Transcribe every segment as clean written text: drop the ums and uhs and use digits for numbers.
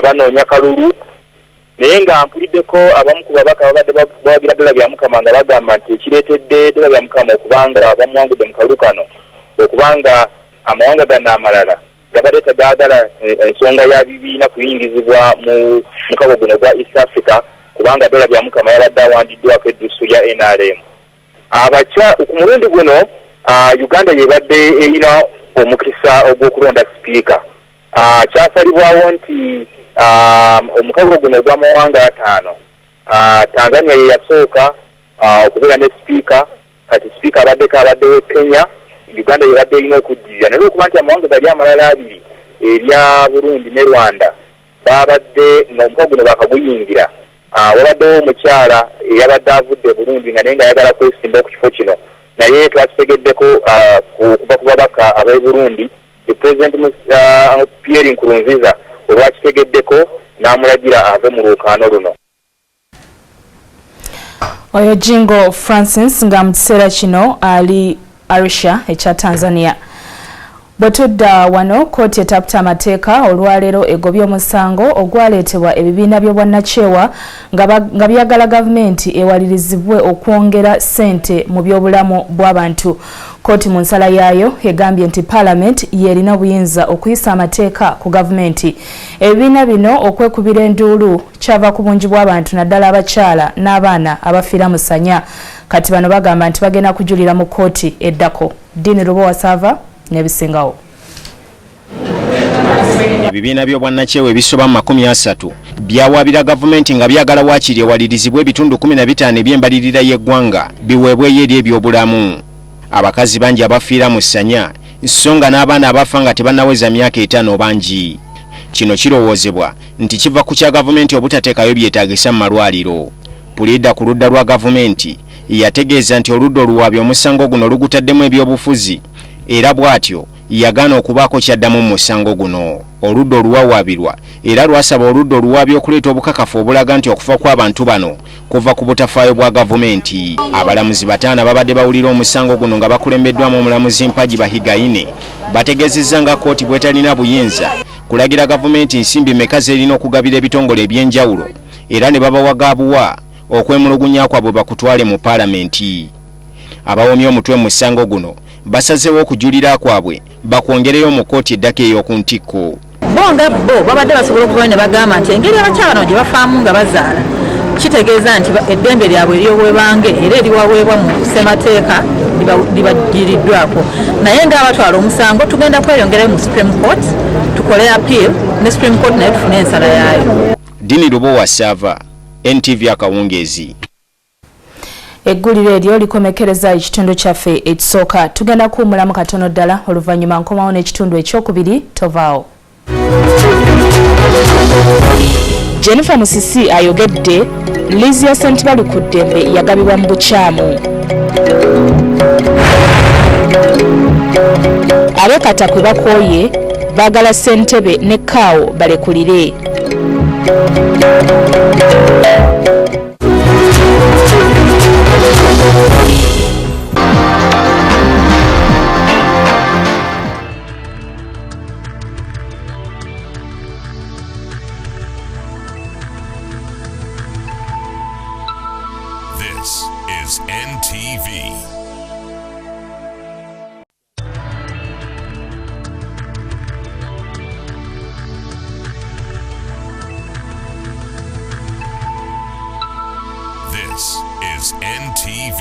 banoonya kalulu naye nga mpuliddeko abamu ku babaka babadde bawagira ddala bya Mukama nga bagamba nti ekireetedde ddala bya Mukama okubanga bamuwangudde mu kalulu kano okubanga amawanga gano amalala gabadde tagaagala ensonga ya bibiina kuyingizibwa mu mukago guno gwa East Africa kubanga ddala bya Mukama yabadde awandiddwako eddusu lya NRM. Ku mulundi guno Uganda yebadde erina omukisa ogw'okulonda sipiika. Kyasalibwawo nti omukago guno gw'amawanga ataano Tanzania ye yasooka okubeera ne sipiika, kati sipiika abaddewo Kenya, Uganda yebadde erina okuddirira naye okuba nti amawanga gali amalala abiri erya Burundi ne Rwanda babadde ng'omukago guno bakaguyingira. Wabaddewo omukyala eyabadde avudde Burundi nga naye nga ayagala kwesimba ku kifo kino naye twakitegeddeko kuva ku babaka ab'e Burundi President Pierre Nkurunziza olwakitegeddeko n'amulagira ave mu lwokaano luno. Oyo Jingo Francis nga mu kiseera kino ali Arusha ekya Tanzania. Bwetudda wano kkooti etaputa amateeka olwaleero egobya omusango ogwaleetebwa ebibiina by'obwannakyewa nga byagala gavumenti ewalirizibwe okwongera ssente mu by'obulamu bw'abantu. Kkooti mu nsala yaayo egambye nti Paalamenti yerina obuyinza okuyisa amateeka ku gavumenti. Ebibiina bino okwekubira enduulu kyava ku bungi bw'abantu naddala abakyala n'abaana abafiira mu ssanya. Kati bano bagamba nti bagenda kujulira mu kkooti eddako. Dini Lubowa nebisingawo. Ebibiina by'obwannakyewa ebisoba mu 30 byawabira gavumenti nga byagala waakiri ewalirizibwa ebitundu 15 eby'embalirira y'eggwanga biweebweyo eri ebyobulamu. Abakazi bangi abafiira mu ssanya so nga n'abaana abafa nga tebannaweza myaka 5 bangi. Kino kirowoozebwa nti kiva ku kya gavumenti obutateekayo byetaagisa mu malwaliro. Puliida ku ludda lwa gavumenti yategeeza nti oludda oluwabya omusango guno lugutaddemu ebyobufuzi era bw'atyo yagaana okubaako kyaddamu mu musango guno. Oludda oluwawaabirwa era lwasaba oludda oluwabya okuleeta obukakafu obulaga nti okufa kw'abantu bano kuva ku butafaayo bwa gavumenti. Abalamuzi 5 babadde bawulira omusango guno nga bakulembeddwamu omulamuzi Mpagi Bahigaine bategeezezza nga kkooti bwetalina buyinza kulagira gavumenti nsimbi mmeka zerina okugabira ebitongole eby'enjawulo era ne babawagaabuwa okwemulugunya kwabwe bakutwale mu Paalamenti. Abawomya omutwe mu musango guno basazeewo okujulira kwabwe bakwongereyo mu kkooti eddaka ey'oku ntikko. Bonga bo babadde basobola okuva ne bagamba nti engeri abakyala bano gye bafaamu nga bazaala kitegeeza nti eddembe lyabwe ery'obwebange era eriwaweebwa mu ssemateeka libagiriddwako. Naye ng'abatwala omusango tugenda kweyongerayo mu Supreme Court tukole appeal ne Supreme Court naye tufune ensala yaayo. Dini Lubowa Sava, NTV Akawungeezi. Egguliro eryo likomekereza ekitundu kyaffe ekisooka. Tugenda kuwummulamu katono ddala oluvannyuma nkomawo n'ekitundu ekyokubiri tovaawo. Jennifer Musisi ayogedde liizi ya Ssentebali ku ddembe yagabibwa mu bukyamu. Ab'e kwe bakooye baagala ssentebe ne Kaawo balekulire. This is NTV. This is NTV.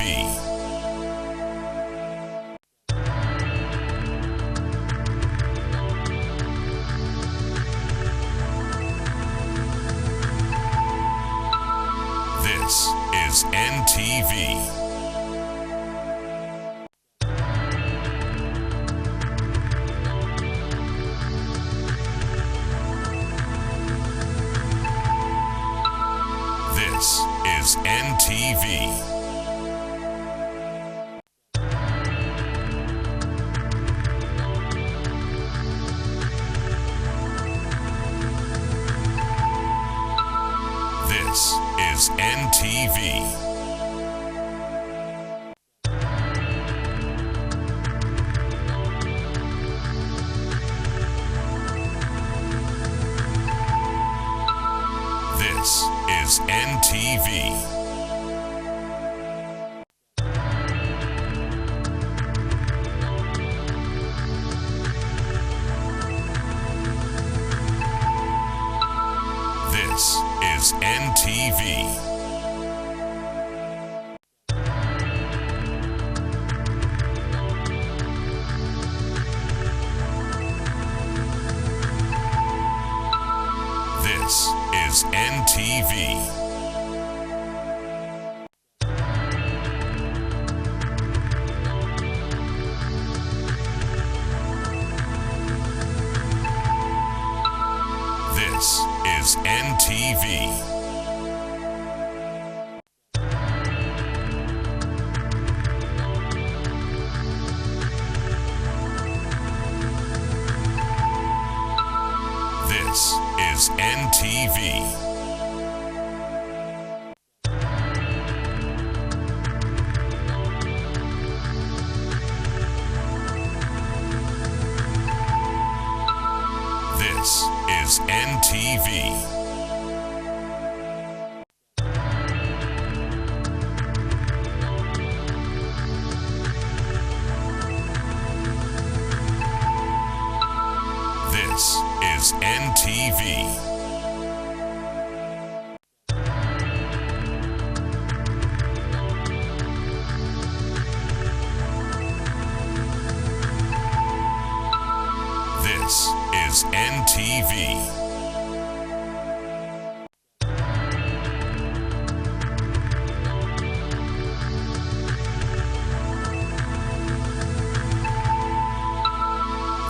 This is NTV. This is NTV. This is NTV. This is NTV. This is NTV. This is NTV. This is NTV. This is NTV. This is NTV. This is NTV. This is NTV.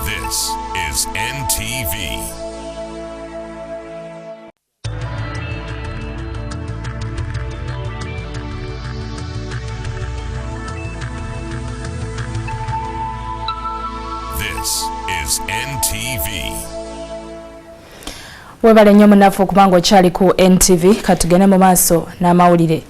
This is NTV. This is NTV. Webale nnyo munafu kubanga okyali ku NTV katugende mu maaso n'amawulire.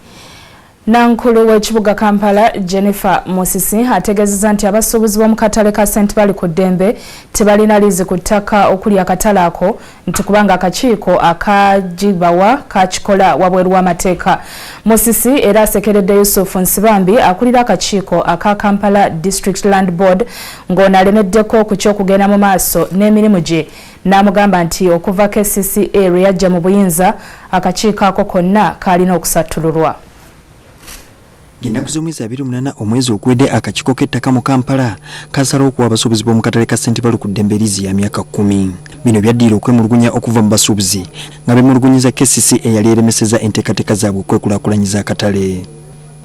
Nankulu w'ekibuga Kampala Jennifer Musisi ategeezezza nti abasuubuzi b'omu katale ka St. Bali ku ddembe tebalina liizi ku ttaka okuli akatale ako nti kubanga akakiiko akagibawa kakikola wabweru w'amateeka. Musisi era asekeredde Yusuf Nsibambi akulira akakiiko aka Kampala District Land Board ng'ono alemeddeko ku ky'okugenda mu maaso n'emirimu gye. N'amugamba nti okuva KCCA lwe yajja mu buyinza akakiiko ako konna kalina okusattululwa. Ennaku z'omwezi 28 omwezi ogwedde akakiiko k'ettaka mu Kampala kasalawo okuwa abasuubuzi b'omu katale ka St. Bali ku ddembe liizi ya myaka 10. Bino byaddiira okwemulugunya okuva mu basuubuzi nga bemulugunyiza KCCA eyali eremeseza enteekateeka zaabwe okwekulaakulanyiza akatale.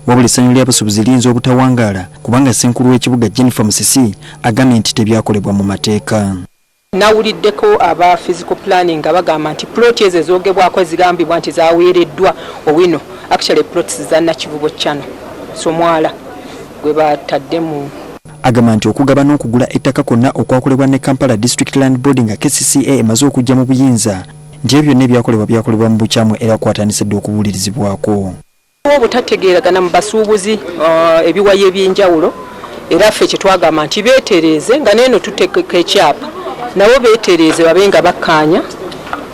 Wabula essanyu ly'abasuubuzi liyinza obutawangaala kubanga ssenkulu w'ekibuga Jennifer Musisi agambye nti tebyakolebwa mu mateeka. Nawuliddeko aba physical planning abagamba nti plot ezo ezoogebwako ezigambibwa nti zaaweereddwa owino actually plots za Nakivubo Channel somwala gwe bataddemu. Agamba nti okugaba n'okugula ettaka konna okwakolebwa ne Kampala District Land Board nga KCCA emaze okujja mu buyinza nti ebyo byonna byakolebwa mu bukyamu era kwatanisedde okubuulirizibwako. Obutategeeragana mu basuubuzi ebiwayi eby'enjawulo era ffe kye twagamba nti beetereeze nga neeno tuteeka ekyapa nabo beetereeze babe nga bakkaanya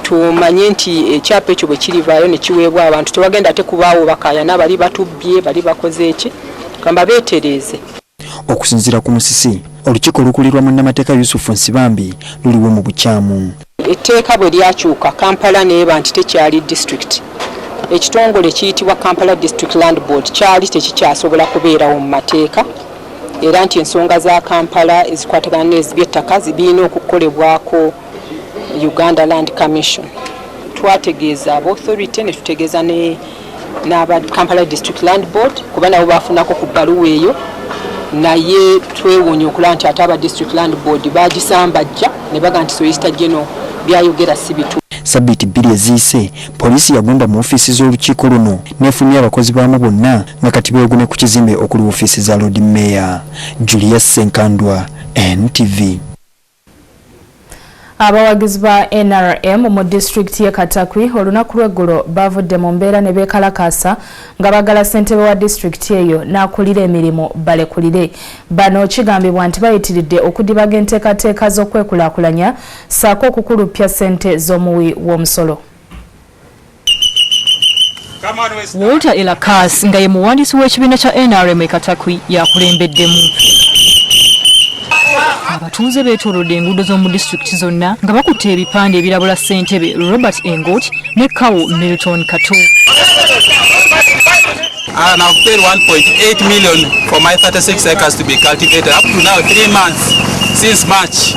tumanye nti ekyapa ekyo bwe kirivaayo ne kiweebwa abantu tebagenda ate kubaawo bakaaya n'abali batubbye bali bakoze eki kamba beetereeze. Okusinziira ku Musisi olukiiko olukulirwa munnamateeka Yusuf Nsibambi luliwo mu bukyamu. Etteeka bwe lyakyuka Kampala neeba nti tekyali district. Ekitongole kiyitibwa Kampala District Land Board kyali tekikyasobola kubeerawo mu mateeka era nti ensonga za Kampala ezikwatagana n'eby'ettaka zibirina okukolebwako Uganda Land Commission. Twategeeza aba authority ne tutegeeza n'aba Kampala District Land Board kuba nabo baafunako ku bbaluwa eyo naye twewuunya okulaba nti ate aba District Land Board baagisambajja ne baga nti Solicitor General byayogera si bitu. Sabbiiti 2 eziise poliisi yagunda mu ofiisi z'olukiiko luno n'efunye abakozi baamu bonna nga kati beegune ku kizimbe okuli ofiisi za Lord Mayor. Julius Senkandwa, NTV. Abawagizi ba NRM mu district ye Katakwi olunaku lw'eggulo bavudde mu mbeera ne beekalakaasa nga bagala ssentebe wa district eyo n'akulira emirimu balekulire. Bano kigambibwa nti bayitiridde okudibaga enteekateeka z'okwekulaakulanya ssaako okukulupya ssente z'omuwi w'omusolo. Walter Elakas nga ye muwandiisi w'ekibiina kya NRM e Katakwi yakulembeddemu. Abatuuze beetoolodde enguudo z'omu disitulikiti zonna nga bakutte ebipande ebirabula ssentebe Robert Engot ne Kawo Milton Kato. And I've paid 1.8 million for my 36 acres to be cultivated up to now 3 months since March.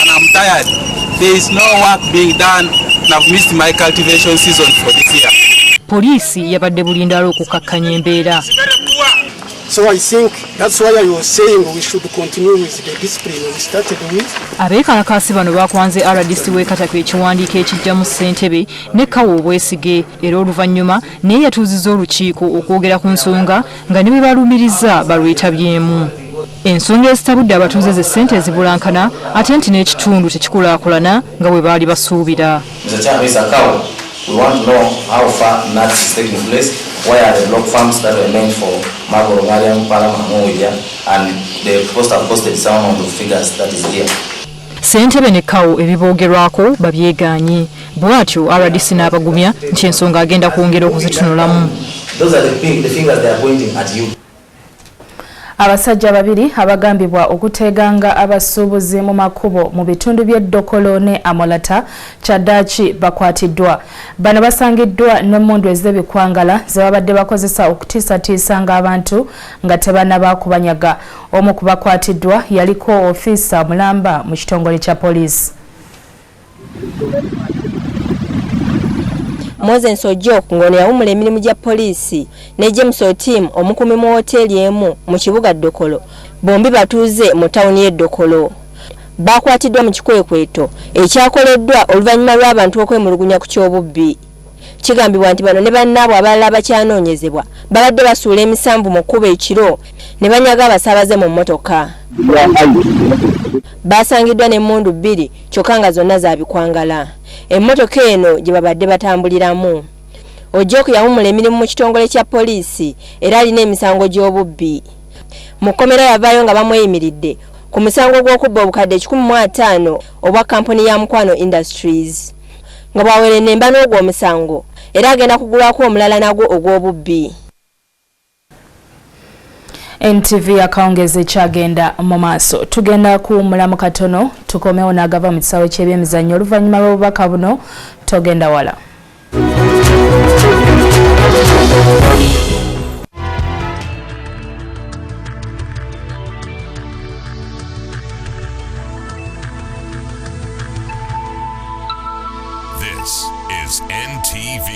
And I'm tired. There is no work being done and I've missed my cultivation season for this year. Poliisi yabadde bulindalo okukakkanya embeera. So I think that's why I was saying we should continue with the discipline we started with. Abeekalakaasi bano bakwanze RDC w'e Katakwi ekiwandiiko ekijjamu ssentebe ne Kawo Obwesige era oluvannyuma naye yatuuzizza olukiiko okwogera ku nsonga nga ne bwe balumiriza balwetabyemu. Ensonga ezitabudde abatuuze ze ssente ezibulankana ate nti n'ekitundu tekikulaakulana nga bwe baali basuubira. We want to know how far that is taking place. Why are the block farms that were meant for Marlborough, Mariam, Palama, and the post have posted some of the figures that is here. Ssentebe ne Kawo ebiboogerwako babyegaanye. Bw'atyo RDC n'abagumya nti ensonga agenda kwongera okuzitunulamu. Those are the fingers they are pointing at you. Abasajja babiri abagambibwa okuteeganga abasuubuzi mu makubo mu bitundu by'Eddokolo ne Amolata Kyaddaaki bakwatiddwa. Bano basangiddwa n'emmundu ez'ebikwangala ze babadde bakozesa okutiisatiisanga abantu nga tebannaba kubanyaga. Omu ku bakwatiddwa yaliko ofiisa mulamba mu kitongole kya poliisi. Moses Ojok ng'ono yawumula emirimu gya poliisi ne James Otim omukumi mu hoteli emu mu kibuga Ddokolo. Bombi batuuze mu tawuni y'Eddokolo. Bakwatiddwa mu kikwekweto ekyakoleddwa oluvannyuma lw'abantu okwemulugunya ku ky'obubbi. Kigambibwa nti bano ne bannaabwe abalala abakyanoonyezebwa babadde basuula emisanvu mu kkubo ekiro ne banyaga abasaabaze mu mmotoka. Basangiddwa n'emmundu bbiri kyokka nga zonna za bikwangala. Emmotoka eno gye babadde batambuliramu. Ojoko yawumula emirimu mu kitongole kya poliisi era alina emisango gy'obubbi. Mu kkomera yavaayo nga bamweyimiridde ku musango gw'okubba obukadde 150 obwa kampuni ya Mukwano Industries. Nga bwawere nemba n'ogwo omusango era agenda kugulwako omulala nagwo ogw'obubbi. NTV Akawungezi kyagenda mu maaso. Tugenda kuwumulamu katono tukomewo n'agava mu kisaawe ky'ebyemizannyo oluvannyuma lw'obubaka buno togenda wala. This is NTV.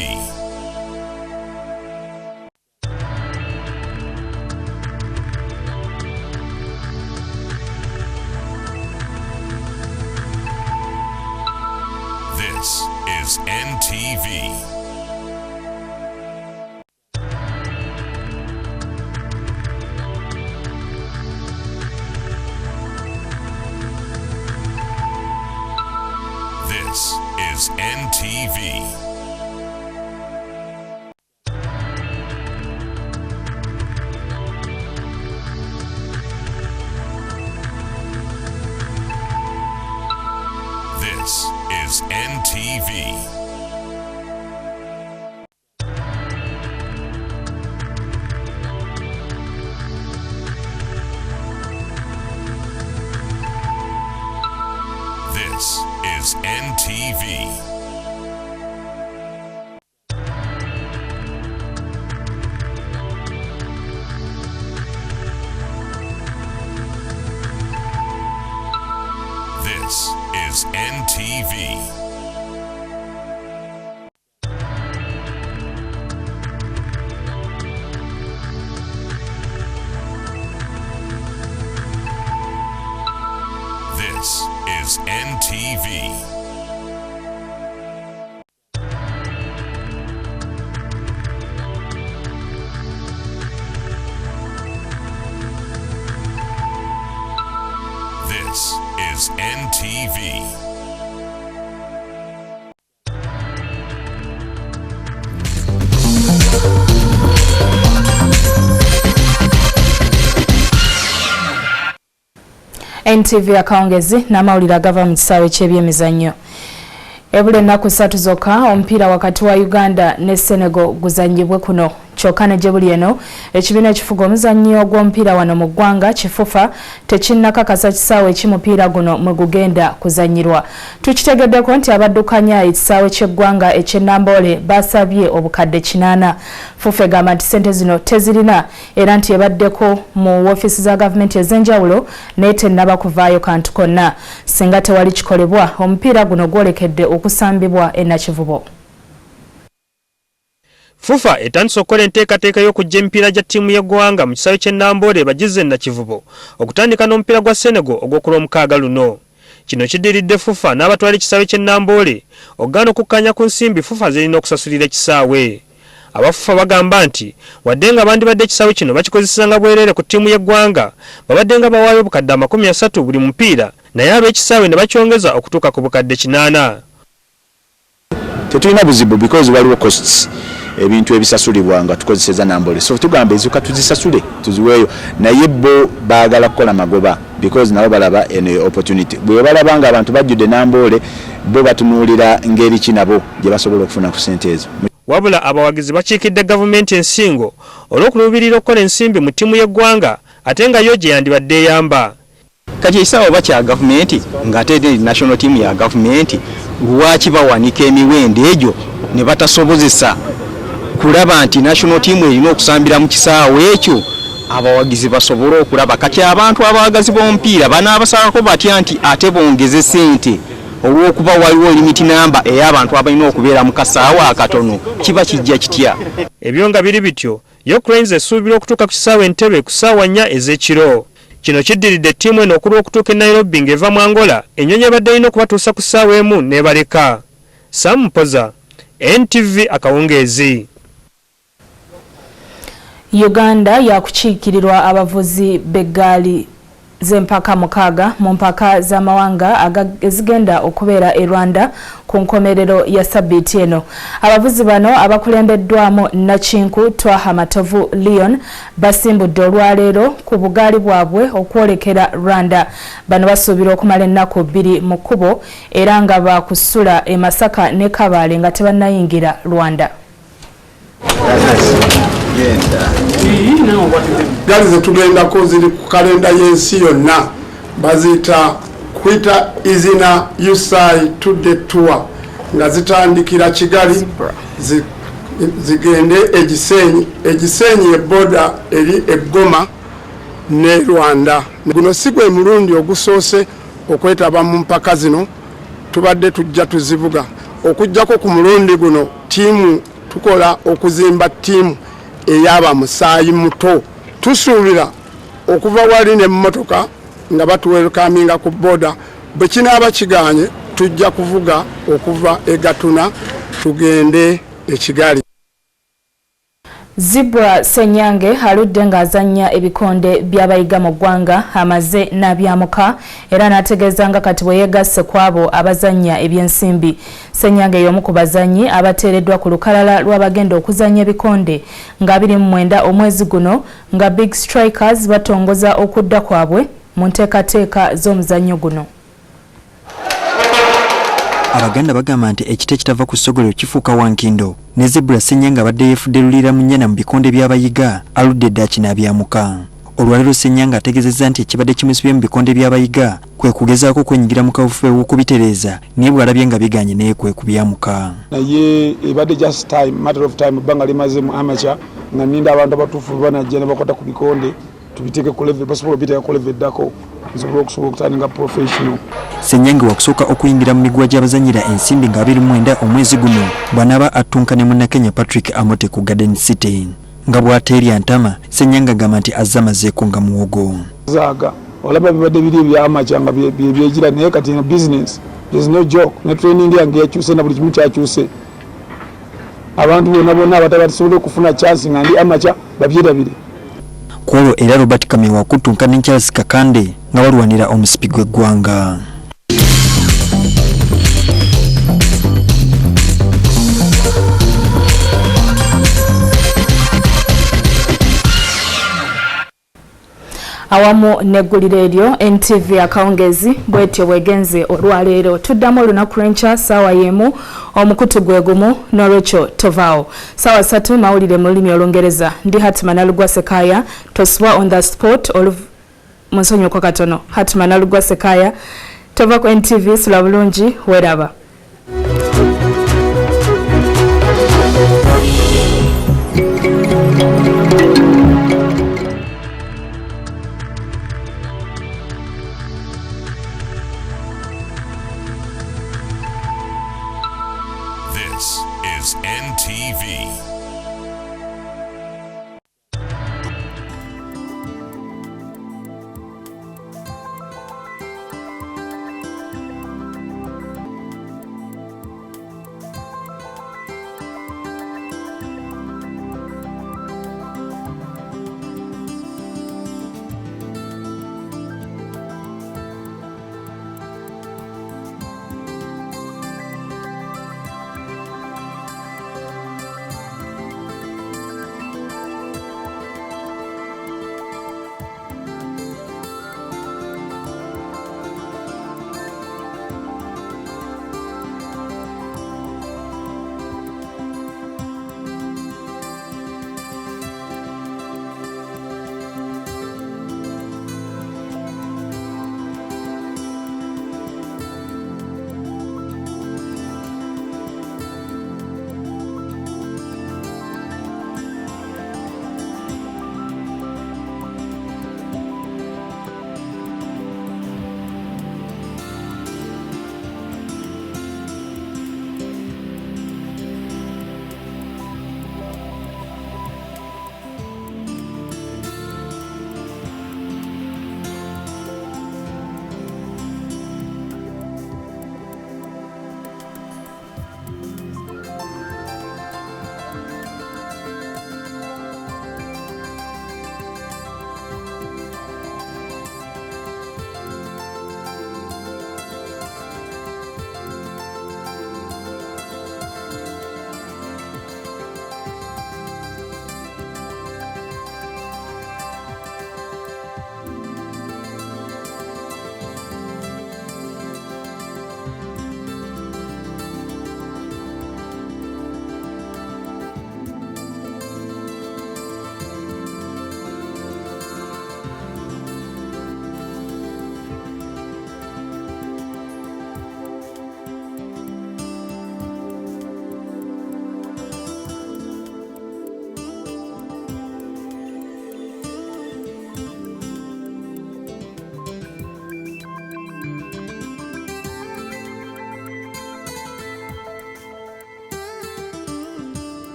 This is NTV. This is NTV. This is NTV. This is NTV. This is NTV. This is NTV. This is NTV. NTV Akawungezi n'amawulire agava mu kisaawe ky'ebyemizannyo. Ebule ennaku 3 zokka omupiira wakati wa Uganda ne Senegal guzanyibwe kuno. Kyokka ne gyebuli eno ekibiina ekifuga omuzannyo ogw'omupiira wano mu ggwanga kifufa tekinnakakasa kisaawe ekimupiira guno mwe gugenda kuzanyirwa. Tukitegeddeko nti abaddukanya ekisaawe ky'eggwanga eky'Ennambole basabye obukadde 80. Fufa egamba nti ssente zino tezirina era nti ebaddeko mu woofiisi za gavumenti ez'enjawulo naye tennaba kuvaayo kantu konna. Singa tewali kikolebwa omupiira guno gwolekedde okusambibwa e Nakivubo. Fufa etandise okukola enteekateeka y'okujja emipiira gya ttiimu y'eggwanga mu kisaawe ky'Ennambole bagize Nakivubo okutandika n'omupiira gwa Senegal ogw'okulwomukaaga luno. Kino kiddiridde Fufa n'abatwala ekisaawe ky'Ennambole okugaana okukkanya ku nsimbi Fufa zirina okusasulira ekisaawe. Abafufa bagamba nti wadde nga bandibadde ekisaawe kino bakikozesanga bwereere ku ttiimu y'eggwanga babadde nga bawaayo obukadde 30 buli mupiira naye ab'ekisaawe ne bakyongeza okutuuka ku bukadde 80. Tetulina buzibu because waliwo costs ebintu ebisasulibwa nga tukozeseza Nnambole, so tugamba ezuka tuzisasule tuziweeyo naye bo baagala kukola magoba because nabo balaba ene opportunity bwe balaba nga abantu bajjudde Nnambole bo batunuulira ngeri ki nabo gye basobola okufuna ku ssente ezo. Wabula abawagizi bakiikidde gavumenti ensingo olw'okuluubirira okukola ensimbi mu ttiimu y'eggwanga ate nga yo gye yandibadde eyamba. Kati ekisaawe oba kya gavumenti ng'ate national team ya gavumenti lwaki bawanika emiwendo egyo ne batasobozesa kulaba nti national team erina okusambira mu kisaawe ekyo abawagizi basobola okulaba. Kati abantu abawagazi b'omupiira banaabasalako batya nti ate bongeze ssente olw'okuba waliwo limiti namba ey'abantu abalina okubeera mu kasaawe akatono kiba kijja kitya. Ebyo nga biri bityo yo Cranes esuubira okutuuka ku kisaawe Entebbe ku ssaawa 4 ez'ekiro. Kino kiddiridde ttiimu eno okulwa okutuuka e Nairobi ng'eva mu Angola ennyonyi ebadde erina okubatuusa ku ssaawa emu n'ebaleka. Sam Mpoza, NTV Akawungeezi. Uganda yakukiikirirwa abavuzi b'eggaali z'empaka 6 mu mpaka z'amawanga ezigenda okubeera e Rwanda ku nkomerero ya sabbiiti eno. Abavuzi bano abakulembeddwamu Nakinku Twaha Matovu Leon basimbudde olwaleero ku bugaali bwabwe okwolekera Rwanda. Bano basuubira okumala ennaku 2 mu kkubo era nga bakusula e Masaka ne Kabale nga tebannayingira Rwanda. Gari zetugendako ziri ku kalenda y'ensi yonna baziyita kwita izina USAI to the tour nga zitandikira Kigali zigende Egisenyi eboda eri Egoma ne Rwanda. Guno si gwe mulundi ogusoose okwetaba mu mpaka zino tubadde tujja tuzivuga. Okujjako ku mulundi guno tiimu tukola okuzimba tiimu eyaba musaayi muto. Tusuubira okuva wali n'emmotoka nga batuwelkaminga ku boda bwe kinaaba kiganye tujja kuvuga okuva e Gatuna tugende e Kigali. Zibra Senyange aludde ng'azannya ebikonde by'abayiga mu ggwanga amaze n'abyamuka era n'ategeeza nga kati bwe yeegasse ku abo abazannya eby'ensimbi. Senyange y'omu ku bazannyi abateereddwa ku lukalala lw'abagenda okuzannya ebikonde nga 29 omwezi guno nga Big Strikers batongoza okudda kwabwe mu nteekateeka z'omuzannyo guno. Abaganda bagamba nti ekite kitava ku ssogolero kifuuka wankindo. Ne Zebra Senyange abadde yeefudde luliira mu nnyana mu bikonde by'abayiga aludde dda kinaabyamuka. Olwaleero Senyange ategeezezza nti ekibadde kimusibye mu bikonde by'abayiga kwe kugezaako kwenyigira mu kabufufe w'okubitereeza naye bw'alabye nga biganye naye kwe kubyamuka. Naye ebadde just time, matter of time ebbanga limaze mu amateur nga ninda abantu abatuufu banajja ne bakwata ku bikonde tubiteeke ku level basobola obiteeka ku level eddako nsobola okusobola okutandika professional. Senyange wakusooka okuyingira mu miguwa gy'abazanyira ensimbi nga 29 omwezi guno bw'anaaba attunka ne munnakenya Patrick Amote ku Garden City. Nga bw'ateerya ntama Senyange agamba nti azze amazeeko nga muwogo. Zaaga olaba bibadde biri ebyamaca nga byegira naye kati na business there's no joke ne training yange yakyuse na buli kimu kyakyuse. Abantu bonna abatabasobola okufuna chance nga ndi amaca babyerabire. Kwolwo era Robert Kamewa akuttunka ne Charles Kakande nga balwanira omusipi gw'eggwanga. awamu negguliro eryo NTV akawungeezi bwetyo bwegenze olwaleero. Tuddamu olunaku lw'enkya ssaawa y'emu omukutu gwe gumu n'olwekyo tovaawo. Ssaawa 3 mawulire mu lulimi Olungereza. Ndi Hatima Nalugwa Sekaya, tosubwa on the spot munsonyiwako katono. Hatima Nalugwa Sekaya, tova ku NTV, sula bulungi, weeraba. This is NTV.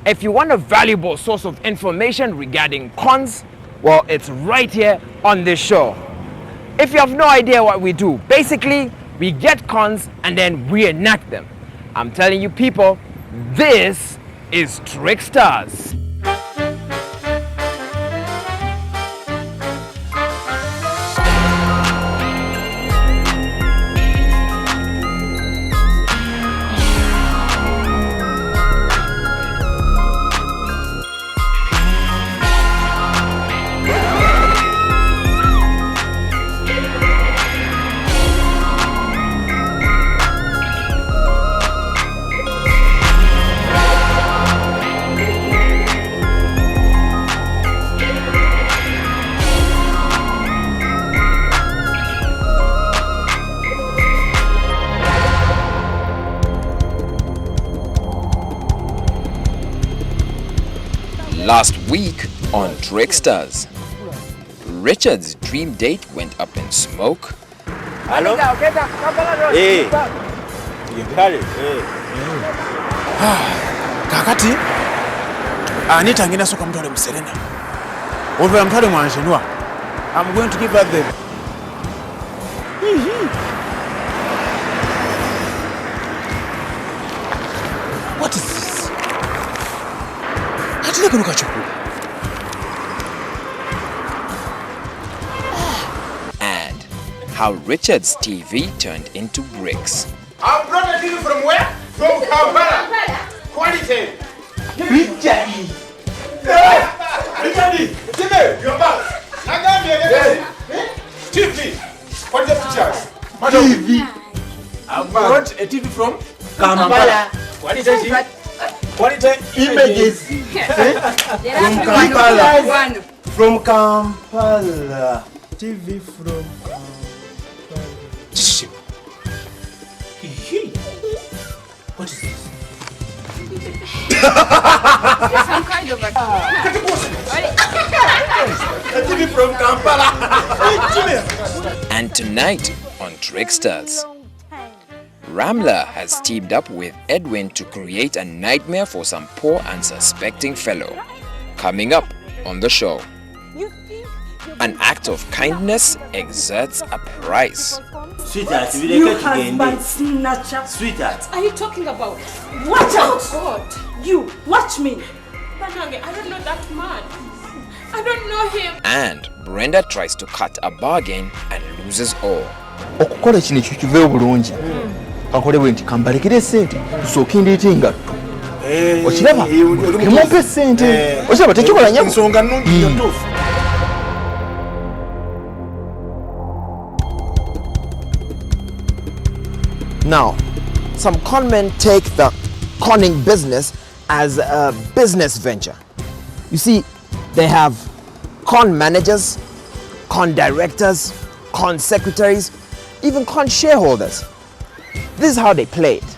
If you want a valuable source of information regarding cons, well, it's right here on this show. If you have no idea what we do, basically, we get cons and then reenact them. I'm telling you people, this is Tricksters. Last week on Tricksters, Richard's dream date went up in smoke. Hello? Hey. Kakati Anita ngina soka mtwale mserena. Olwa mtwale mwanjenwa. I'm going to give her them. What is this? Hatuna kunuka chukula. And how Richard's TV turned into bricks. I brought a TV from where? From Kampala. Quality. Richard. Richard. TV. You're back. TV. What's the pictures? TV. I brought a TV from Kampala. Quality. Quality images. From Kampala. From Kampala. TV from Kampala. What is this? Some kind of a TV from Kampala. And tonight on Tricksters, Ramla has teamed up with Edwin to create a nightmare for some poor unsuspecting fellow. Coming up on the show, an act of kindness exerts a price. Sweetheart, you husband snatcher. Sweetheart. Are you talking about? Watch out! God. You, watch me. Banange, I don't know that man. I don't know him. And Brenda tries to cut a bargain and loses all. Okukola kino kikive bulungi. Kakolewe nti kambalekere sente tusooke ndiite engatto. Okiraba? Kemumpe sente. Okiraba tekikola nnyo. Ensonga nnungi ntuufu. Now, some conmen take the conning business as a business venture. You see, they have con managers, con directors, con secretaries, even con shareholders. This is how they play it.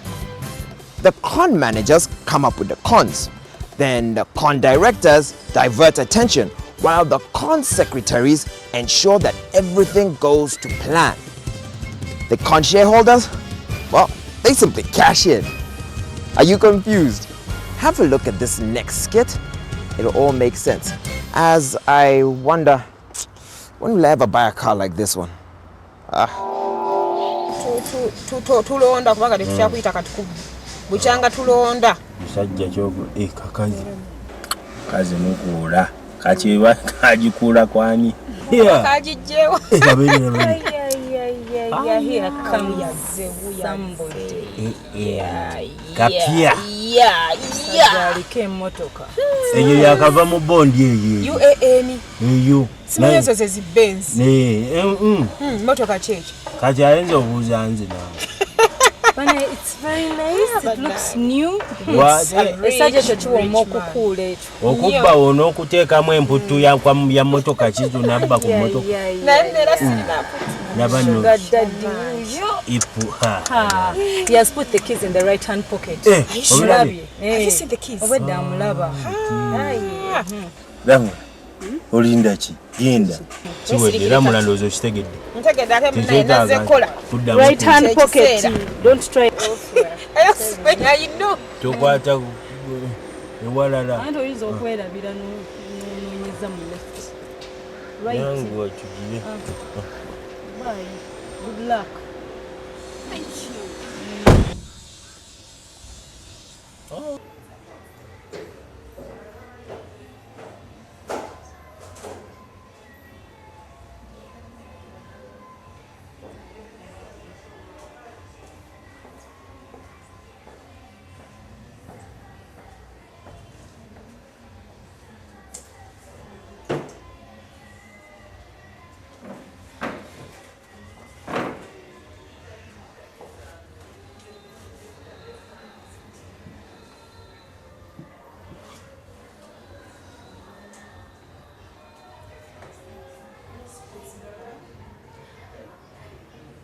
The con managers come up with the cons. Then the con directors divert attention, while the con secretaries ensure that everything goes to plan. The con shareholders, well, they simply cash in. Are you confused? Have a look at this next skit. It'll all make sense. As I wonder, when will I ever buy a car like this one? Tulonda kubanga tetukyakuyita katukubu. Bukyanga tulonda. Musajja kyogo kakazi. Kazi mukuula. Kakiba kagikuula kwani? Kagijjewo. Here comes somebody. Kapia. Sajjalika emmotoka. Eyo yakava mu bondi eyo. UAN. Eyo. Simanyi ezo ze Benz. Motoka kyeki. Kati ayenza obuuza nze nawe. Bana, it's very nice. It looks new. Esajja kyo kiwoma okukuula ekyo. Okubba on'okuteekamu emputtu ya motoka kizu nabba ku motoka. Naye neera sirina Nabano. Ipu. He has put the keys in the right hand pocket. Have you seen the keys? Obedda amulaba. Damu. Olinda ki? Genda. Kiwedde era mulandoozi okitegedde. Ntegedde ate munaye nazze kola. Right hand pocket. Don't try. I know. Tokwata ewalala anti oyinza okwerabira nonoonyeza mu left right nangu wakigire bye good luck thank you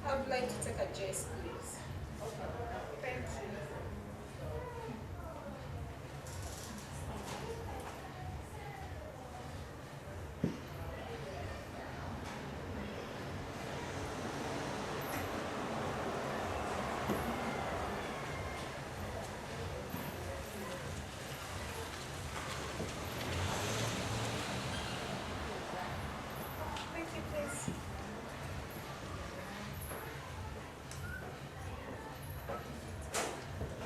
I would like to take a Jess, please. Okay. Thank you. Thank you, please.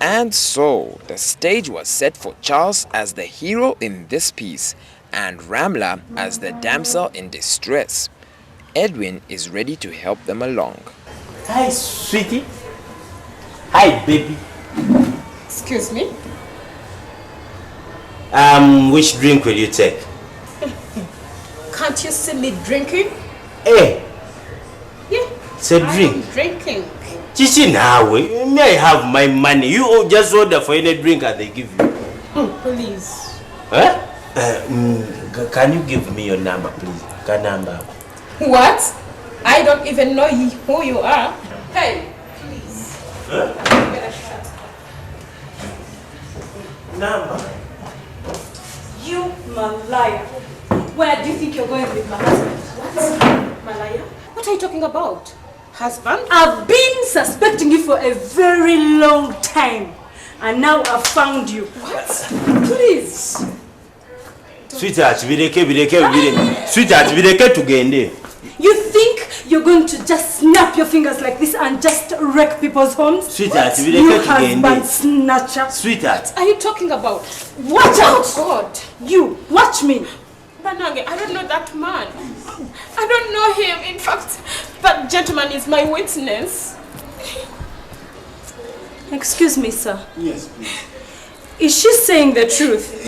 And so, the stage was set for Charles as the hero in this piece and Ramla as the damsel in distress. Edwin is ready to help them along. Hi, sweetie. Hi, baby. Excuse me? Which drink will you take? Can't you see me drinking? Hey, Yeah. it's a drink. I'm drinking. Chichi nawe, may I have my money? You just order for any drink and they give you. Please. Huh? Can you give me your number, please? Can number? What? I don't even know who you are. Hey, please. Huh? You better shut up. Number? you Malaya where do you think you're going with my husband? What? Malaya? What are you talking about? Husband? I've been suspecting you for a very long time, and now I've found you. What? Please. Sweetheart, Sweetheart, tugende. You think you're going to just snap your fingers like this and just wreck people's homes? Sweetheart, you husband snatcher. Sweetheart. What are you talking about? Watch out! God. You, watch me. Banange, I don't know that man. I don't know him. In fact, that gentleman is my witness. Excuse me, sir. Yes, please. Is she saying the truth?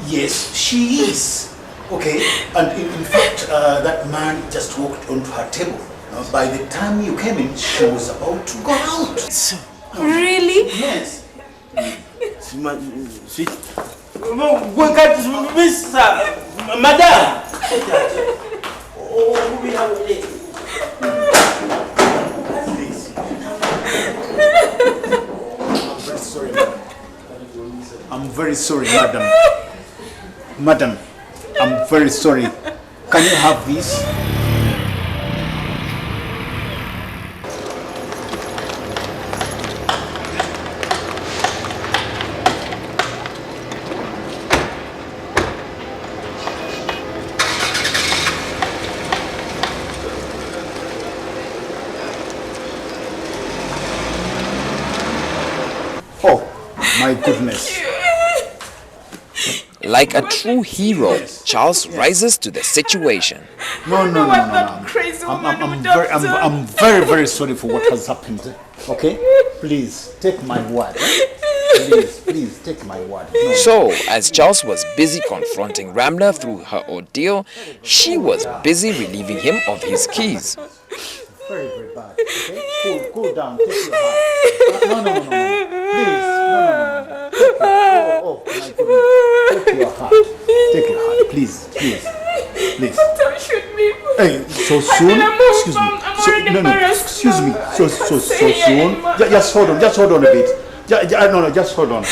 Yes, she is. Okay, and in fact, that man just walked onto her table. By the time you came in, she was about to go out. Really? Yes. Sweet. Madam. I'm very sorry, madam. Madam, I'm very sorry. Can you have this? Oh, my goodness. Like a true hero, Charles rises to the situation. No. I'm very sorry for what has happened. Okay? Please, take my word. Please, take my word. No. So, as Charles was busy confronting Ramla through her ordeal, she was busy relieving him of his keys. Very bad. Okay? Cool down. Take your heart. No. Please. No. Oh, my goodness. Take your heart. Take your heart. Please. Don't shoot me. Hey, so soon? Excuse me. Excuse me. So soon? Just hold on. Just hold on a bit. No. Just hold on.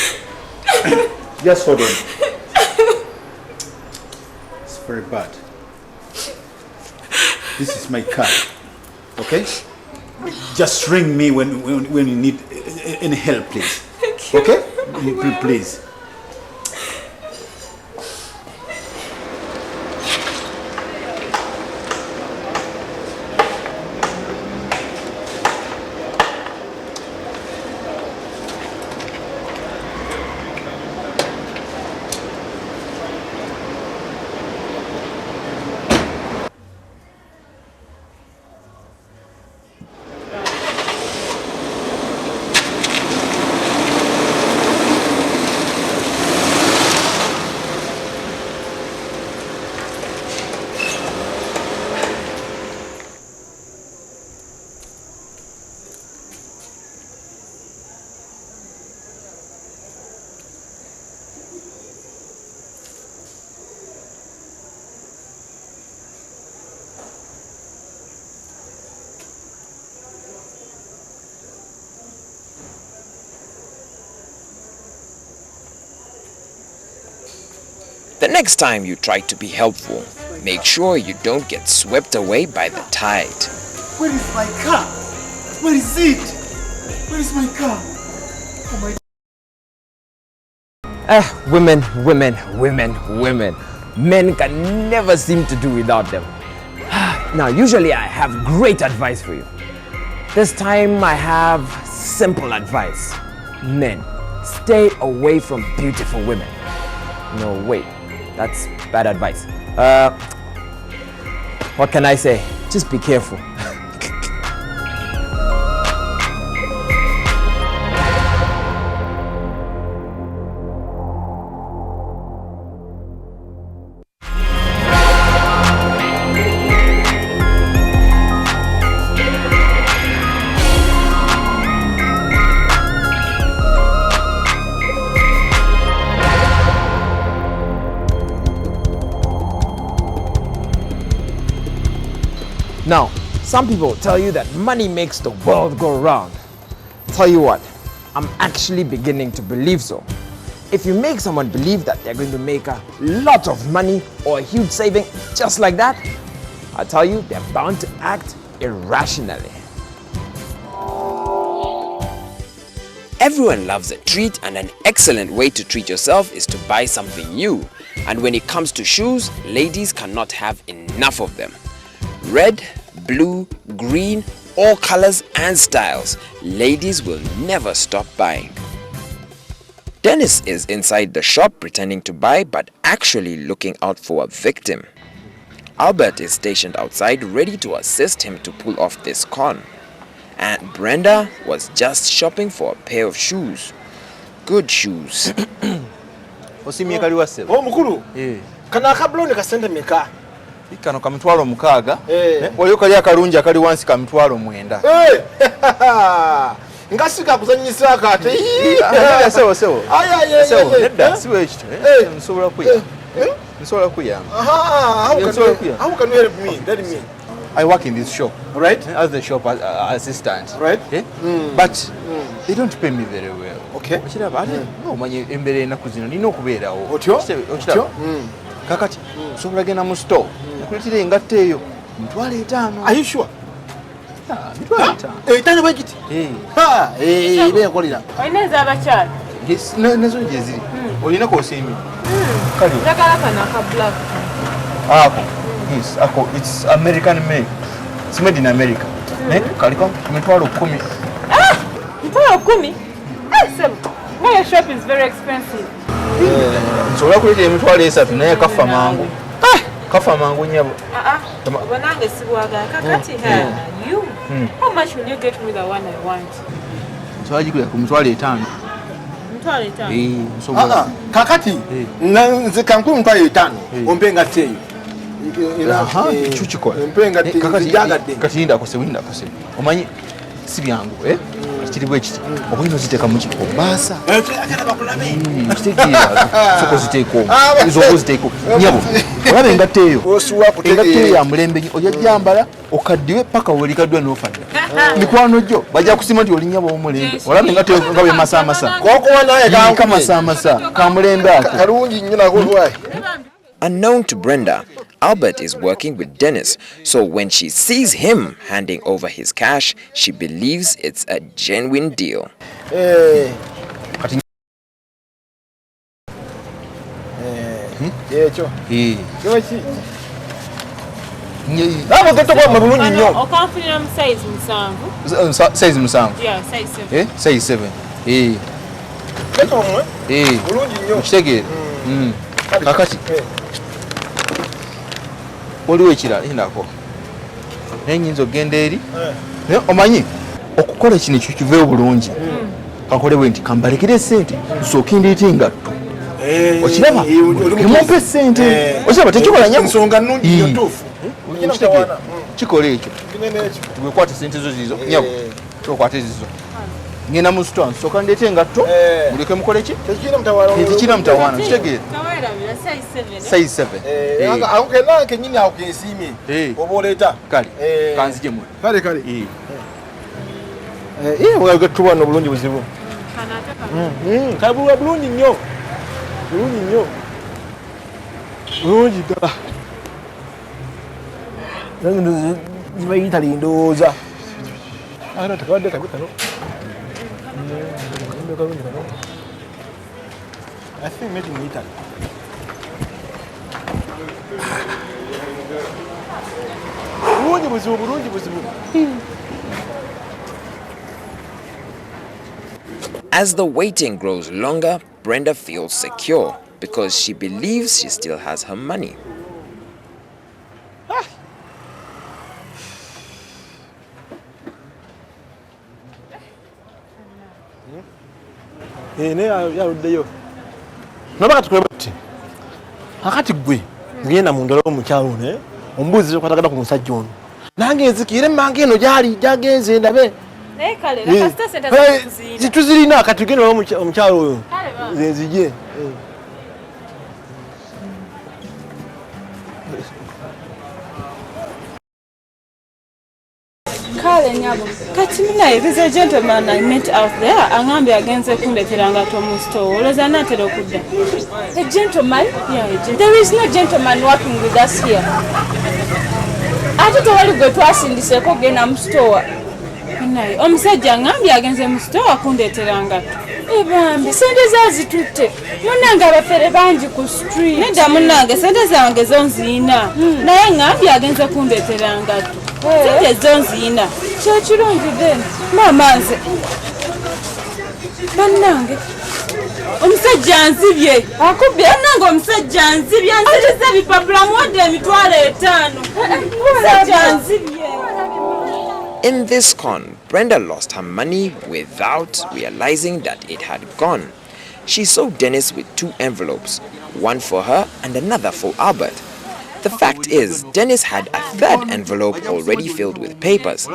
Just hold on. It's very bad. This is my card. Okay? Just ring me when you need any help, please. Thank you. Okay? Please. Next time you try to be helpful, make sure you don't get swept away by the tide. Where is my car? Where is it? Where is my car? Oh my... Women. Men can never seem to do without them. Now, usually I have great advice for you. This time I have simple advice. Men, stay away from beautiful women. No, wait, that's bad advice. What can I say? Just be careful. Now, some people tell you that money makes the world go round. Tell you what, I'm actually beginning to believe so. If you make someone believe that they're going to make a lot of money or a huge saving just like that, I tell you, they're bound to act irrationally. Everyone loves a treat, and an excellent way to treat yourself is to buy something new. And when it comes to shoes, ladies cannot have enough of them. Red, blue, green, all colors and styles. Ladies will never stop buying. Dennis is inside the shop pretending to buy but actually looking out for a victim. Albert is stationed outside ready to assist him to pull off this con. And Brenda was just shopping for a pair of shoes. Good shoes. Osimye kali wase. Oh mukuru. Kana kabloni kasente meka. Kano kamitwalo mukaga. Waliyo kali akalungi akali wansi kamitwalo mwenda. Ngasika kuzanyisa akate. Sewo. Sewo. Nedda siwe ekito. Nsobola kuya. Nsobola kuya. How can you help me? Tell me. I work in this shop, right? As the shop assistant, right? But they don't pay me very well. Okay. No, manye embere na kuzino nino kubeerawo. Otyo? Kakati, sobola genda mu store. Nakuletera engatte eyo. Mitwalo 5. Are you sure? Mitwalo 5. Tana bagiti. Ibe yakolera. Oyineza abakyala. Yes, nazo gye ziri. Olina ko osimi. Kali. Njagala kana ka black. Yes, it's American made. It's made in America. Kaliko mitwalo 10. Mitwalo 10? Sebo. My shop is very expensive. Nsobola kuleetera emitwalo 3 naye kafa mangu. Kafa mangu nyabo. Banange sibwaga kakati you. How much will you get me the one I want? Nsobola gikula ku mitwalo 5. Mitwalo 5? Nsobola. Kakati nze kanku mitwalo 5. Ompenga teyo. Chuchikola. Mpenga tijagadde. Katinda kose winda kose. Omanyi si byangu kiri bwe kiti. Obuyino ziteeka mu kiko. Baasa. Akana bakulabe. Kitegeera. Soko ziteeko. Izo ziteeko. Nyabo. Olabe engatte eyo. Osuwa kutegeera. Engatte ya mulembe ojajjambala okaddiwe paka welikadwa n'ofadde. Mikwano gyo bajja kusima nti oli nyabo omulembe. Olabe engatte eyo ngabe masa. Koko naye kanku. Kama masa. Kamulembe ako. Kalungi nnyo nako. Unknown to Brenda, Albert is working with Dennis, so when she sees him handing over his cash, she believes it's a genuine deal. Size musanvu. Yeah, size 7. Size 7. Ukitegeera. Kakati. Waliwo ekirala indako. Nenyinza ogenda eri. Omanyi okukola kino kiveewo bulungi. Kakole bwe nti kambalekere sente nsooka ndiite engatto. Okiraba? Kemumpe sente. Okiraba tekikola nyamo. Nsonga nnungi nnyo ntuufu. Kikola ekyo. Wekwata sente zo zizo. Nyabo. Tokwata zizo. Ngena mu store nsooka ndiite engatto. Muleke mukole ki? Tekira mutawaana. Kitegeera? Size 7. Ako kena kenyini ako kensimye. Oboleta. Kale. Kanzije mu. Kale. Wegatubana obulungi buzibu. Kanataka. Kabulwa bulungi nnyo. Bulungi ddala. Nange zibayita lindowooza. Ara tekabadde kabi kano. I think made in Italy. Bulungi buzibu. As the waiting grows longer, Brenda feels secure because she believes she still has her money. Yaluddeyo. Nobaka tukwebati. Akati gwe ngenda mu ndolo omukyalo ne ombuzi kwatagala ku musajja ono. Nange nzikire mmange eno gyali jagenze ndabe. Naye kale leka stasenta zikuzina. Zituzirina kati genda omukyalo oyo. Nzije. Kale nyabo. Kati mina there's a gentleman I met out there. Angambe agenze kundeteranga to mu store. Oloza natero kudda. A gentleman? Yeah, there is no gentleman working with us here. Ate tewali gwe twasindiseko genda mu store. Naye omusajja ngambe agenze mu store kundeteranga. Ebambi sente zazitutte. Munanga abafere bangi ku street. Nedda munange sente zange zonzina. Naye ngambe agenze kundeteranga. Sente zonzina. Kyekirungi then. Mama nze. Bannange. Omusajja nzibye. Akubye nange omusajja nzibye. Nziriza bipapula muwadde emitwalo 5. Omusajja nzibye. In this con, Brenda lost her money without realizing that it had gone. She saw Dennis with 2 envelopes, one for her and another for Albert. The fact is, Dennis had a 3rd envelope already filled with papers.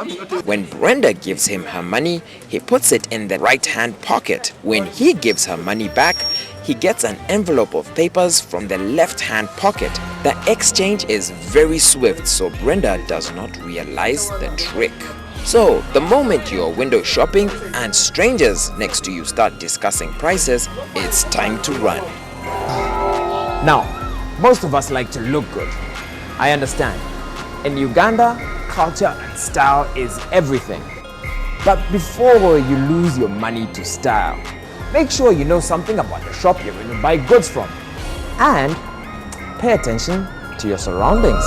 When Brenda gives him her money, he puts it in the right-hand pocket. When he gives her money back, he gets an envelope of papers from the left-hand pocket. The exchange is very swift, so Brenda does not realize the trick. So, the moment you're window shopping and strangers next to you start discussing prices, it's time to run. Now, most of us like to look good. I understand. In Uganda, culture and style is everything. But before you lose your money to style, make sure you know something about the shop you're going to buy goods from. And pay attention to your surroundings.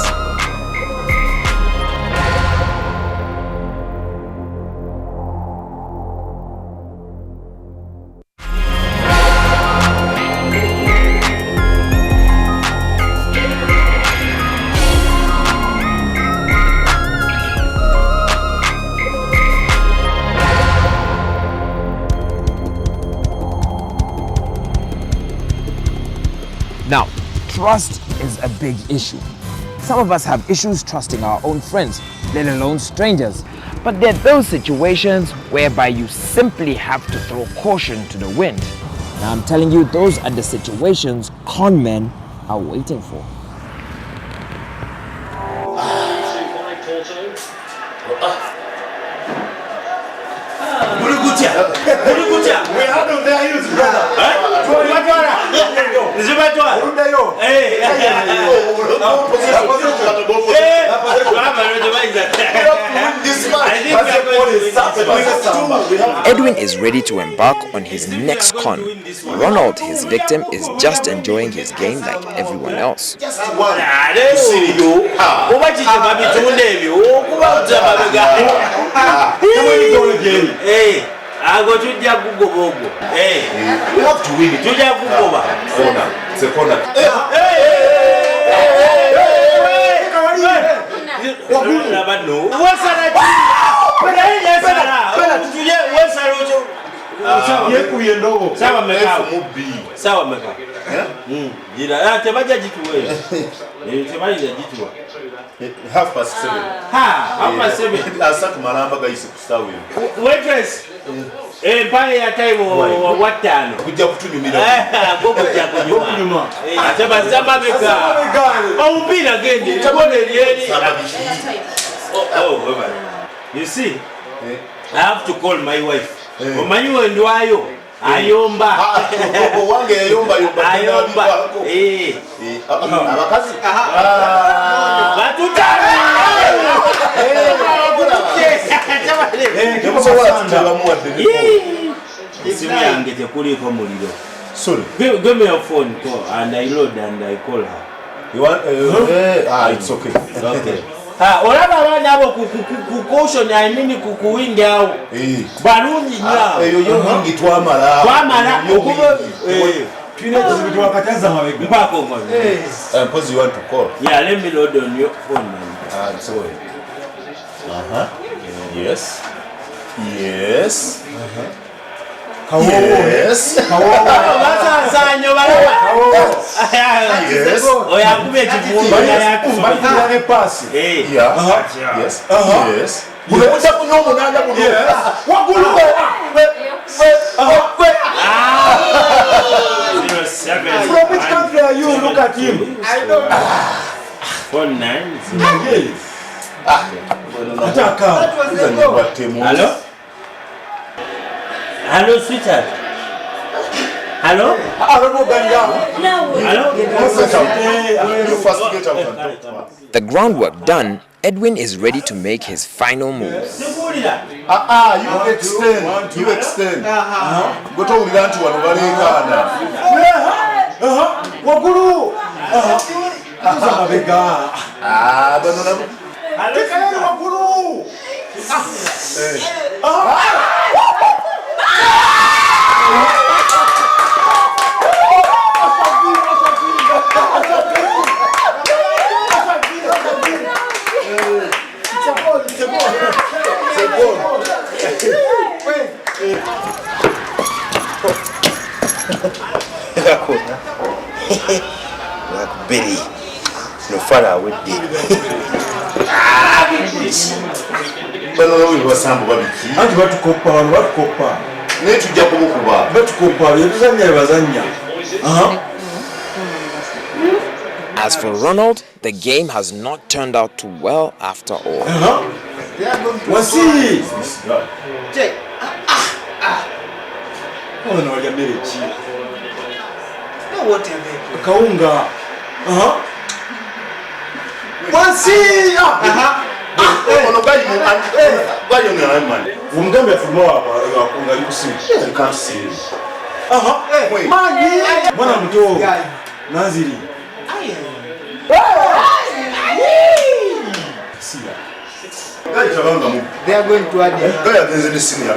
Now, trust is a big issue. Some of us have issues trusting our own friends, let alone strangers. But there are those situations whereby you simply have to throw caution to the wind. Now I'm telling you, those are the situations con men are waiting for. We had on their heels, brother. Edwin is ready to embark on his next con. Ronald, his victim, is just enjoying his game like everyone else. I go to Jagugo. Hey, you have to win it. You have to go back. It's a corner. Half past 7. Half past 7. Asaka maramba gaisi kustawi. Waitress. Pale ya time watano. Kuja kutunyumira. Kuja kunyuma. Sema beka. Aumbira gende. Tabone lieni. Oh, you see? I have to call my wife. Omanyiwe ndwayo. Ayomba. Wange ayomba. Ayomba. abakazi esimu yange tekuliko muliro. Sorry. Give me your phone call and I load and I call her. You want it's okay. Okay. Olaba abaana abo kukushoni ayimini kukuwingi awo balungi nnyo eyo yo wingi twamala okuba twine ekizibu twakataza mabega mpaka omwana. Suppose you want to call. Yeah, let me load on your phone. It's okay. Yes. Yes. Yes. Basanyo balaba. Yes. Oyakube ekivumba yakuma ne pass. Yeah. Yes. Yes. Mulemuza kunyo munanda kuno. Wagulu From which country are you? Look at him. I don't know. 49. Hello? Hello, sweetheart. Hello? The groundwork done, Edwin is ready to make his final move. You extend. You extend. Go to Ugantu and Ubalekana. Wagulu. Billy, no father with the As for Ronald, the game has not turned out too well after all. Kaunga. Umgambe fumoa wakunga yukusimu. You can't see. Mwana mto Naziri. They are going to add it. They are going to see me.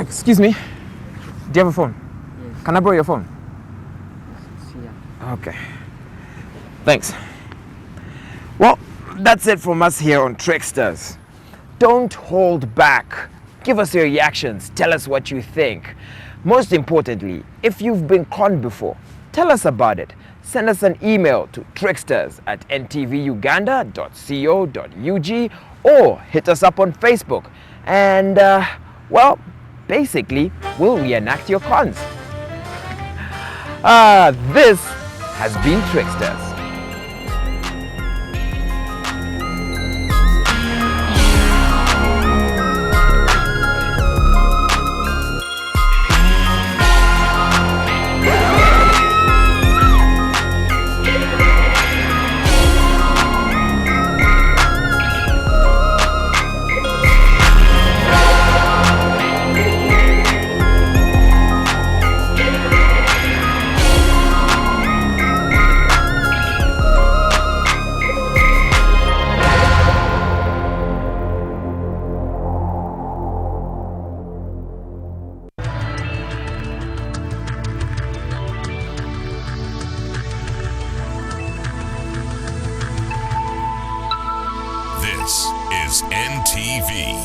Excuse me. Do you have a phone? Yes. Can I borrow your phone? Yeah. Okay. Thanks. Well, that's it from us here on Tricksters. Don't hold back. Give us your reactions. Tell us what you think. Most importantly, if you've been conned before, tell us about it. Send us an email to tricksters@ntvuganda.co.ug or hit us up on Facebook. And, well, basically, we'll reenact your cons. This has been Tricksters. This is NTV.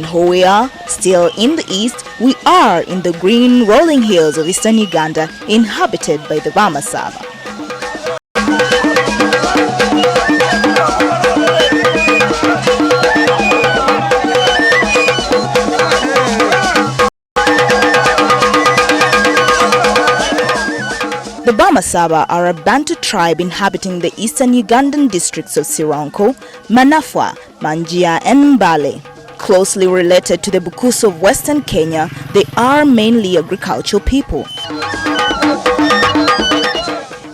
who we are, still in the east, we are in the green rolling hills of eastern Uganda, inhabited by the Bamasaba. The Bamasaba are a Bantu tribe inhabiting the eastern Ugandan districts of Sironko, Manafwa, Manjia and Mbale. Closely related to the Bukusu of western Kenya, they are mainly agricultural people.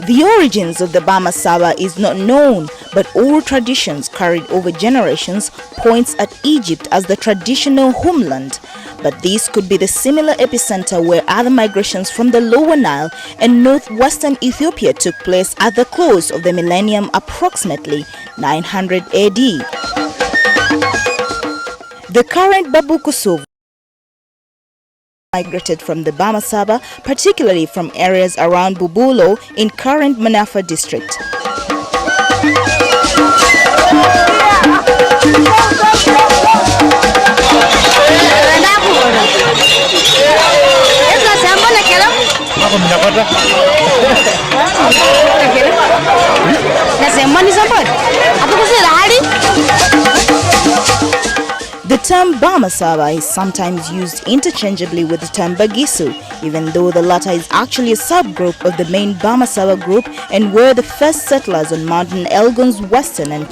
The origins of the Bamasaba is not known, but oral traditions carried over generations points at Egypt as the traditional homeland. But this could be the similar epicenter where other migrations from the lower Nile and northwestern Ethiopia took place at the close of the millennium, approximately 900 AD. The current Babukusu migrated from the Bamasaba, particularly from areas around Bubulo in current Manafwa district. The term Bamasaba is sometimes used interchangeably with the term Bagisu, even though the latter is actually a subgroup of the main Bamasaba group and were the first settlers on Mountain Elgon's western and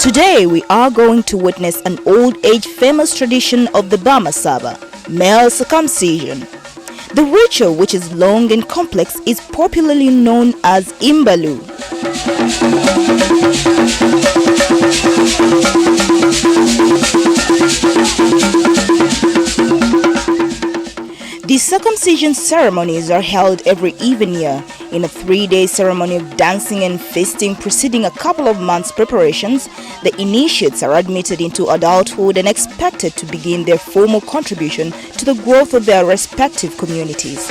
Today we are going to witness an old age famous tradition of the Bamasaba, male circumcision. The ritual, which is long and complex, is popularly known as Imbalu. These circumcision ceremonies are held every even year in a 3-day ceremony of dancing and feasting preceding a couple of months' preparations. The initiates are admitted into adulthood and expected to begin their formal contribution to the growth of their respective communities.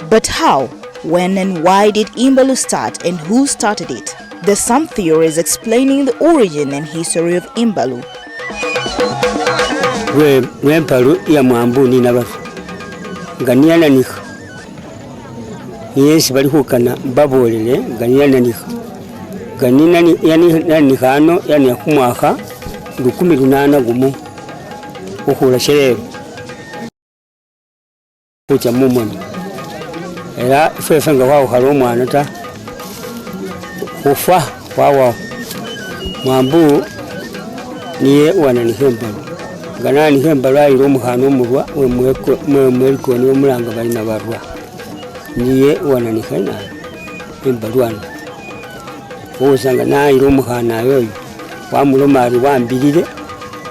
But how, when and why did Imbalu start and who started it? There's some theories explaining the origin and history of Imbalu. Imbalu ya mwambuni na bafu. Ganiana nika. Yes, bali hukana babolele ganiana nika. Ganina ni yani nikano yani kumwaka 18 gumu. Okula sherero. Kucha mumwana. Era ifefe wao halo mwana ta kufa wao mwambu niye wanani hembalu ganani hembalu ayiro muhano murwa mweko ni omulanga bali na barwa niye wanani hena hembalu ana usanga na ayiro muhana yoyo wamuloma ali wambilire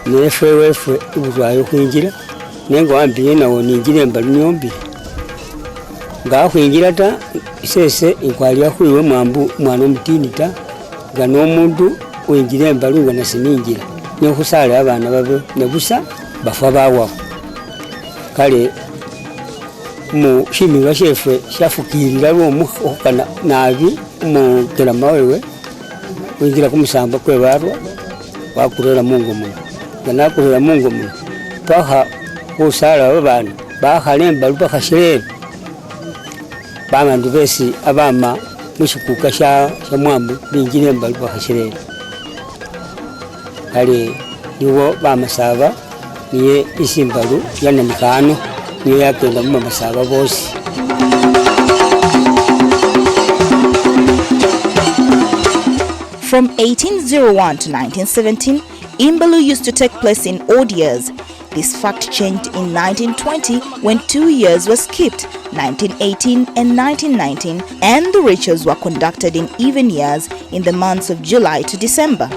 nefewe ubuzwayo kwinjira nengo wambiye nawo ninjire embalu nyombi ngakwingira ta sese inkwaliya kwiwe mwambu mwana omutini ta gano omuntu wenjira embalu nga nasiningira nekusala abana babe nebusa bafa bawaho kale mu shiminga shefe shafukirira okukana nabi umukelama wewe winjira kumusamba kwebarwa wakurera mungu muno ganakurera mungu muno paka kusala abana bakhala embalu bakasherera bantu besi abama mushikuka sha mwambu binjire embalu bakasherera kale niwo Bamasaba niye isimbalu yananikano niye yakenda mu Bamasaba bosi. From 1801 to 1917, Imbalu used to take place in odd years. This fact changed in 1920 when 2 years were skipped, 1918 and 1919, and the rituals were conducted in even years in the months of July to December.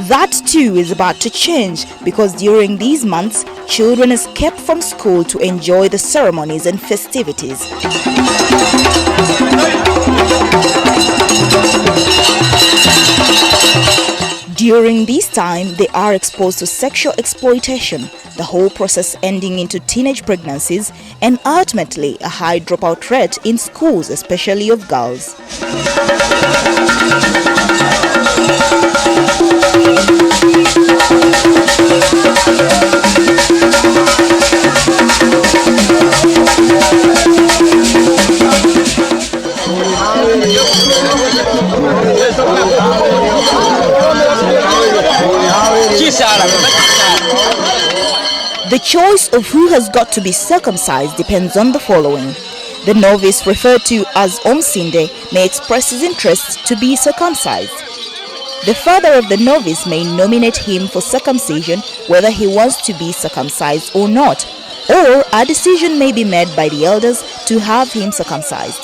That too is about to change because during these months, children are kept from school to enjoy the ceremonies and festivities. During this time, they are exposed to sexual exploitation, the whole process ending into teenage pregnancies and ultimately a high dropout rate in schools, especially of girls. The choice of who has got to be circumcised depends on the following. The novice, referred to as Omsinde, may express his interest to be circumcised. The father of the novice may nominate him for circumcision whether he wants to be circumcised or not, or a decision may be made by the elders to have him circumcised.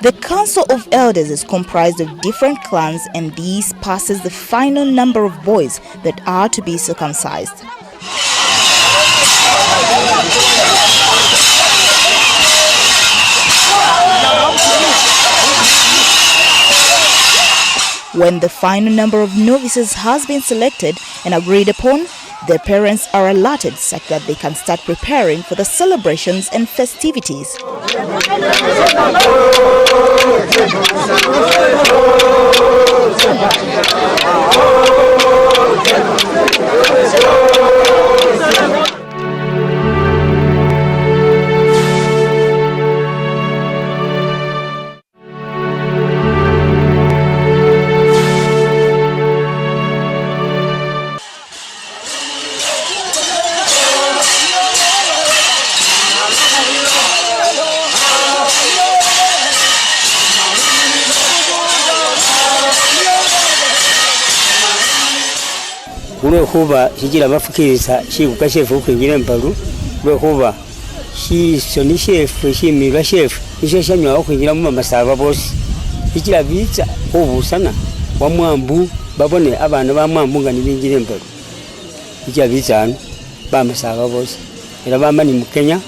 The Council of Elders is comprised of different clans, and these passes the final number of boys that are to be circumcised. When the final number of novices has been selected and agreed upon, their parents are allotted such that they can start preparing for the celebrations and festivities. Lwekuba kigira bafukiriza kikuka shefu okwingira empalu lwekuba kisoni shefu ekimirwa shefu nisho kyanywa okwingira mu masaba bosi kigira bitsa obusana wamwambu babone abana bamwambu nga nibingira empalu kigira bitsana bamasaba bosi era bamani mu Kenya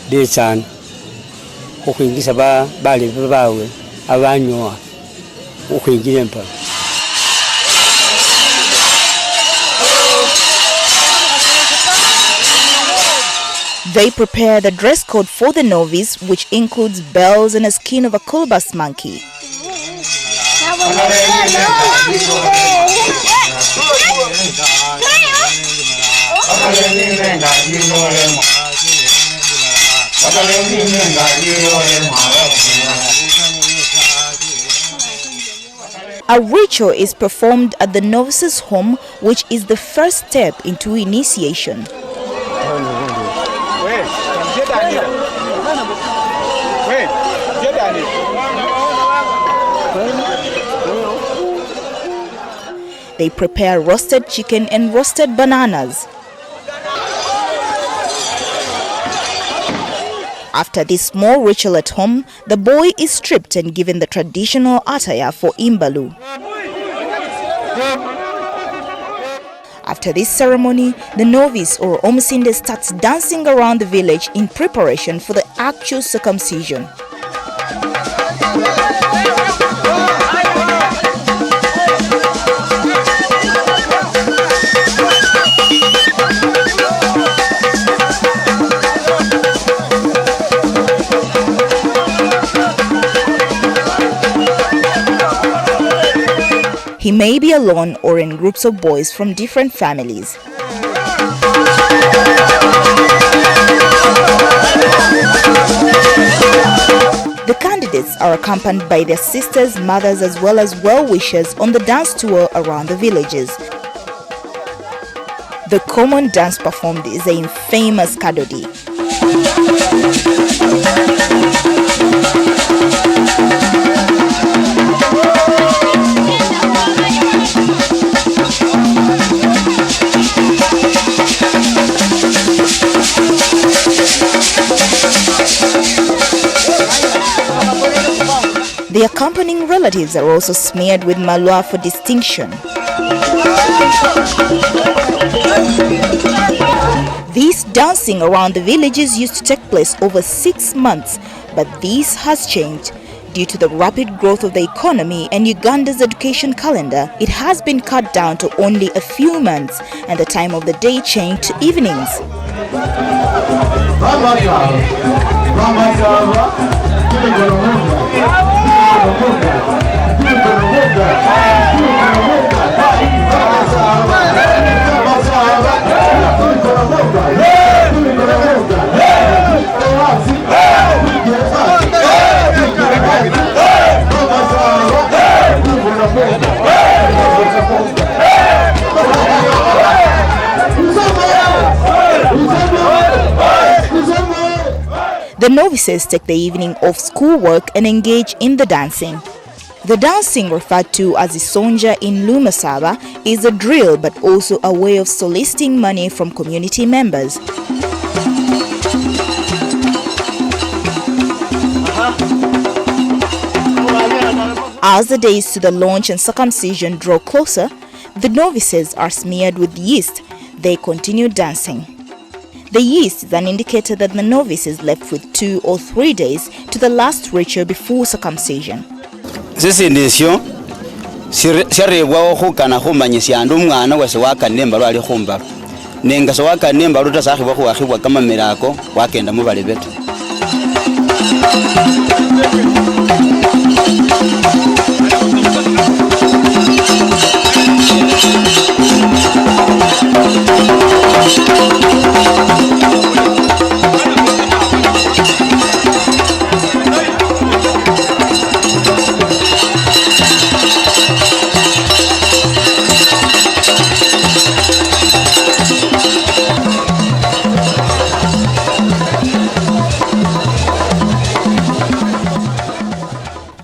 betsana okwingiza bali bawe abanywa okwingira empalu. They prepare the dress code for the novice, which includes bells and a skin of a colobus monkey. A ritual is performed at the novice's home, which is the first step into initiation. They prepare roasted chicken and roasted bananas. After this small ritual at home, the boy is stripped and given the traditional attire for Imbalu. After this ceremony, the novice or Omsinde starts dancing around the village in preparation for the actual circumcision. He may be alone or in groups of boys from different families. The candidates Guests are accompanied by their sisters, mothers as well as well-wishers on the dance tour around the villages. The common dance performed is the infamous Kadodi. The accompanying relatives are also smeared with malwa for distinction. This dancing around the villages used to take place over 6 months, but this has changed. Due to the rapid growth of the economy and Uganda's education calendar, it has been cut down to only a few months, and the time of the day changed to evenings. The novices take the evening off schoolwork and engage in the dancing. The dancing, referred to as Isonja in Lumasaba, is a drill but also a way of soliciting money from community members. As the days to the launch and circumcision draw closer, the novices are smeared with yeast. They continue dancing. The yeast is an indicator that the novice is left with 2 or 3 days to the last ritual before circumcision. Sisi ndisyo syarebwaho khukana khumanyisya andu umwana wase wakanemba lwali khumbalo nenga so wakanemba luta sakhibwa khuwakhibwa kamamela ako wakenda mubalebeta.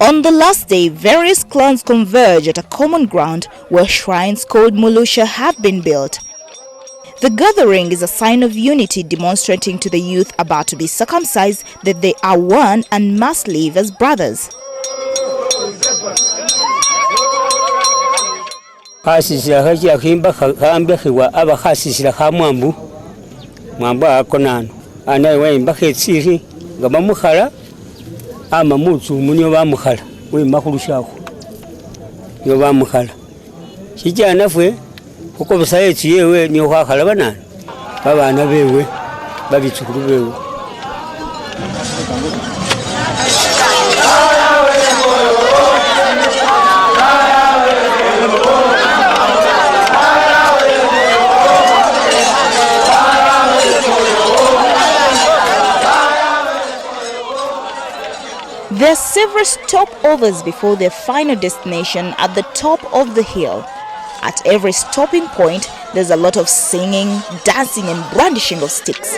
On the last day, various clans converge at a common ground where shrines called Mulusha have been built. The gathering is a sign of unity, demonstrating to the youth about to be circumcised that they are one and must live as brothers. Ama mutu munyo bamukhala wima khulushakho yo bamukhala kijana fwe uko busayechi yewe niyo khakhala banana babana bewe babitsukulu bewe. There are several stopovers before their final destination at the top of the hill. At every stopping point, there's a lot of singing, dancing and brandishing of sticks.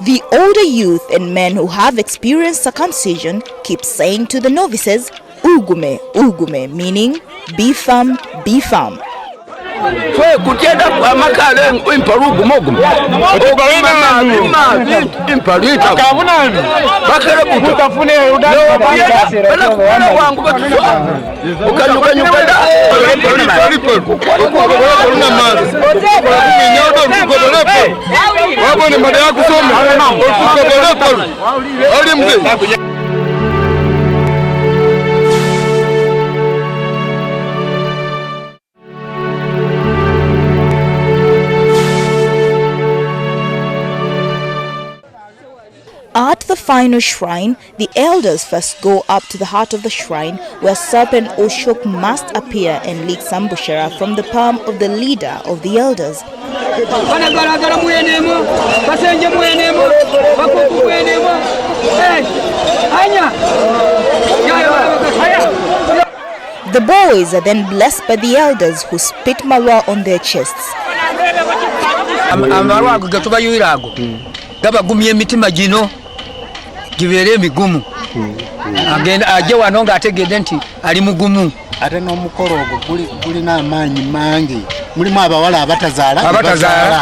The older youth and men who have experienced circumcision keep saying to the novices, "Ugume, ugume," meaning be firm, be firm. Kutienda kwa makale imparugu mogu impalita bakere kutafune wangu ukanyukanyukada wabone mada yako some At the final shrine, the elders first go up to the heart of the shrine, where Serpent Oshok must appear and lick some bushera from the palm of the leader of the elders. The boys are then blessed by the elders, who spit marwa on their chests. Amarwa gatubayira ago gabagumye emitima gino gibere emigumu agenda aje wano nga ategedde nti ali mugumu ate n'omukolo ogwo gulina amaanyi mangi. Mulimu abawala abatazaala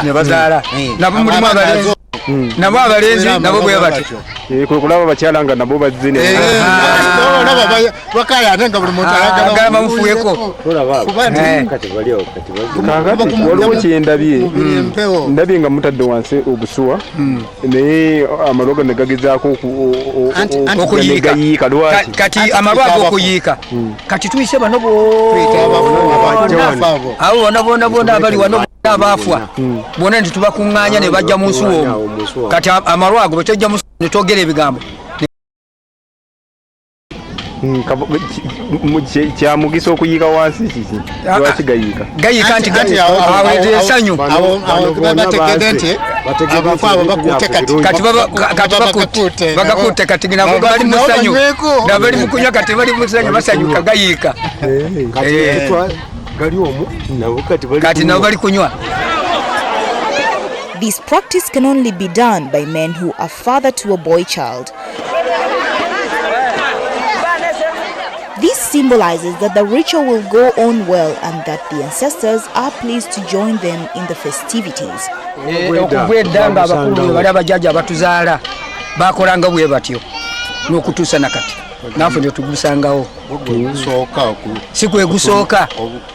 ne bazaala nabo mulimu abalenzi nabo abalenzi nabo bwe batyo kulaba abakyala nga nabo bazine bakaya ate nga buli muntu ayagala bamufuuyeko kati waliwo kyendabye ndabye nga mutadde wansi obusuwa naye amalwa ne gagezaako okuyiika lwaki kati amalwa ag'okuyiika kati tuyise bano abo bona abali wano abaafwa bona nti tubakuŋŋaanya ne bajja mu nsuwa omwo kati amalwa ago bwe tujja mu ne twogera ebigambo kyamugisa okuyiika wansi kiki lwaki gayiika nti aweze essanyu bategedde nti abafu bakutte kati bagakutte kati nabo bali mu ssanyu nabali mu kunywa kati bali mu ssanyu basanyuka gayiika kati nabo bali kunywa. This practice can only be done by men who are father to a boy child. This symbolizes that the ritual will go on well and that the ancestors are pleased to join them in the festivities. Okugwedda nga abakulu bali abajjajja abatuzaala bakolanga bwe batyo n'okutuusa nakati naffe ndio tugusangawo si kwe gusooka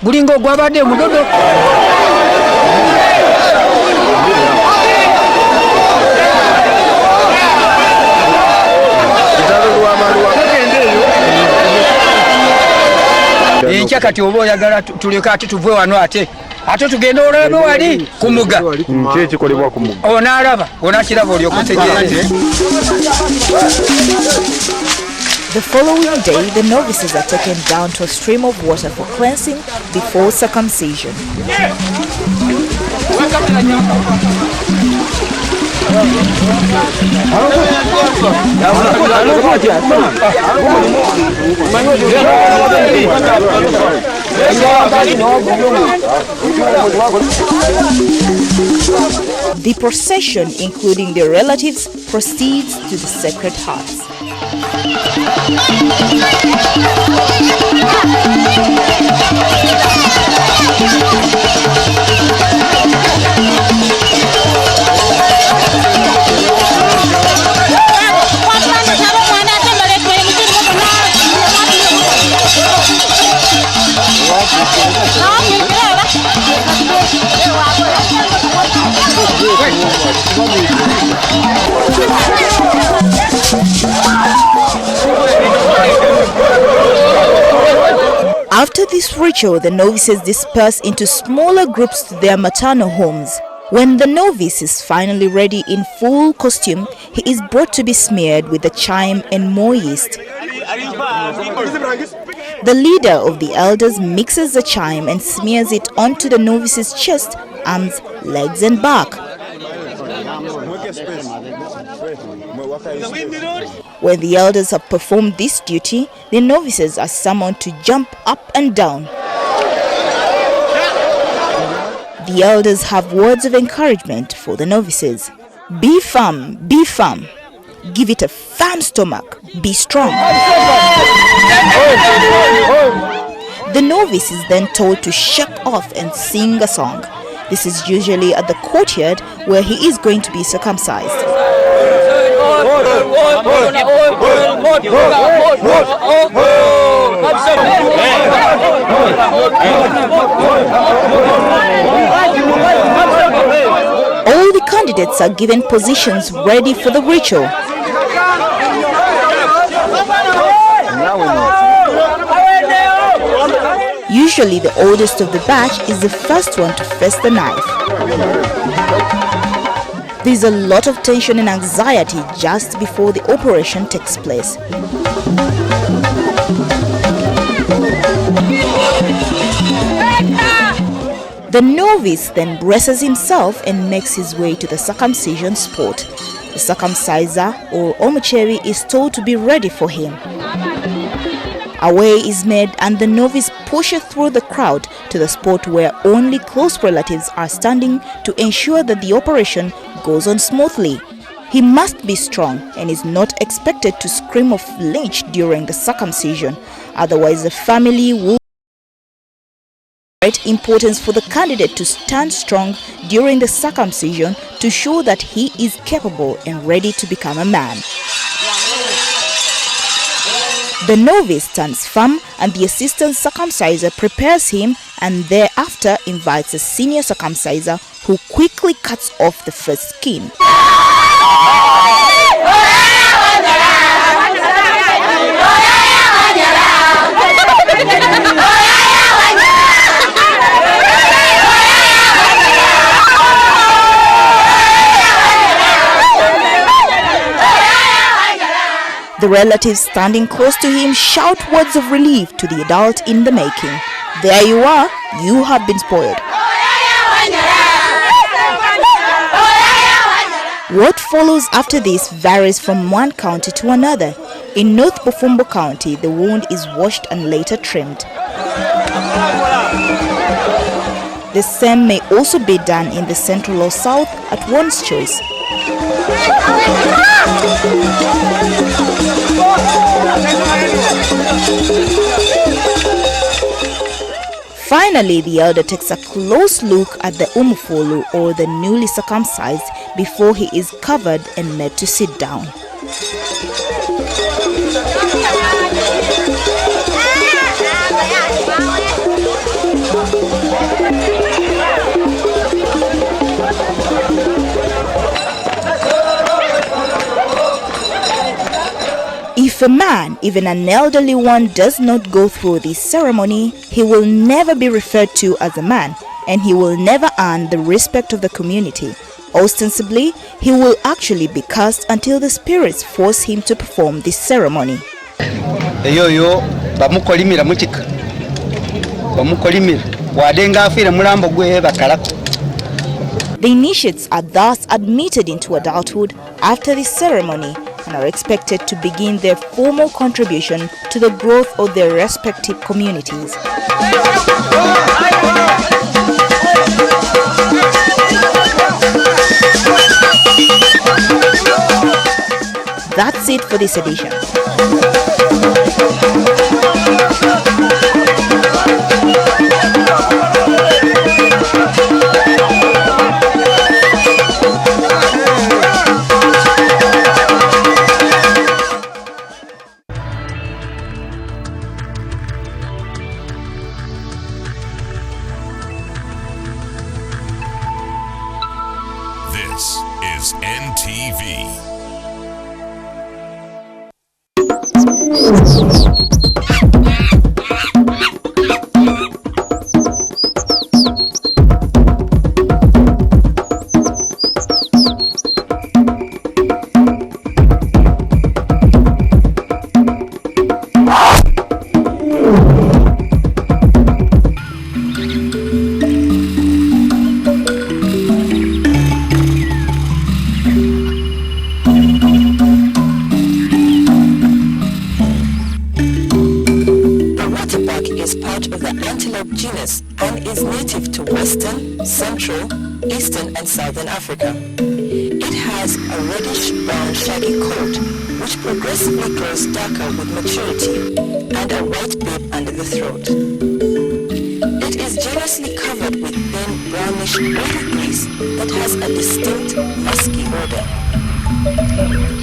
gulinga ogwabadde mudodo. Enkya kati oba oyagala tuleka ate tuve wano ate tugenda olabe wali ku mugga kyekikolebwa ku mugga onaalaba onaakiraba olyokutegeere. The following day, the novices are taken down to a stream of water for cleansing before circumcision. The procession, including their relatives, proceeds to the sacred hearts. After this ritual, the novices disperse into smaller groups to their maternal homes. When the novice is finally ready in full costume, he is brought to be smeared with the chime and more yeast. The leader of the elders mixes the chime and smears it onto the novice's chest, arms, legs and back. When the elders have performed this duty, the novices are summoned to jump up and down. The elders have words of encouragement for the novices. Be firm, be firm. Give it a firm stomach, be strong. The novice is then told to shake off and sing a song. This is usually at the courtyard where he is going to be circumcised. All the candidates are given positions ready for the ritual. Usually the oldest of the batch is the first one to face the knife. There's a lot of tension and anxiety just before the operation takes place. The novice then braces himself and makes his way to the circumcision spot. The circumciser or omucheri is told to be ready for him. A way is made and the novice pushes through the crowd to the spot where only close relatives are standing to ensure that the operation goes on smoothly. He must be strong and is not expected to scream or flinch during the circumcision, otherwise the family will great importance for the candidate to stand strong during the circumcision to show that he is capable and ready to become a man. The novice stands firm and the assistant circumciser prepares him and thereafter invites a senior circumciser who quickly cuts off the first skin. The relatives standing close to him shout words of relief to the adult in the making. There you are, you have been spoiled. What follows after this varies from one county to another. In North Bufumbo County, the wound is washed and later trimmed. The same may also be done in the Central or South at one's choice. Finally, the elder takes a close look at the umufolu or the newly circumcised before he is covered and made to sit down. If a man, even an elderly one, does not go through this ceremony, he will never be referred to as a man, and he will never earn the respect of the community. Ostensibly, he will actually be cursed until the spirits force him to perform this ceremony. The initiates are thus admitted into adulthood after this ceremony and are expected to begin their formal contribution to the growth of their respective communities. That's it for this edition. This is NTV. genus and is native to Western, Central, Eastern and Southern Africa. It has a reddish-brown shaggy coat which progressively grows darker with maturity and a white bib under the throat. It is generously covered with thin brownish oily grease that has a distinct musky odor.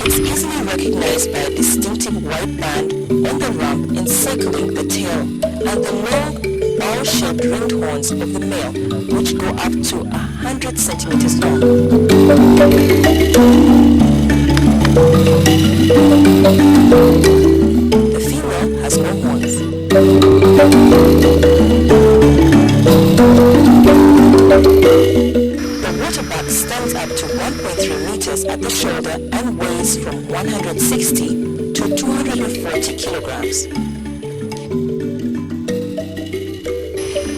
It's easily recognized by a distinctive white band on the rump encircling the tail and the long, ball-shaped ringed horns of the male, which go up to 100 centimeters long. The female has no horns. The waterbuck stands up to 1.3 meters at the shoulder and weighs from 160 to 240 kilograms.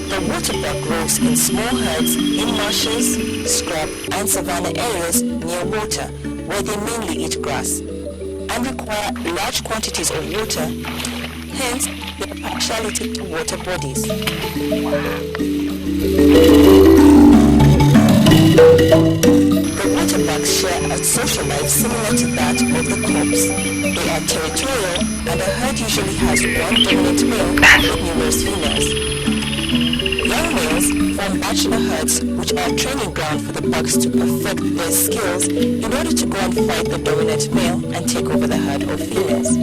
The waterbuck grows in small herds in marshes, scrub and savanna areas near water, where they mainly eat grass and require large quantities of water, hence their partiality to water bodies. The waterbucks share a social life similar to that of the cobs. They are territorial, and a herd usually has one dominant male with numerous females. Young males form bachelor herds, which are a training ground for the bucks to perfect their skills in order to go and fight the dominant male and take over the herd of females.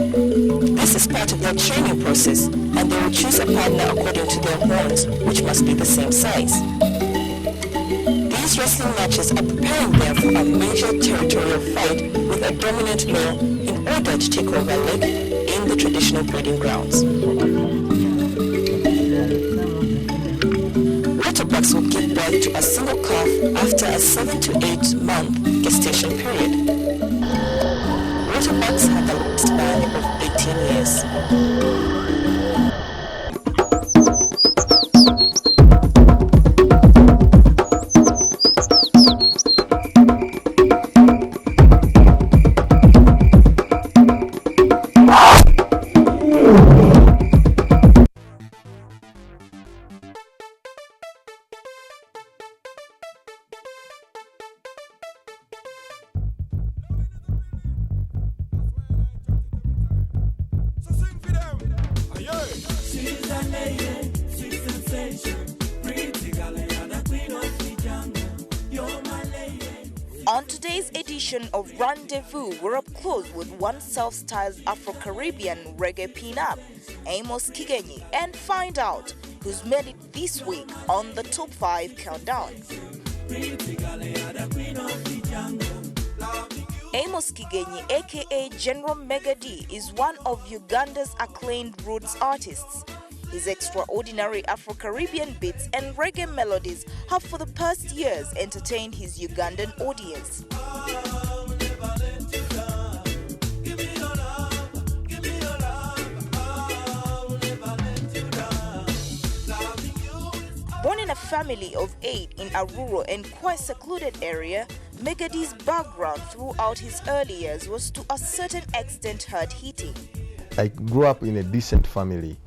This is part of their training process, and they will choose a partner according to their horns, which must be the same size. These wrestling matches are preparing them for a major territorial fight with a dominant male in order to take over a leg in the traditional breeding grounds. Waterbucks will give birth to a single calf after a 7 to 8 month gestation period. Waterbucks have a lifespan of 18 years. On today's edition of Rendezvous, we're up close with one self-styled Afro-Caribbean reggae pin-up, Amos Kigenyi, and find out who's made it this week on the Top 5 Countdown. Amos Kigenyi, aka General Mega D, is one of Uganda's acclaimed roots artists. His extraordinary Afro-Caribbean beats and reggae melodies have for the past years entertained his Ugandan audience. Born in a family of 8 in a rural and quite secluded area, Megadi's background throughout his early years was to a certain extent hard-hitting. I grew up in a decent family,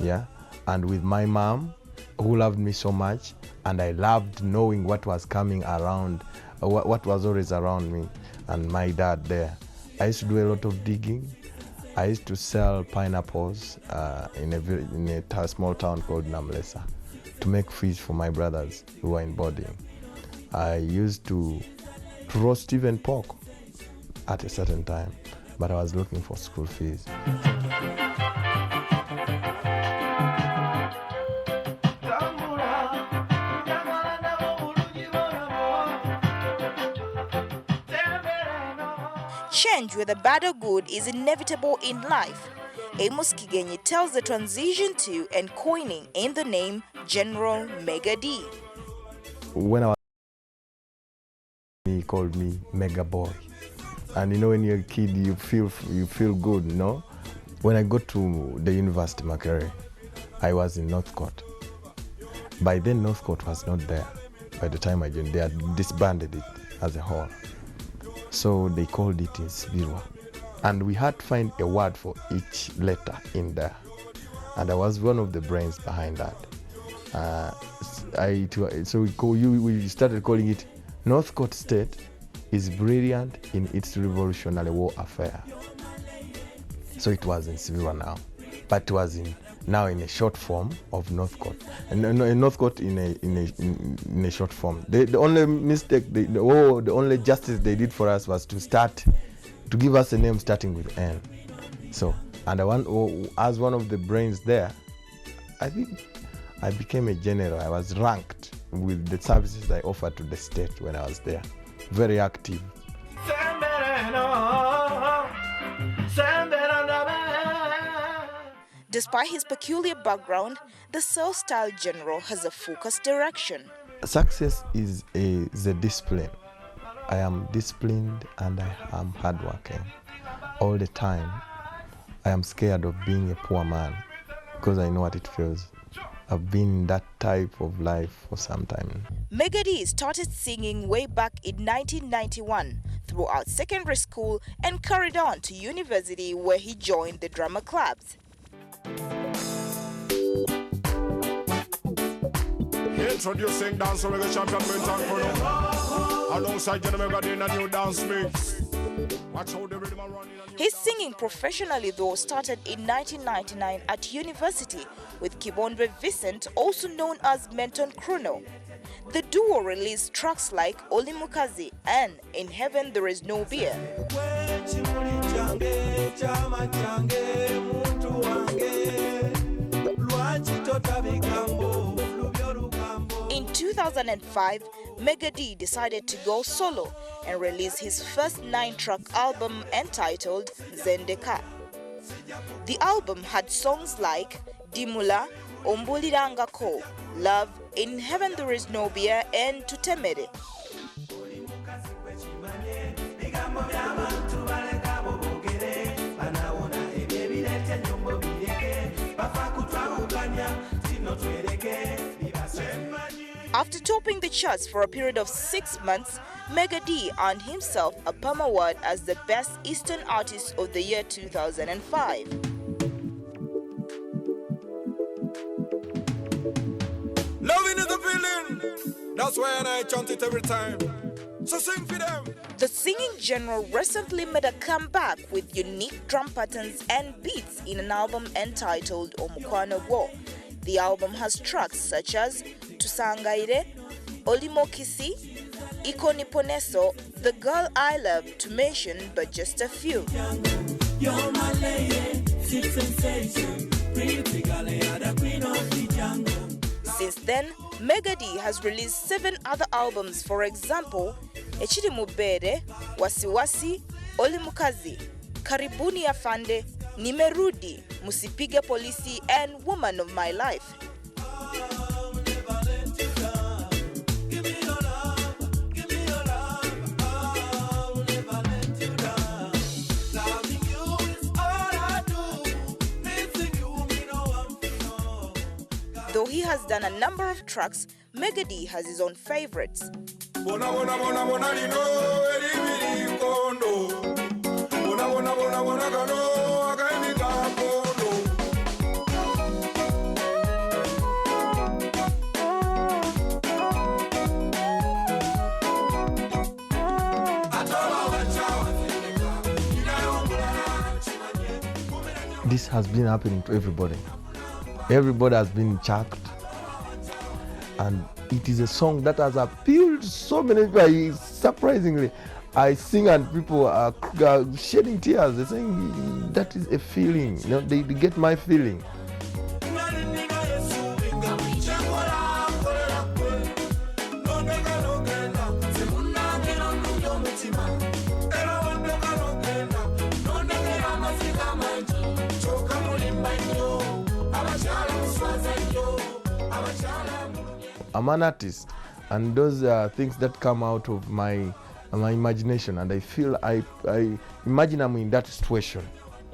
yeah, and with my mom, who loved me so much, and I loved knowing what was coming around, what was always around me, and my dad there. I used to do a lot of digging. I used to sell pineapples in a small town called Namlesa to make fish for my brothers who were in boarding. I used to roast even pork at a certain time, but I was looking for school fees. Change, whether bad or good, is inevitable in life. Amos Kigenyi tells the transition to and coining in the name General Mega D. When I was, he called me Mega Boy, and you know, when you're a kid, you feel good, you know. When I got to the University Makerere, I was in Northcote. By then, Northcote was not there. By the time I joined, they had disbanded it as a whole. So they called it in Sibirwa. And we had to find a word for each letter in there. And I was one of the brains behind that. So we started calling it Northcote State is brilliant in its Revolutionary War affair. So it was in Sibirwa now, but it was now in a short form of Northcote, and Northcote in a short form. The only mistake, the only justice they did for us was to give us a name starting with N. So, and as one of the brains there, I think I became a general. I was ranked with the services I offered to the state when I was there. Very active. Despite his peculiar background, the self-styled general has a focused direction. Success is a discipline. I am disciplined and I am hardworking. All the time, I am scared of being a poor man because I know what it feels. I've been in that type of life for some time. Mega D started singing way back in 1991 throughout secondary school and carried on to university where he joined the drama clubs. Introducing dance reggae champion Minton Kuno. Alongside Mega D in a new dance mix. Watch how the rhythm run in a new. His singing professionally though started in 1999 at university with Kibondwe Vincent, also known as Menton Chrono. The duo released tracks like Olimukazi and In Heaven There Is No Beer. In 2005, Mega D decided to go solo and release his first 9-track album entitled Zendeka. The album had songs like Dimula, Ombulirangako, Love, In Heaven There Is No Beer, and Tutemere. After topping the charts for a period of 6 months, Mega D earned himself a PAM award as the Best Eastern Artist of the Year 2005. Loving is the feeling. That's why I chant it every time. So sing for them. The singing genre recently made a comeback with unique drum patterns and beats in an album entitled Omukwano Gwo. The album has tracks such as Tusangaire, Olimokisi, Ikoniponeso, The Girl I Love, to mention but just a few. You're my lady, sweet sensation, pretty girl, you're the queen of the jungle. Since then, Mega D has released 7 other albums, for example, Echiri Mubere, Wasiwasi, Olimukazi, Karibuni Afande, Nimerudi, Musipige Polisi, and Woman of My Life. Though he has done a number of tracks, Mega D has his own favorites. This has been happening to everybody. Everybody has been chucked, and it is a song that has appealed to so many people. Surprisingly, I sing and people are shedding tears. They're saying that is a feeling. You know, they get my feeling. I'm an artist, and those are things that come out of my imagination, and I feel I imagine I'm in that situation,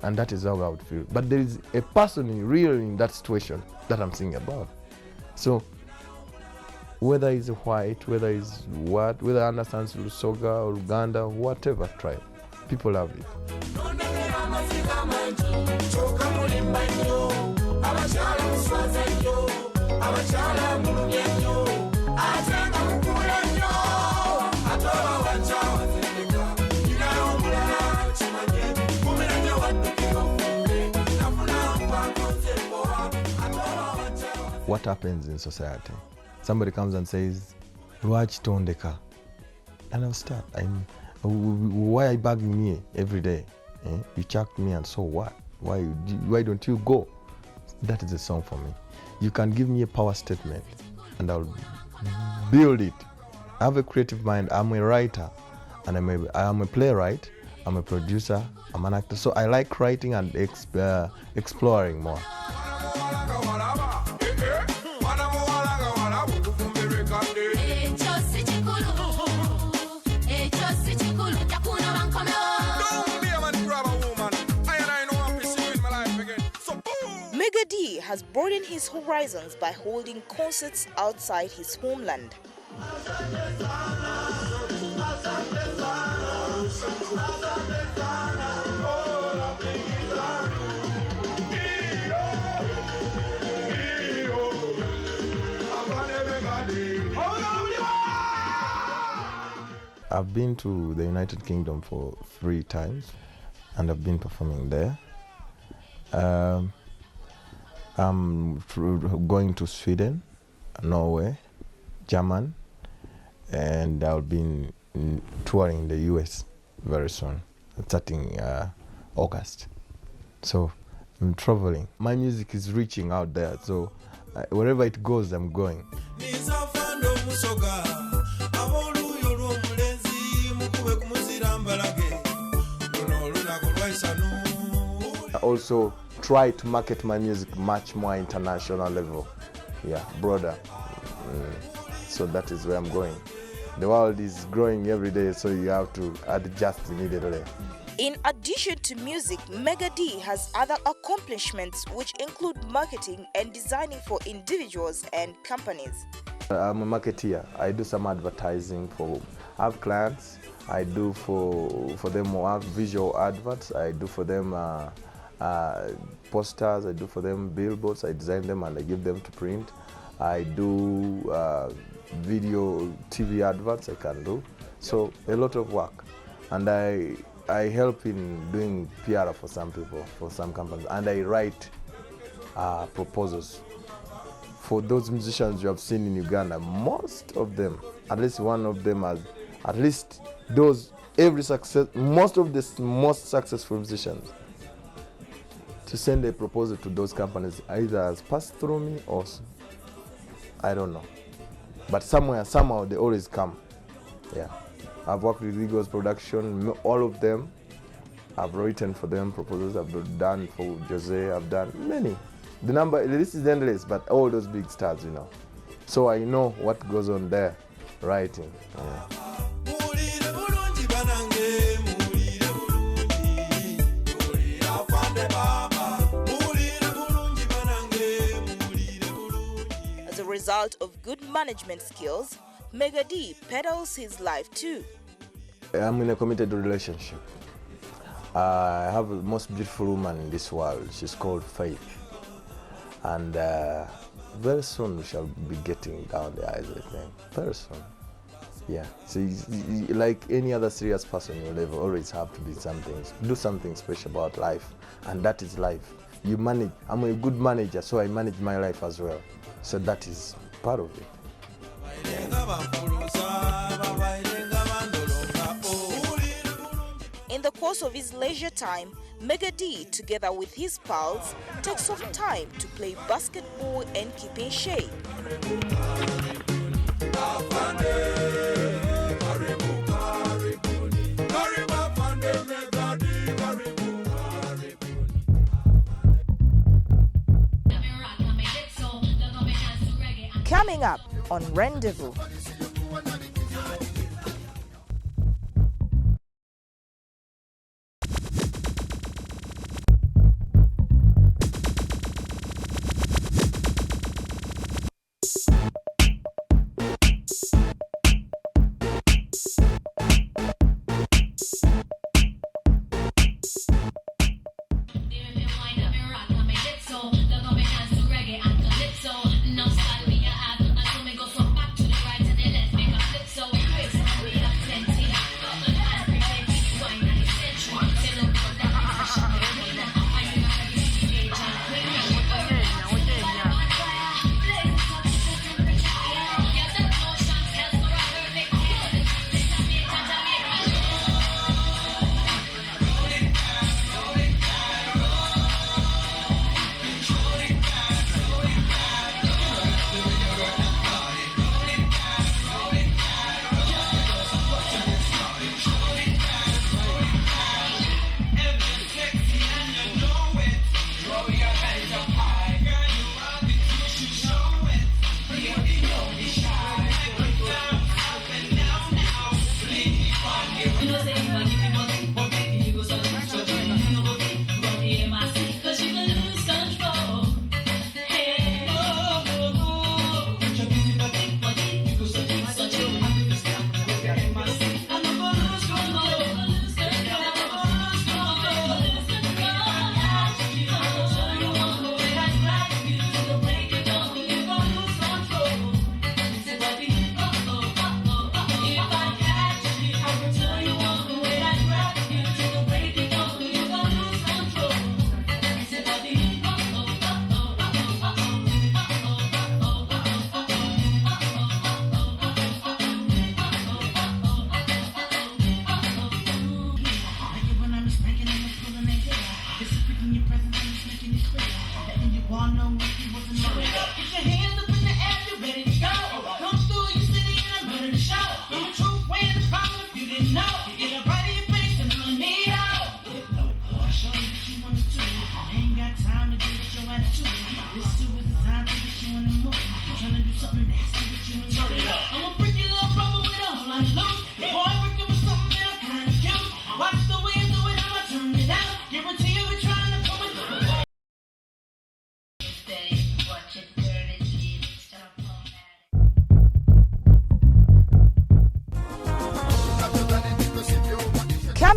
and that is how I would feel. But there is a person real in that situation that I'm singing about. So whether it's white, whether it's what, whether I understand Lusoga or Uganda, whatever tribe, people love it. What happens in society? Somebody comes and says, "Lwaki tondeka?" And I'll start. Why are you bugging me every day? You chucked me, and so what? Why don't you go? That is a song for me. You can give me a power statement, and I'll build it. I have a creative mind. I'm a writer, and I'm a playwright. I'm a producer. I'm an actor. So I like writing and exploring more. has broadened his horizons by holding concerts outside his homeland. I've been to the United Kingdom for 3 times, and I've been performing there. I'm going to Sweden, Norway, Germany, and I'll be touring the US very soon, starting August. So I'm traveling. My music is reaching out there, so wherever it goes, I'm going. I also try to market my music much more international level, broader. So that is where I'm going. The world is growing every day, so you have to adjust immediately. In addition to music, Mega D has other accomplishments which include marketing and designing for individuals and companies. I'm a marketeer. I do some advertising I have clients. I do for them visual adverts. I do for them posters. I do for them billboards. I design them and I give them to print. I do video, TV adverts. I can do so a lot of work, and I help in doing PR for some people, for some companies, and I write proposals for those musicians you have seen in Uganda. Most of them, at least one of them has, at least those most of the most successful musicians, to send a proposal to those companies either has passed through me or I don't know, but somehow they always come. I've worked with Eagles Production, all of them. I've written for them proposals. I've done for Jose. I've done many. The list is endless, but all those big stars, So I know what goes on there, writing. As a result of good management skills, Mega D pedals his life too. I'm in a committed relationship. I have the most beautiful woman in this world. She's called Faith. And very soon we shall be getting down the eyes, I think. Very soon. So like any other serious person, you'll always have to do something special about life. And that is life. You manage. I'm a good manager, so I manage my life as well. So that is part of it. In the course of his leisure time, Mega D, together with his pals, takes off time to play basketball and keep in shape. Coming up on Rendezvous.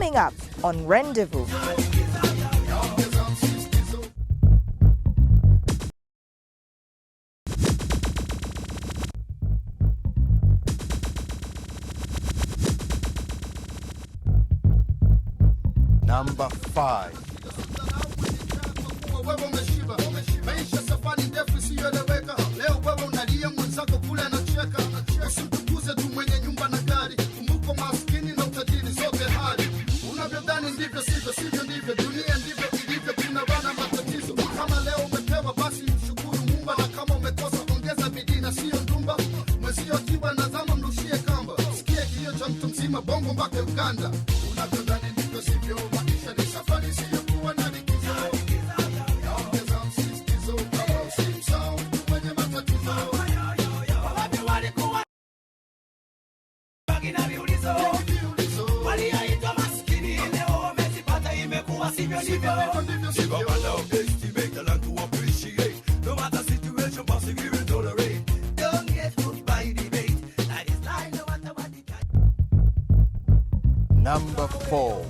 coming up on Rendezvous. Number 5. Bongo mpaka Uganda unavyodhani ndivyo sivyo, maisha ni safari siyokuwa na likizo. Yaongeza msisitizo kama usimsahau mtu mwenye matatizo. Wapi walikuwa bagi na viulizo, walioitwa maskini leo wamezipata, imekuwa sivyo ndivyo. Sibabala estimate and to appreciate, no matter situation persevere and tolerate. Don't get hooked by debate, that is life no matter what it can. Number 4.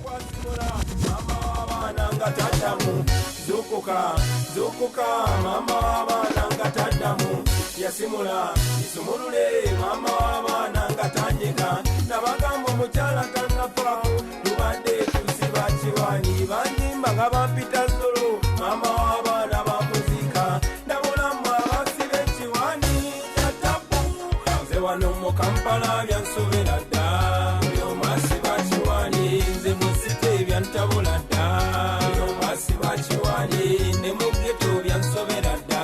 Zukuka mama wabana ngatadamu yasimula isumulule mama wabana ngatanyika nabagambo muchala kanafa tubadde tusiba kiwani banjimba nga bampita zulu mama wabana bamuzika nabulamu abasibe kiwani yatapu nze wano mu Kampala byansobera dda byomasiba kiwani nze musite byantabula dda byomasiba kiwani ne mu ghetto byansobera dda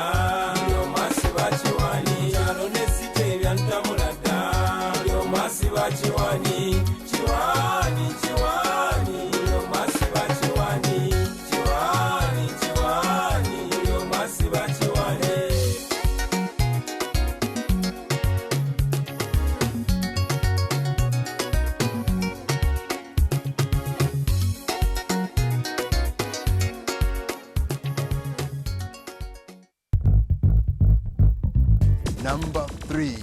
byomasiba kiwani kyalo ne site byantabula dda byomasiba kiwani kiwani kiwani byomasiba kiwani kiwani kiwani byomasiba kiwani. Number 3.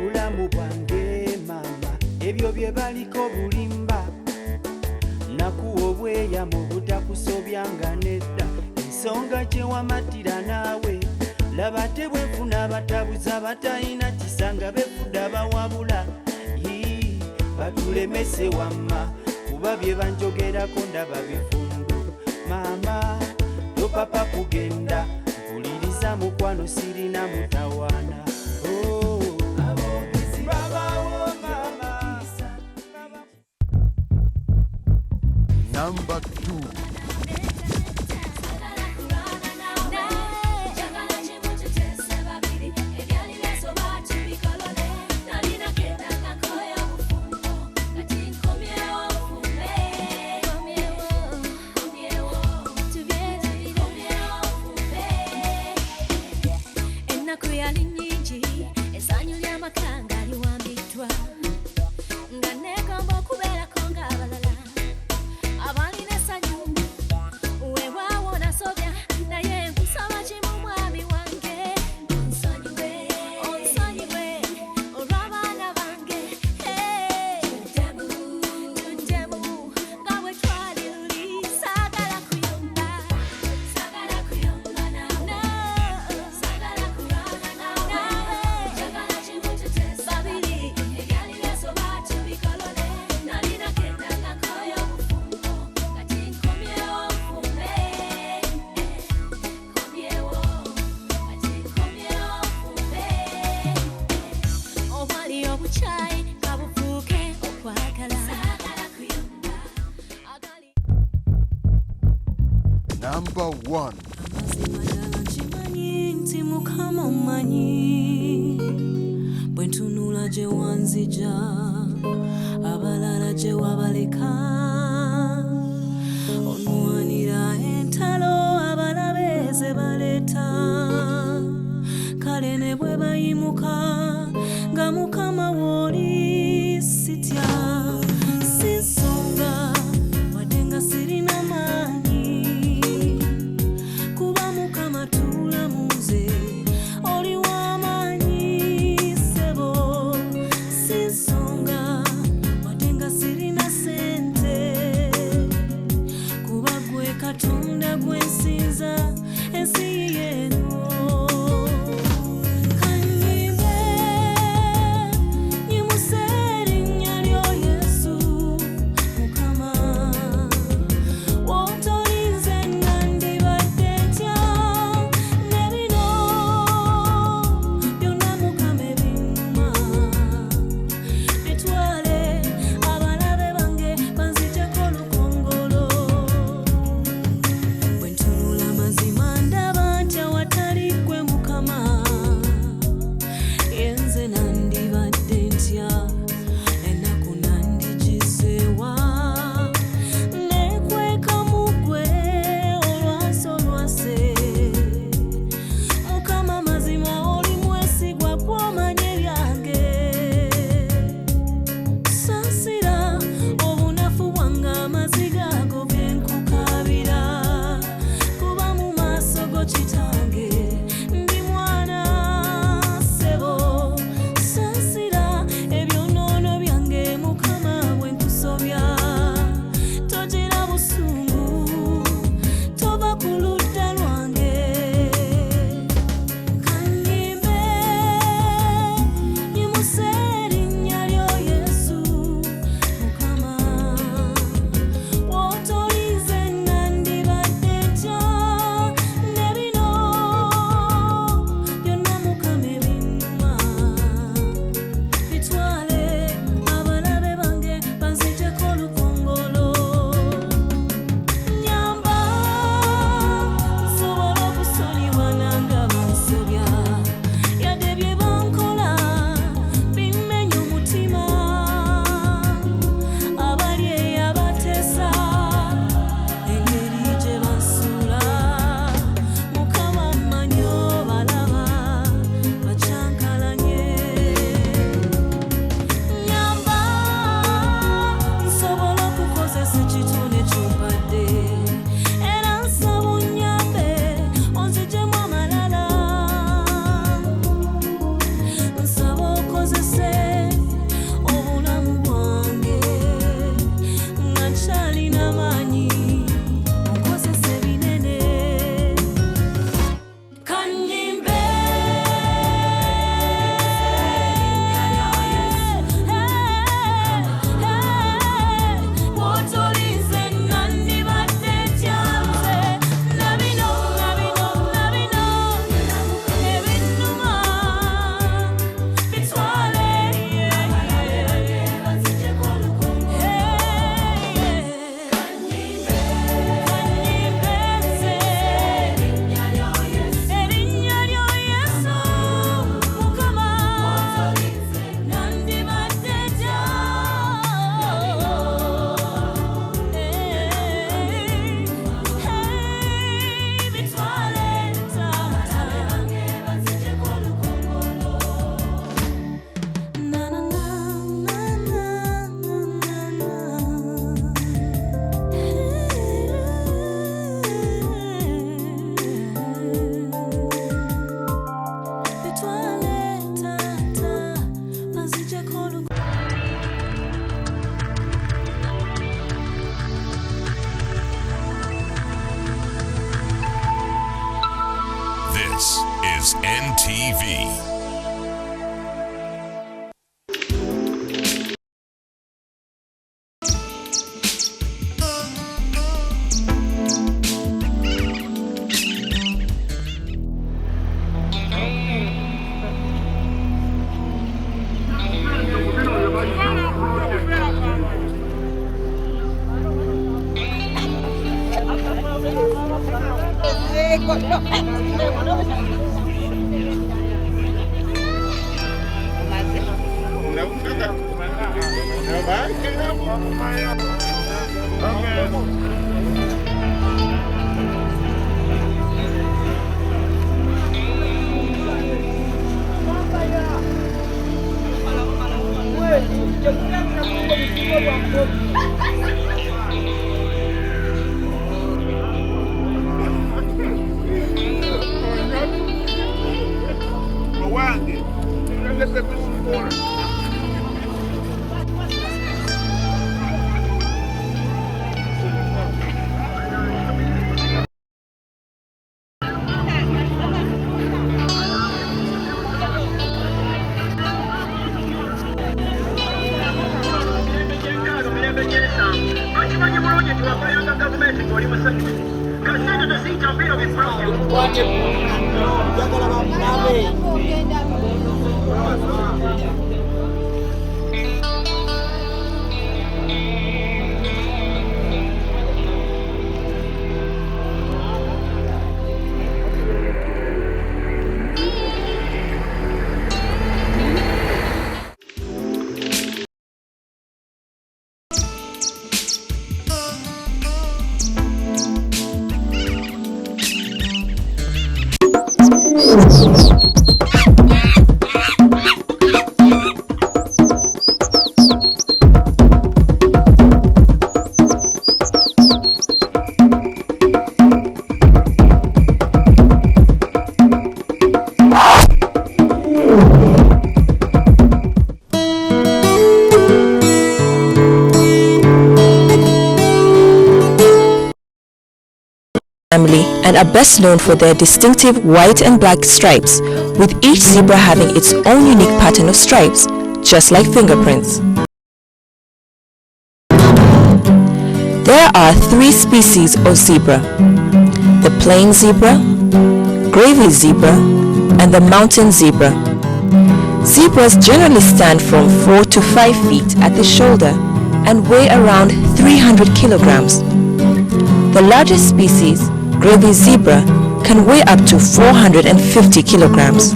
Bulamu bwange mama ebyo bye baliko bulimba nakuwa obweya mu butakusobyanga nedda ensonga gye wamatira naawe laba tebwefuna batabuza batalina kisanga befudda bawabula batulemese wamma kuba bye banjogerako ndaba bifundu mama topapa kugenda mpuliriza mukwano sirina mutawaana. Number 2. Number 1. Mukama omanyi bwe ntunula gye wanzija abalala gye wabaleka NTV. And are best known for their distinctive white and black stripes, with each zebra having its own unique pattern of stripes, just like fingerprints. There are 3 species of zebra: the plain zebra, gravy zebra, and the mountain zebra. Zebras generally stand from 4 to 5 feet at the shoulder and weigh around 300 kilograms. The largest species, gravy zebra, can weigh up to 450 kilograms.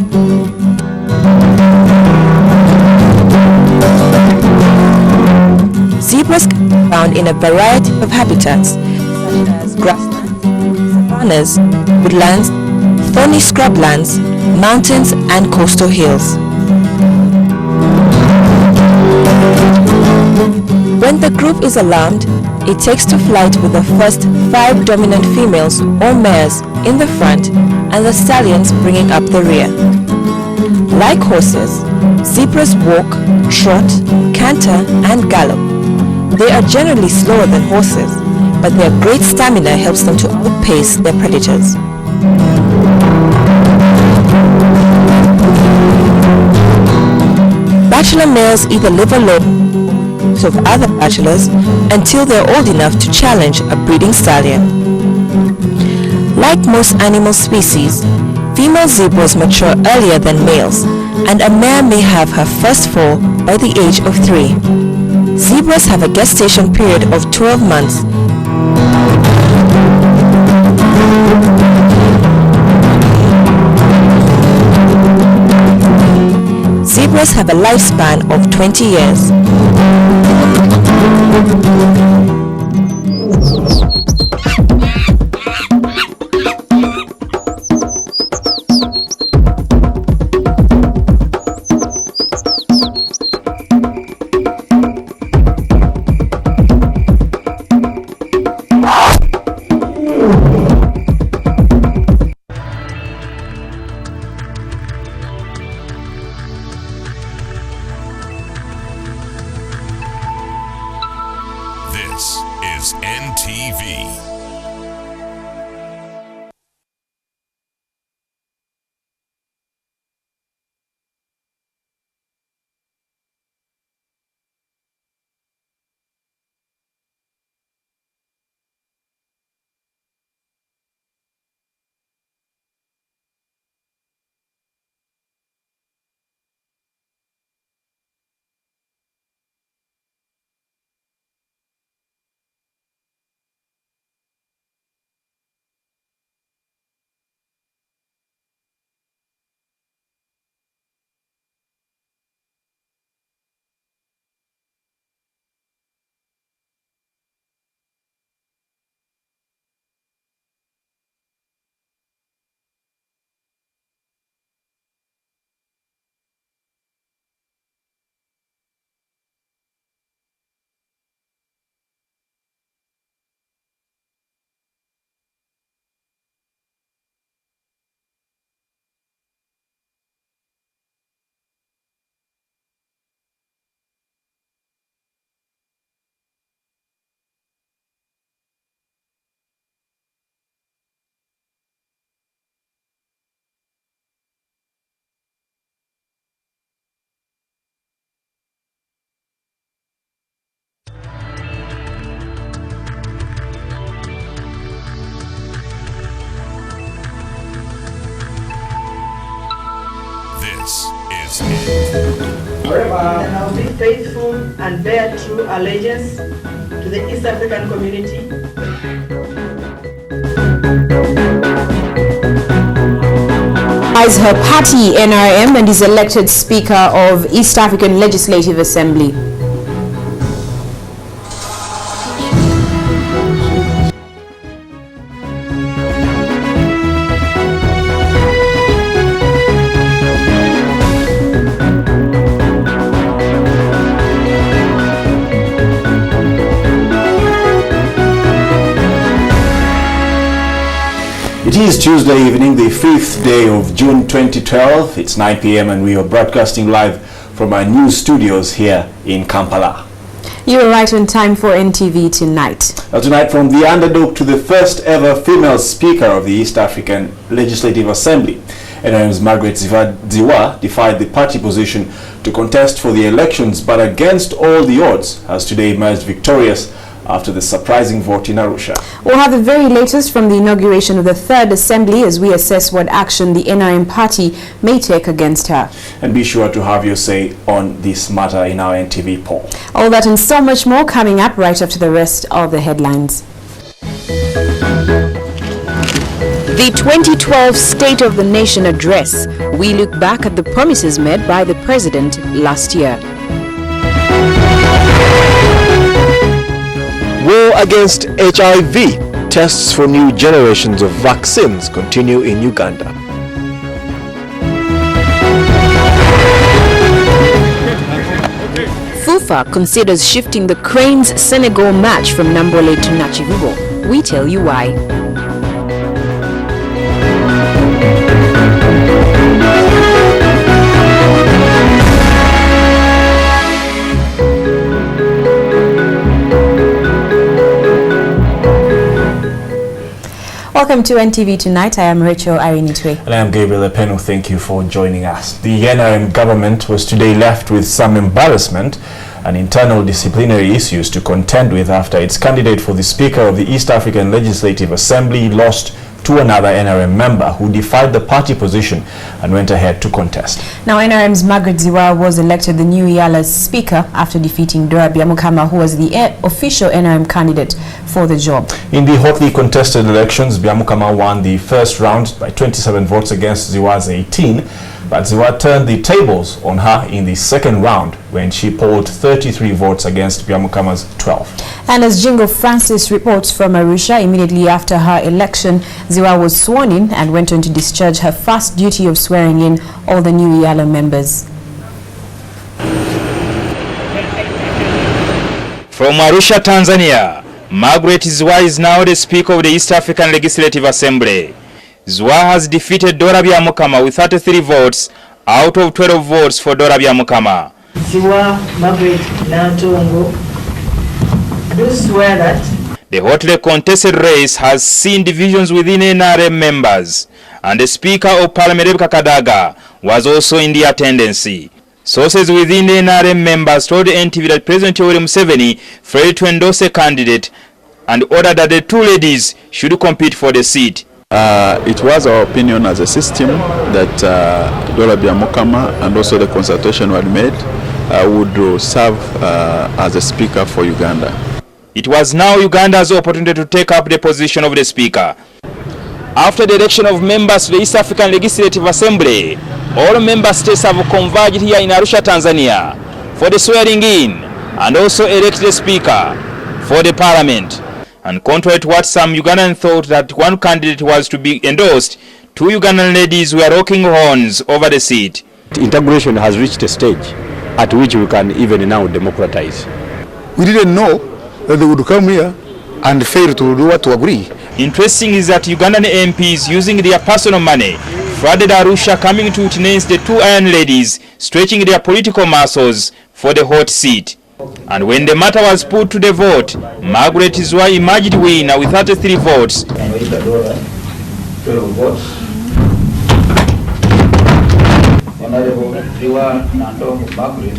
Zebras can be found in a variety of habitats, such as grasslands, savannas, woodlands, thorny scrublands, mountains, and coastal hills. When the group is alarmed, it takes to flight with the first 5 dominant females or mares in the front and the stallions bringing up the rear. Like horses, zebras walk, trot, canter, and gallop. They are generally slower than horses, but their great stamina helps them to outpace their predators. Bachelor males either live alone of other bachelors until they're old enough to challenge a breeding stallion. Like most animal species, female zebras mature earlier than males, and a mare may have her first foal by the age of 3. Zebras have a gestation period of 12 months. Zebras have a lifespan of 20 years. This is NTV. that I will be faithful and bear true allegiance to the East African community. As her party NRM and is elected Speaker of East African Legislative Assembly. It is Tuesday evening, the 5th day of June 2012. It's 9 p.m. and we are broadcasting live from our news studios here in Kampala. You are right on time for NTV Tonight. Now tonight, from the underdog to the first ever female Speaker of the East African Legislative Assembly, NRM's Margaret Ziwa defied the party position to contest for the elections, but against all the odds has today emerged victorious after the surprising vote in Arusha. We'll have the very latest from the inauguration of the third assembly as we assess what action the NRM party may take against her. And be sure to have your say on this matter in our NTV poll. All that and so much more coming up right after the rest of the headlines. The 2012 State of the Nation Address. We look back at the promises made by the President last year. War against HIV. Tests for new generations of vaccines continue in Uganda. FUFA considers shifting the Cranes-Senegal match from Nambole to Nachivubo. We tell you why. Welcome to NTV Tonight. I am Rachel Arinitwe. And I am Gabriel Epenu. Thank you for joining us. The NRM government was today left with some embarrassment and internal disciplinary issues to contend with after its candidate for the Speaker of the East African Legislative Assembly lost to another NRM member who defied the party position and went ahead to contest. Now, NRM's Margaret Ziwa was elected the new Yala's Speaker after defeating Dora Byamukama, who was the official NRM candidate for the job. In the hotly contested elections, Byamukama won the first round by 27 votes against Ziwa's 18, but Ziwa turned the tables on her in the second round when she polled 33 votes against Byamukama's 12. And as Jingo Francis reports from Arusha, immediately after her election, Ziwa was sworn in and went on to discharge her first duty of swearing in all the new Yala members. From Arusha, Tanzania, Margaret Ziwa is now the Speaker of the East African Legislative Assembly. Ziwa has defeated Dora Byamukama with 33 votes out of 12 votes for Dora Byamukama. Ziwa Margaret Nantongo, do swear that the hotly contested race has seen divisions within NRM members, and the Speaker of Parliament Rebecca Kadaga was also in the attendance. Sources within the NRM members told NTV that President Yoweri Museveni failed to endorse a candidate and ordered that the two ladies should compete for the seat. It was our opinion as a system that Dora Byamukama and also the consultation we had made would serve as a Speaker for Uganda. It was now Uganda's opportunity to take up the position of the Speaker. After the election of members to the East African Legislative Assembly, all member states have converged here in Arusha, Tanzania for the swearing in and also elect the Speaker for the Parliament. And contrary to what some Ugandan thought that one candidate was to be endorsed, two Ugandan ladies were rocking horns over the seat. Integration has reached a stage at which we can even now democratize. We didn't know that they would come here and fail to do what to agree. Interesting is that Ugandan MPs using their personal money flooded Arusha, coming to witness the two iron ladies stretching their political muscles for the hot seat. And when the matter was put to the vote, Margaret Ziwa emerged winner with 33 votes. And we got 12 votes. Honorable Ziwa Nantongo Margaret,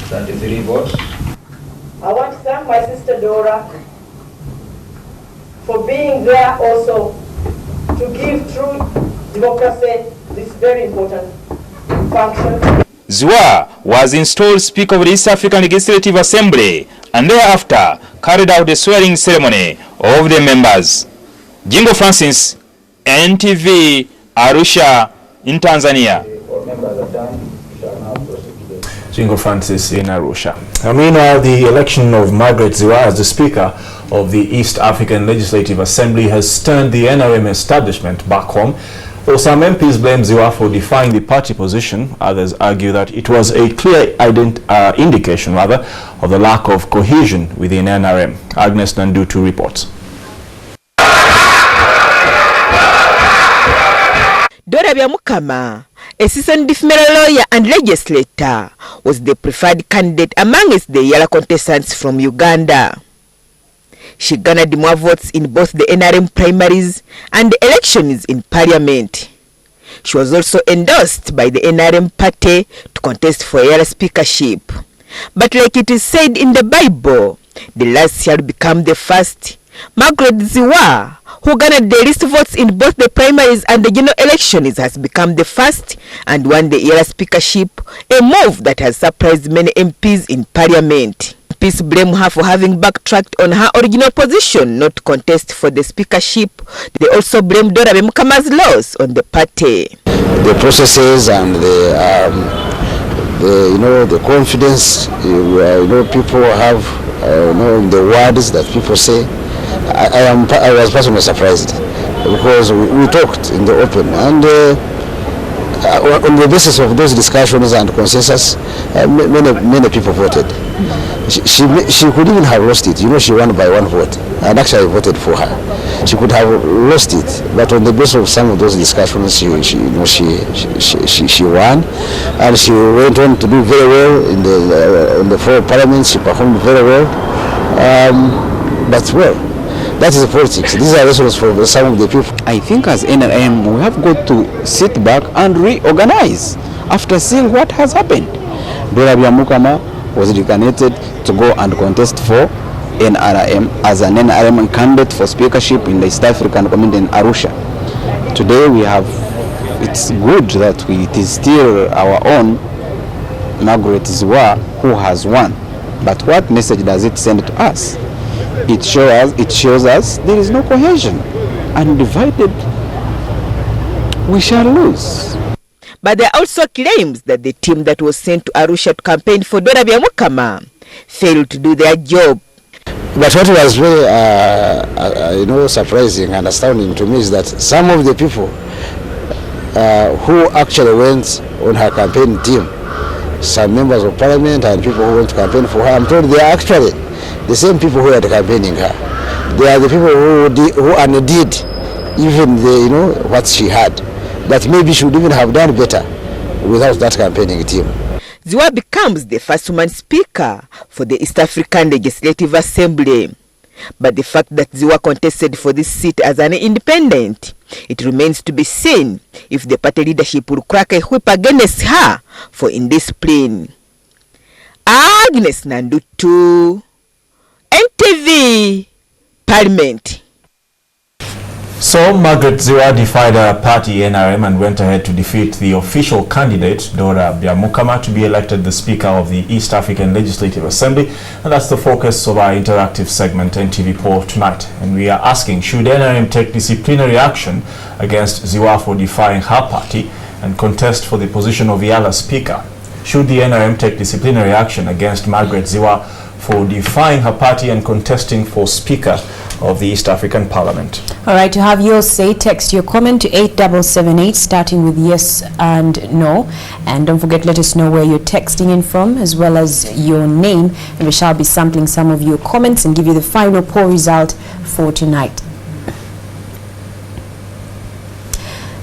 33 votes. I want to thank my sister Dora for being there also to give true democracy this very important function. Ziwa was installed Speaker of the East African Legislative Assembly and thereafter carried out the swearing ceremony of the members. Jingo Francis, NTV, Arusha, in Tanzania. Jingo Francis in Arusha. Meanwhile, the election of Margaret Ziwa as the Speaker of the East African Legislative Assembly has turned the NRM establishment back home. Though some MPs blame Ziwa for defying the party position, others argue that it was a clear indication of the lack of cohesion within NRM. Agnes Nandutu reports. Dora Byamukama, a seasoned female lawyer and legislator, was the preferred candidate amongst the Yala contestants from Uganda. She garnered more votes in both the NRM primaries and the elections in parliament. She was also endorsed by the NRM party to contest for Yala speakership. But like it is said in the Bible, the last shall become the first. Margaret Ziwa, who garnered the least votes in both the primaries and the general elections, has become the first and won the Yala speakership, a move that has surprised many MPs in parliament. MPs blame her for having backtracked on her original position not to contest for the speakership. They also blame Dora Byamukama's loss on the party. The processes and the confidence people have in the words that people say. I was personally surprised because we talked in the open and on the basis of those discussions and consensus, many people voted. She could even have lost it. She won by one vote, and actually I voted for her. She could have lost it, but on the basis of some of those discussions, she won, and she went on to do very well in the four parliaments. She performed very well, but well. That is politics. These are lessons for some of the people. I think as NRM we have got to sit back and reorganize after seeing what has happened. Dora Byamukama was designated to go and contest for NRM as an NRM candidate for speakership in the East African Community in Arusha. Today it's good that it is still our own Margaret Ziwa who has won. But what message does it send to us? It shows us there is no cohesion, and divided we shall lose. But there are also claims that the team that was sent to Arusha to campaign for Dora Byamukama failed to do their job. But what was very surprising and astounding to me is that some of the people who actually went on her campaign team, some members of parliament and people who went to campaign for her, I'm told they are actually the same people who are campaigning her. They are the people who undid even what she had. That maybe she would even have done better without that campaigning team. Ziwa becomes the first woman speaker for the East African Legislative Assembly. But the fact that Ziwa contested for this seat as an independent, it remains to be seen if the party leadership will crack a whip against her for indiscipline. Agnes Nandutu, NTV, Parliament. So Margaret Ziwa defied her party NRM and went ahead to defeat the official candidate Dora Byamukama to be elected the Speaker of the East African Legislative Assembly, and that's the focus of our interactive segment NTV Poll tonight. And we are asking, should NRM take disciplinary action against Ziwa for defying her party and contest for the position of Yala Speaker? Should the NRM take disciplinary action against Margaret Ziwa for defying her party and contesting for Speaker of the East African Parliament? All right, to have yours say, text your comment to 8778, starting with yes and no. And don't forget, let us know where you're texting in from, as well as your name. And we shall be sampling some of your comments and give you the final poll result for tonight.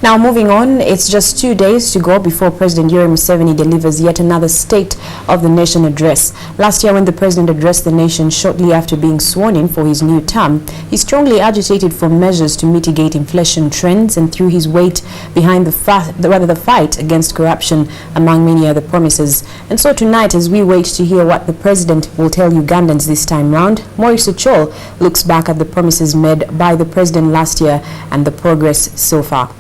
Now, moving on, it's just 2 days to go before President Yoweri Museveni delivers yet another State of the Nation address. Last year, when the president addressed the nation shortly after being sworn in for his new term, he strongly agitated for measures to mitigate inflation trends and threw his weight behind the fight against corruption, among many other promises. And so tonight, as we wait to hear what the president will tell Ugandans this time round, Maurice Ochol looks back at the promises made by the president last year and the progress so far.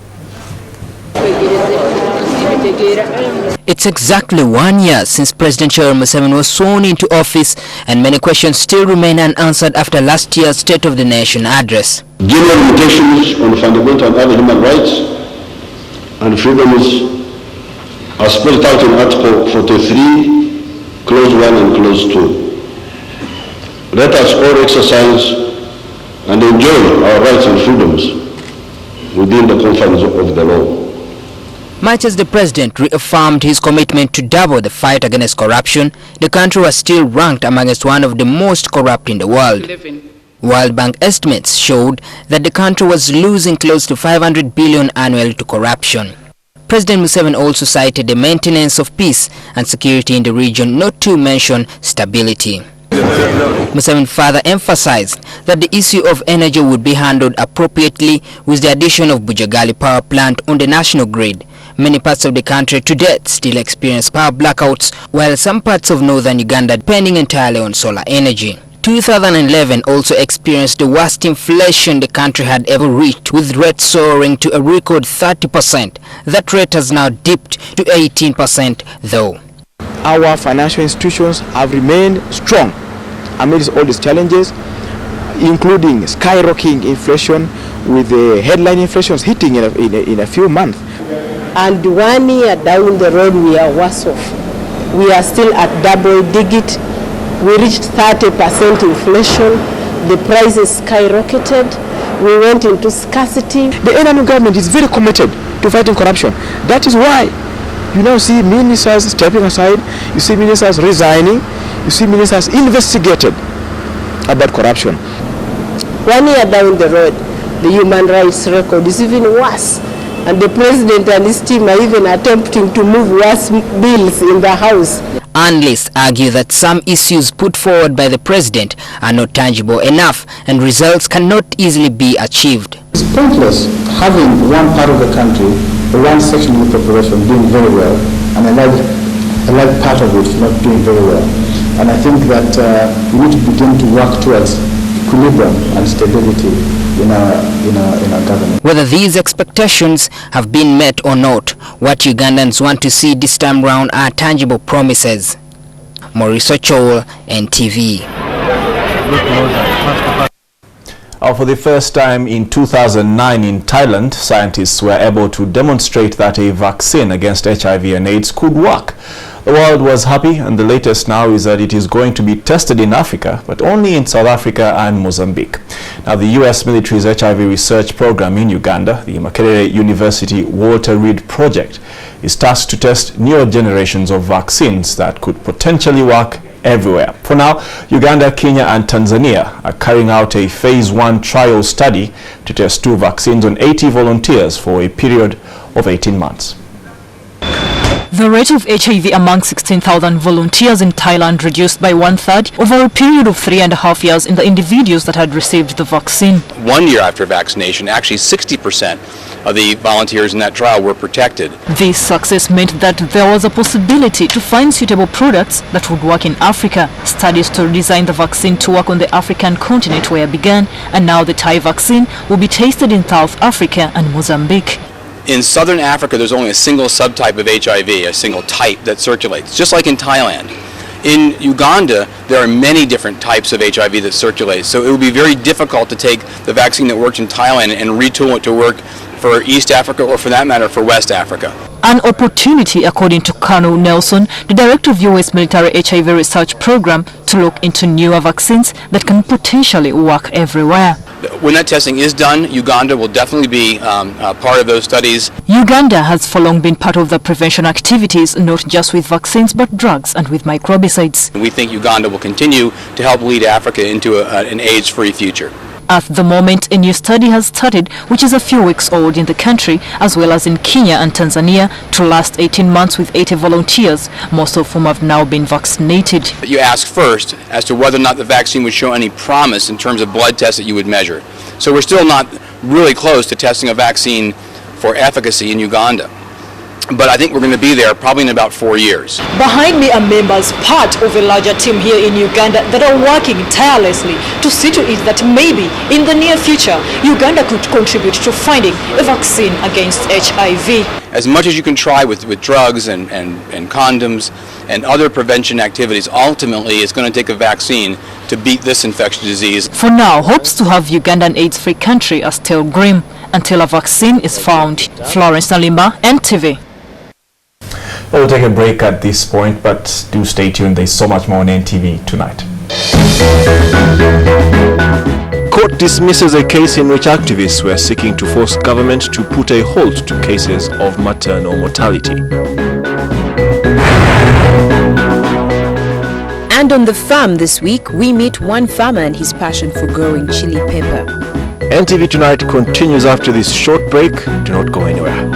It's exactly 1 year since President Yoweri Museveni was sworn into office, and many questions still remain unanswered after last year's State of the Nation address. General limitations on fundamental and other human rights and freedoms are spelled out in Article 43, Clause 1 and Clause 2. Let us all exercise and enjoy our rights and freedoms within the confines of the law. Much as the president reaffirmed his commitment to double the fight against corruption, the country was still ranked amongst one of the most corrupt in the world. World Bank estimates showed that the country was losing close to 500 billion annually to corruption. President Museveni also cited the maintenance of peace and security in the region, not to mention stability. Museveni further emphasized that the issue of energy would be handled appropriately with the addition of Bujagali power plant on the national grid. Many parts of the country to date still experience power blackouts, while some parts of northern Uganda depending entirely on solar energy. 2011 also experienced the worst inflation the country had ever reached, with rates soaring to a record 30%. That rate has now dipped to 18% though. Our financial institutions have remained strong amidst all these challenges, including skyrocketing inflation, with the headline inflations hitting in a few months. And 1 year down the road we are worse off. We are still at double digit. We reached 30% inflation. The prices skyrocketed. We went into scarcity. The NTV government is very committed to fighting corruption. That is why you now see ministers stepping aside, you see ministers resigning, you see ministers investigated about corruption. 1 year down the road, the human rights record is even worse. And the president and his team are even attempting to move worse bills in the House. Analysts argue that some issues put forward by the president are not tangible enough and results cannot easily be achieved. It's pointless having one part of the country, one section of the population doing very well, and a large part of it not doing very well. And I think that we need to begin to work towards equilibrium and stability in our government. Whether these expectations have been met or not, what Ugandans want to see this time round are tangible promises. Maurice Ochol, NTV. For the first time in 2009 in Thailand, scientists were able to demonstrate that a vaccine against HIV and AIDS could work. The world was happy, and the latest now is that it is going to be tested in Africa, but only in South Africa and Mozambique. Now, the U.S. military's HIV research program in Uganda, the Makerere University Walter Reed Project, is tasked to test newer generations of vaccines that could potentially work everywhere. For now, Uganda, Kenya and Tanzania are carrying out a phase 1 trial study to test 2 vaccines on 80 volunteers for a period of 18 months. The rate of HIV among 16,000 volunteers in Thailand reduced by 1/3 over a period of 3.5 years in the individuals that had received the vaccine. 1 year after vaccination, actually 60% of the volunteers in that trial were protected. This success meant that there was a possibility to find suitable products that would work in Africa. Studies to redesign the vaccine to work on the African continent were begun, and now the Thai vaccine will be tested in South Africa and Mozambique. In southern Africa, there's only a single subtype of HIV, a single type that circulates, just like in Thailand. In Uganda, there are many different types of HIV that circulate, so it would be very difficult to take the vaccine that worked in Thailand and retool it to work for East Africa, or for that matter, for West Africa. An opportunity, according to Colonel Nelson, the director of U.S. military HIV research program, to look into newer vaccines that can potentially work everywhere. When that testing is done, Uganda will definitely be part of those studies. Uganda has for long been part of the prevention activities, not just with vaccines, but drugs and with microbicides. We think Uganda will continue to help lead Africa into an AIDS-free future. At the moment, a new study has started, which is a few weeks old in the country, as well as in Kenya and Tanzania, to last 18 months with 80 volunteers, most of whom have now been vaccinated. You ask first as to whether or not the vaccine would show any promise in terms of blood tests that you would measure. So we're still not really close to testing a vaccine for efficacy in Uganda. but I think we're going to be there probably in about 4 years. Behind me are members, part of a larger team here in Uganda, that are working tirelessly to see to it that maybe in the near future, Uganda could contribute to finding a vaccine against HIV. As much as you can try with drugs and condoms and other prevention activities, ultimately it's going to take a vaccine to beat this infectious disease. For now, hopes to have Uganda an AIDS-free country are still grim until a vaccine is found. Florence Nalimba, NTV. We'll take a break at this point, but do stay tuned. There's so much more on NTV tonight. Court dismisses a case in which activists were seeking to force government to put a halt to cases of maternal mortality. And on the farm this week, we meet one farmer and his passion for growing chili pepper. NTV Tonight continues after this short break. Do not go anywhere.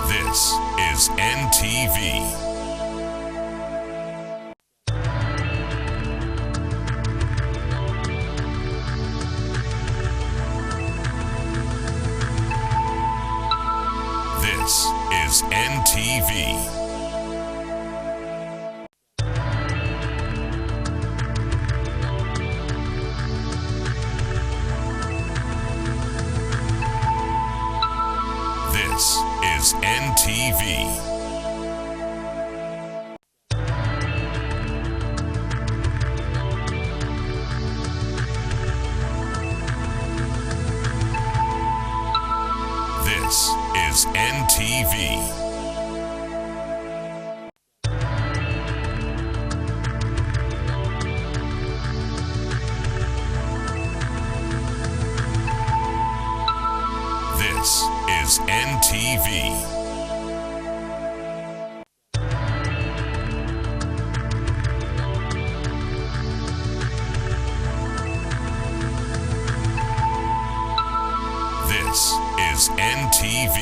This is NTV. This is NTV. This is NTV. This is NTV. This is NTV. This is NTV.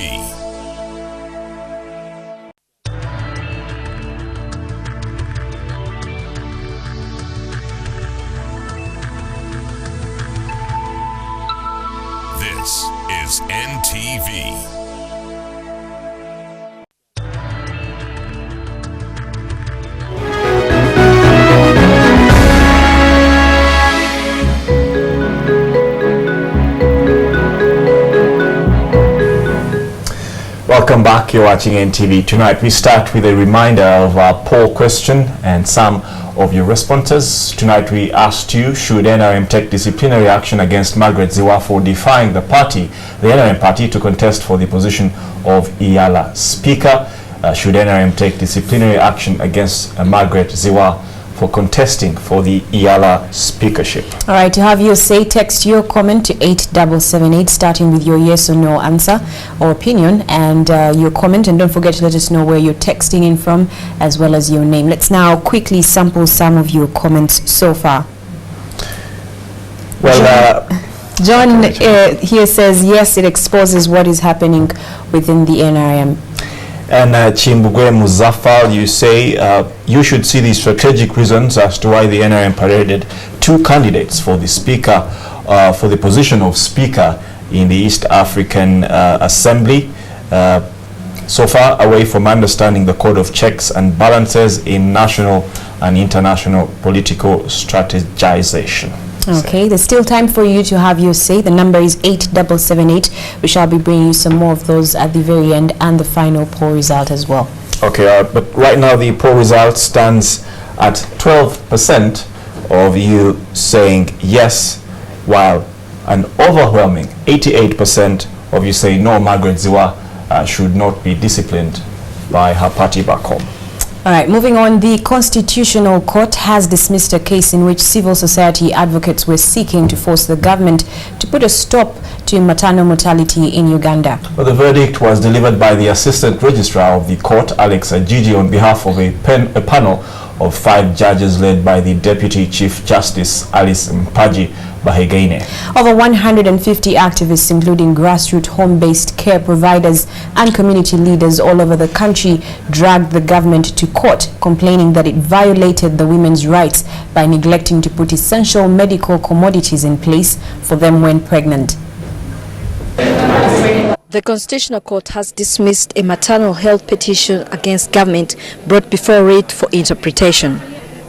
This is NTV. Welcome back. You're watching NTV Tonight. We start with a reminder of our poll question and some of your responses. Tonight we asked you, should NRM take disciplinary action against Margaret Ziwa for defying the NRM party to contest for the position of IALA Speaker? Should NRM take disciplinary action against Margaret Ziwa for contesting for the IALA speakership? All right, to have your say, text your comment to 8778, starting with your yes or no answer or opinion and your comment, and don't forget to let us know where you're texting in from as well as your name. Let's now quickly sample some of your comments so far. Well, John here says yes, it exposes what is happening within the NRM. And Chimbugwe Muzaffar, you say you should see the strategic reasons as to why the NRM paraded two candidates for the speaker, for the position of speaker in the East African Assembly, so far away from understanding the code of checks and balances in national and international political strategization. Okay, there's still time for you to have your say. The number is 8778. We shall be bringing you some more of those at the very end and the final poll result as well. Okay, but right now the poll result stands at 12% of you saying yes, while an overwhelming 88% of you say no, Margaret Ziwa should not be disciplined by her party back home. All right, moving on, the Constitutional Court has dismissed a case in which civil society advocates were seeking to force the government to put a stop to maternal mortality in Uganda. Well, the verdict was delivered by the Assistant Registrar of the Court, Alex Ajiji, on behalf of a panel of 5 judges led by the Deputy Chief Justice Alice Mpaji Bahegaine. Over 150 activists, including grassroots home-based care providers and community leaders all over the country, dragged the government to court, complaining that it violated the women's rights by neglecting to put essential medical commodities in place for them when pregnant. The Constitutional Court has dismissed a maternal health petition against government brought before it for interpretation.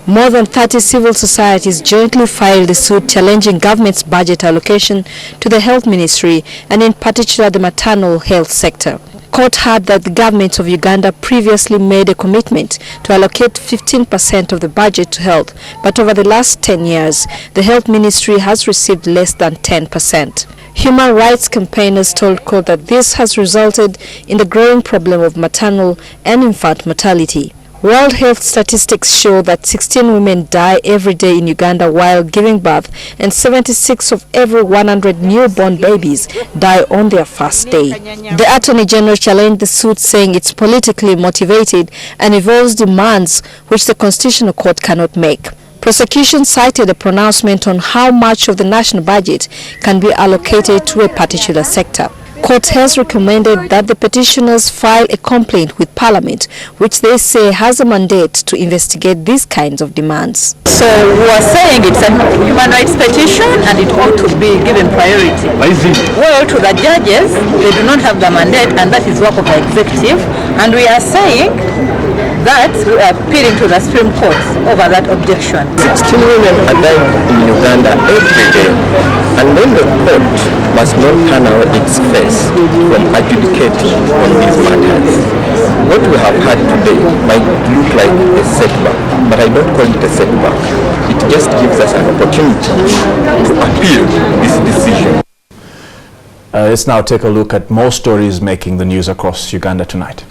More than 30 civil societies jointly filed a suit challenging government's budget allocation to the health ministry and in particular the maternal health sector. Court heard that the government of Uganda previously made a commitment to allocate 15% of the budget to health, but over the last 10 years, the health ministry has received less than 10%. Human rights campaigners told court that this has resulted in the growing problem of maternal and infant mortality. World health statistics show that 16 women die every day in Uganda while giving birth, and 76 of every 100 newborn babies die on their first day. The Attorney General challenged the suit, saying it's politically motivated and involves demands which the Constitutional Court cannot make. Prosecution cited a pronouncement on how much of the national budget can be allocated to a particular sector. Court has recommended that the petitioners file a complaint with Parliament, which they say has a mandate to investigate these kinds of demands. So we are saying it's a human rights petition and it ought to be given priority. Well, to the judges, they do not have the mandate, and that is work of the executive, and we are saying that we are appealing to the Supreme Court over that objection. 16 women are dying in Uganda every day, and then the court must not turn away its face from adjudicating on these matters. What we have had today might look like a setback, but I don't call it a setback. It just gives us an opportunity to appeal this decision. Let's now take a look at more stories making the news across Uganda tonight.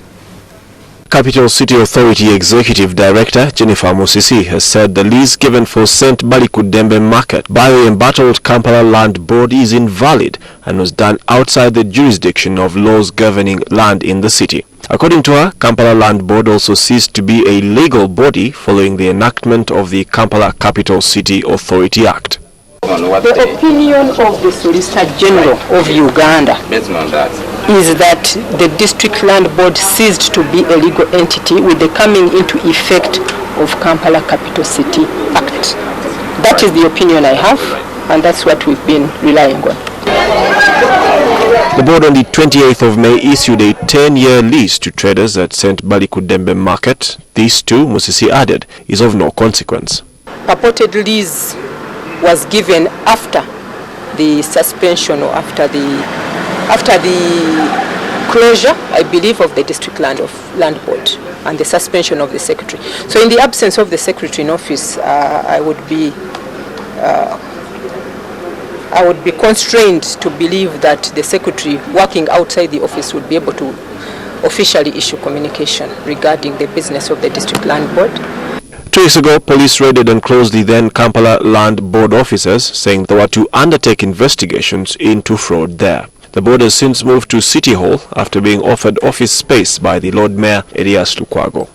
Capital City Authority Executive Director Jennifer Musisi has said the lease given for St. Balikudembe Market by the embattled Kampala Land Board is invalid and was done outside the jurisdiction of laws governing land in the city. According to her, Kampala Land Board also ceased to be a legal body following the enactment of the Kampala Capital City Authority Act. The opinion of the Solicitor General of Uganda is that the District Land Board ceased to be a legal entity with the coming into effect of Kampala Capital City Act. That is the opinion I have, and that's what we've been relying on. The board on the 28th of May issued a 10-year lease to traders at St. Balikudembe Market. This too, Musisi added, is of no consequence. Purported lease was given after the suspension or after the closure, I believe, of the District Land Board and the suspension of the Secretary. So in the absence of the Secretary in office, I would be constrained to believe that the Secretary working outside the office would be able to officially issue communication regarding the business of the District Land Board. 2 weeks ago, police raided and closed the then Kampala Land Board offices, saying they were to undertake investigations into fraud there. The board has since moved to City Hall after being offered office space by the Lord Mayor Elias Lukwago.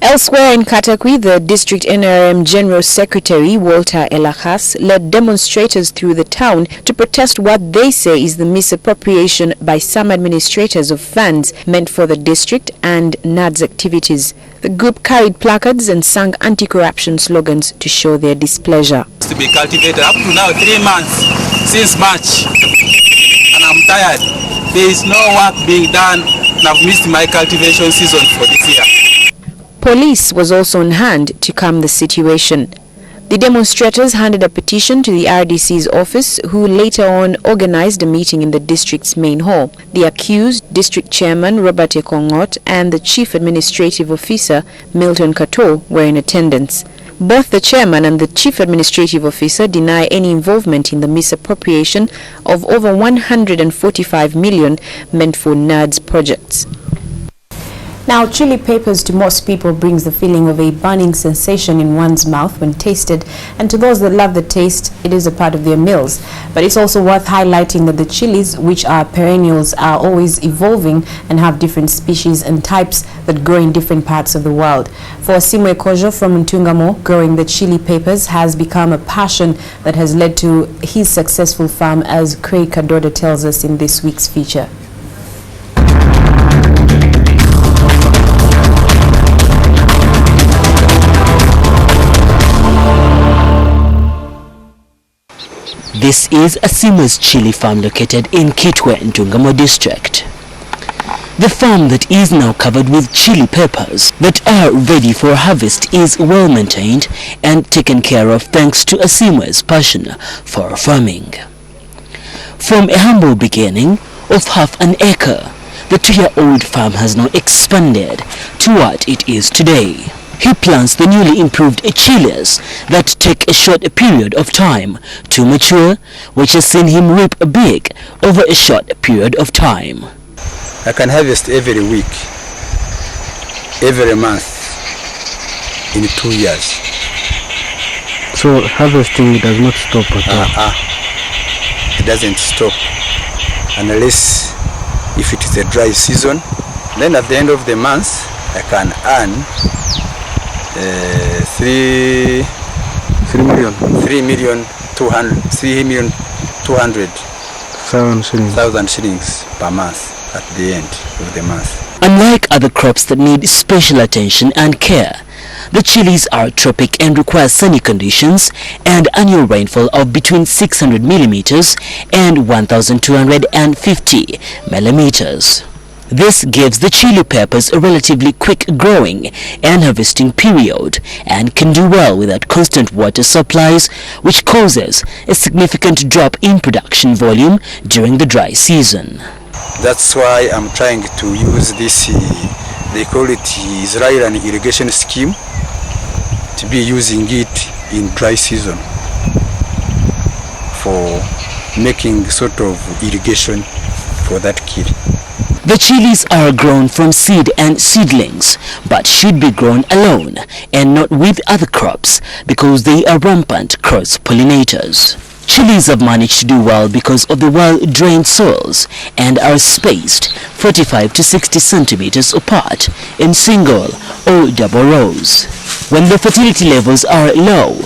Elsewhere in Katakwi, the District NRM General Secretary Walter Elahas led demonstrators through the town to protest what they say is the misappropriation by some administrators of funds meant for the district and NAD's activities. The group carried placards and sang anti-corruption slogans to show their displeasure. To be cultivated up to now 3 months since March, and I'm tired. There is no work being done, and I've missed my cultivation season for this year. Police was also on hand to calm the situation. The demonstrators handed a petition to the RDC's office, who later on organized a meeting in the district's main hall. The accused, District Chairman Robert Ekongot, and the Chief Administrative Officer Milton Kato were in attendance. Both the chairman and the chief administrative officer deny any involvement in the misappropriation of over 145 million meant for NADS projects. Now, chili peppers to most people brings the feeling of a burning sensation in one's mouth when tasted, and to those that love the taste, it is a part of their meals. But it's also worth highlighting that the chilies, which are perennials, are always evolving and have different species and types that grow in different parts of the world. For Simwe Kojo from Ntungamo, growing the chili peppers has become a passion that has led to his successful farm, as Craig Kadoda tells us in this week's feature. This is Simwe's chili farm located in Kitwe, Ntungamo district. The farm that is now covered with chili peppers that are ready for harvest is well maintained and taken care of thanks to Simwe's passion for farming. From a humble beginning of half an acre, the 2-year-old farm has now expanded to what it is today. He plants the newly improved chilies that take a short period of time to mature, which has seen him reap big over a short period of time. I can harvest every week, every month, in 2 years. So harvesting does not stop at all? It doesn't stop unless if it is a dry season. Then at the end of the month, I can earn 3,200,000 shillings per month at the end of the month. Unlike other crops that need special attention and care, the chilies are tropic and require sunny conditions and annual rainfall of between 600 millimeters and 1,250 millimeters. This gives the chili peppers a relatively quick growing and harvesting period and can do well without constant water supplies, which causes a significant drop in production volume during the dry season. That's why I'm trying to use this, they call it Israeli irrigation scheme, to be using it in dry season for making sort of irrigation for that chili. The chilies are grown from seed and seedlings, but should be grown alone and not with other crops because they are rampant cross-pollinators. Chilies have managed to do well because of the well-drained soils and are spaced 45 to 60 centimeters apart in single or double rows. When the fertility levels are low,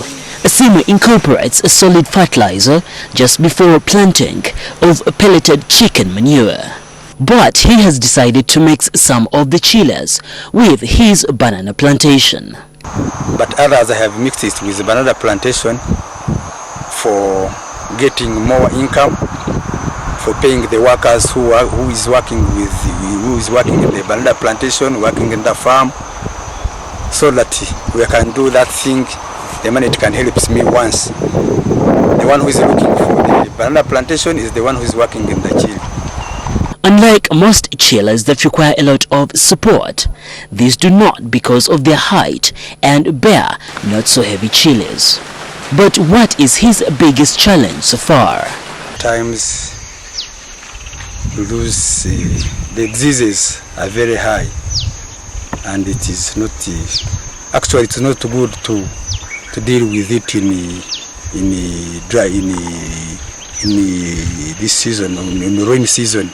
Simwe incorporates a solid fertilizer just before planting of pelleted chicken manure. But he has decided to mix some of the chilies with his banana plantation. But others I have mixed it with the banana plantation for getting more income, for paying the workers who is working in the banana plantation, working in the farm, so that we can do that thing. The money it can help me once. The one who is looking for the banana plantation is the one who is working in the chili. Unlike most chilies that require a lot of support, these do not because of their height and bear not so heavy chilies. But what is his biggest challenge so far? Times we lose, the diseases are very high, and it is not, actually it's not good to deal with it in this season, in the rainy season.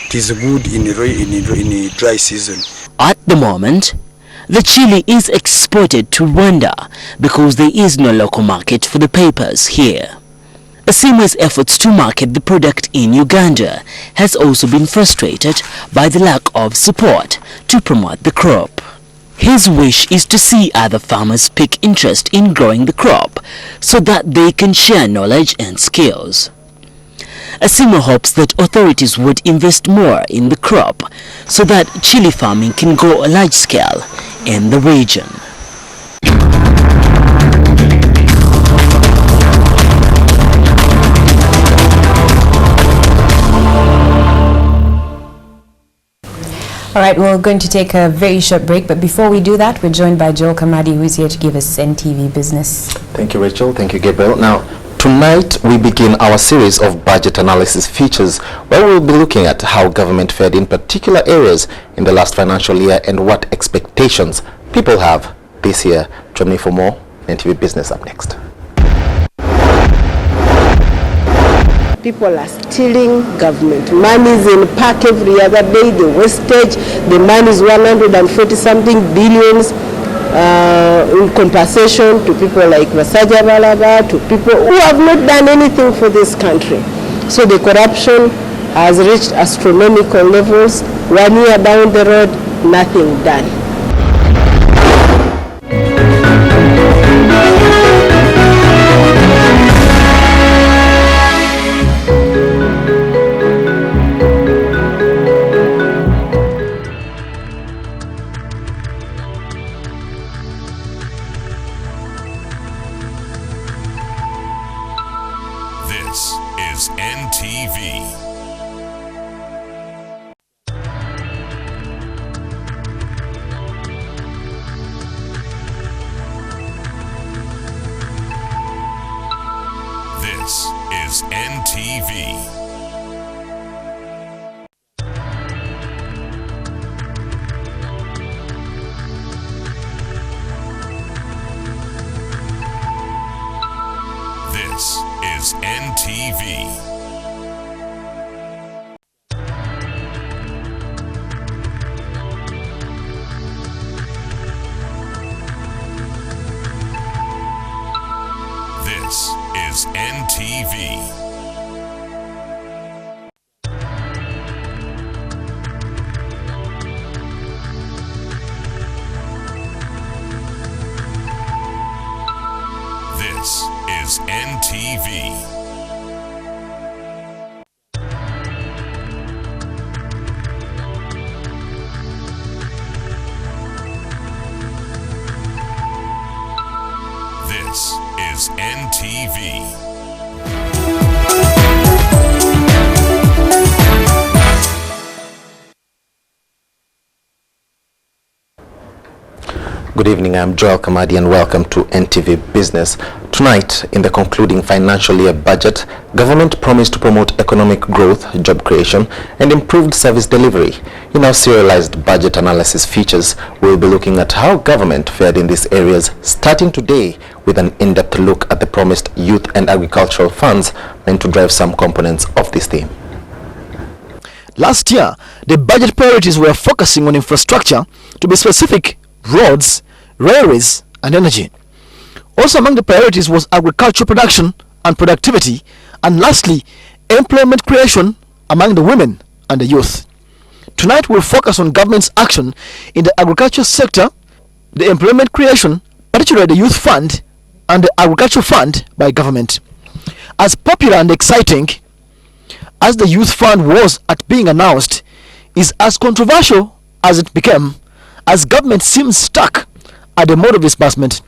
It is good in the dry season. At the moment, the chili is exported to Rwanda because there is no local market for the peppers here. Simwe's efforts to market the product in Uganda has also been frustrated by the lack of support to promote the crop. His wish is to see other farmers pick interest in growing the crop so that they can share knowledge and skills. Simwe hopes that authorities would invest more in the crop so that chili farming can go large scale in the region. All right, we're going to take a very short break, but before we do that, we're joined by Joel Kamadi, who is here to give us NTV Business. Thank you, Rachel. Thank you, Gabriel. Now, tonight we begin our series of budget analysis features, where we'll be looking at how government fared in particular areas in the last financial year and what expectations people have this year. Join me for more. NTV Business up next. People are stealing government monies in park every other day. The wastage, the money is 140 something billions in compensation to people like Masaja Balaba, to people who have not done anything for this country. So the corruption has reached astronomical levels. 1 year down the road, nothing done. This is NTV. This is NTV. This is NTV. This is NTV. This is NTV. This is NTV. Good evening, I'm Joel Kamadi and welcome to NTV Business. Tonight, in the concluding financial year budget, government promised to promote economic growth, job creation and improved service delivery. In our serialized budget analysis features, we'll be looking at how government fared in these areas, starting today with an in-depth look at the promised youth and agricultural funds meant to drive some components of this theme. Last year, the budget priorities were focusing on infrastructure, to be specific, roads, railways and energy. Also among the priorities was agricultural production and productivity, and lastly, employment creation among the women and the youth. Tonight we'll focus on government's action in the agriculture sector, the employment creation, particularly the youth fund and the agricultural fund by government. As popular and exciting as the youth fund was at being announced, is as controversial as it became, as government seems stuck at the mode of disbursement.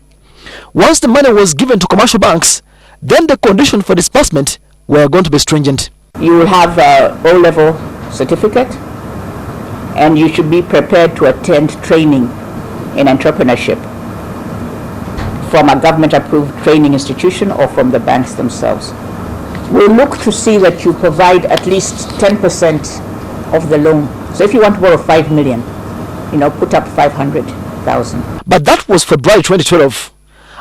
Once the money was given to commercial banks, then the conditions for disbursement were going to be stringent. You will have an O-level certificate, and you should be prepared to attend training in entrepreneurship from a government-approved training institution or from the banks themselves. We'll look to see that you provide at least 10% of the loan. So if you want to borrow 5 million, put up 500,000. But that was February 2012,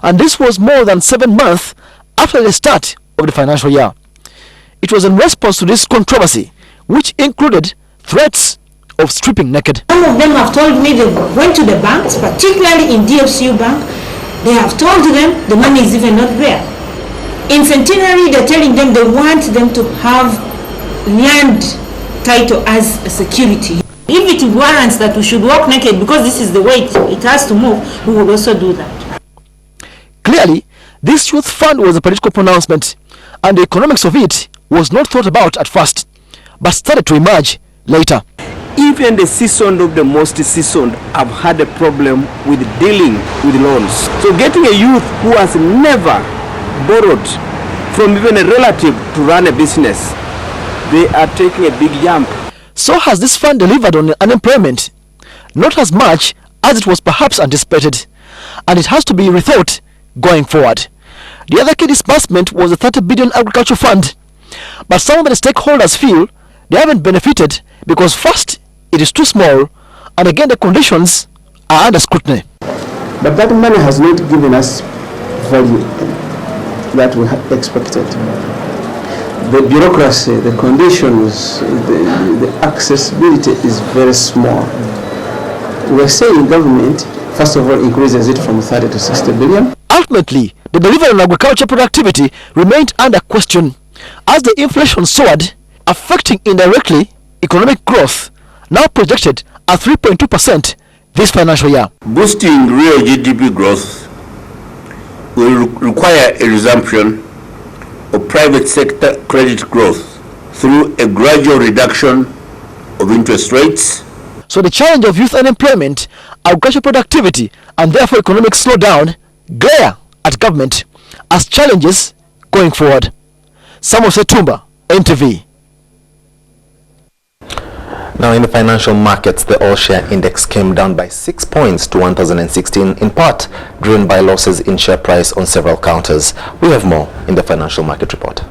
and this was more than 7 months after the start of the financial year. It was in response to this controversy, which included threats of stripping naked. Some of them have told me they went to the banks, particularly in DFCU Bank. They have told them the money is even not there. In Centenary, they're telling them they want them to have land title as a security. If it warrants that we should walk naked because this is the way it has to move, we will also do that. Clearly, this youth fund was a political pronouncement, and the economics of it was not thought about at first, but started to emerge later. Even the seasoned of the most seasoned have had a problem with dealing with loans. So getting a youth who has never borrowed from even a relative to run a business, they are taking a big jump. So has this fund delivered on unemployment? Not as much as it was perhaps anticipated, and it has to be rethought going forward. The other key disbursement was the 30 billion agriculture fund, but some of the stakeholders feel they haven't benefited because first, it is too small, and again the conditions are under scrutiny. But that money has not given us value that we had expected. The bureaucracy, the conditions, the accessibility is very small. We're saying government, first of all, increases it from 30 to 60 billion. Ultimately, the delivery on agriculture productivity remained under question as the inflation soared, affecting indirectly economic growth, now projected at 3.2% this financial year. Boosting real GDP growth will require a resumption of private sector credit growth through a gradual reduction of interest rates. So the challenge of youth unemployment, agricultural productivity, and therefore economic slowdown glare at government as challenges going forward. Samuel Setumba, NTV. Now in the financial markets, the all-share index came down by 6 points to 1,016, in part driven by losses in share price on several counters. We have more in the financial market report.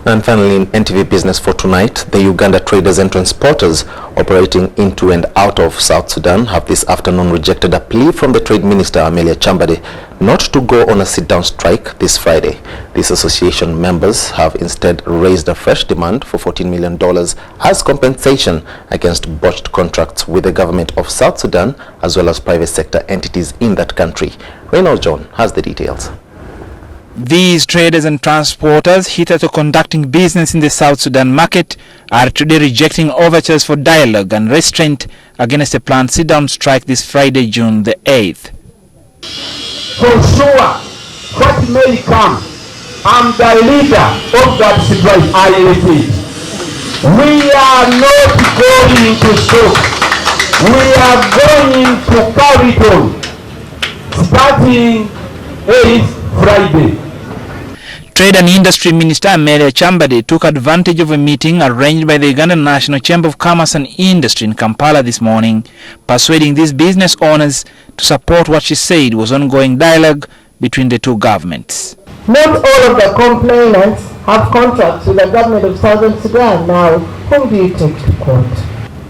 And finally, in NTV Business for tonight, the Uganda traders and transporters operating into and out of South Sudan have this afternoon rejected a plea from the Trade Minister, Amelia Chambade, not to go on a sit-down strike this Friday. These association members have instead raised a fresh demand for $14 million as compensation against botched contracts with the government of South Sudan as well as private sector entities in that country. Reynald John has the details. These traders and transporters, hitherto conducting business in the South Sudan market, are today rejecting overtures for dialogue and restraint against a planned sit-down strike this Friday, June the 8th. For sure, what may come, I'm the leader of that strike, I repeat. We are not going to stop. We are going to carry on, starting 8th Friday. Trade and Industry Minister Amelia Chambade took advantage of a meeting arranged by the Ugandan National Chamber of Commerce and Industry in Kampala this morning, persuading these business owners to support what she said was ongoing dialogue between the two governments. Not all of the complainants have contracts with the government of Southern Sudan. Now, whom do you take to court?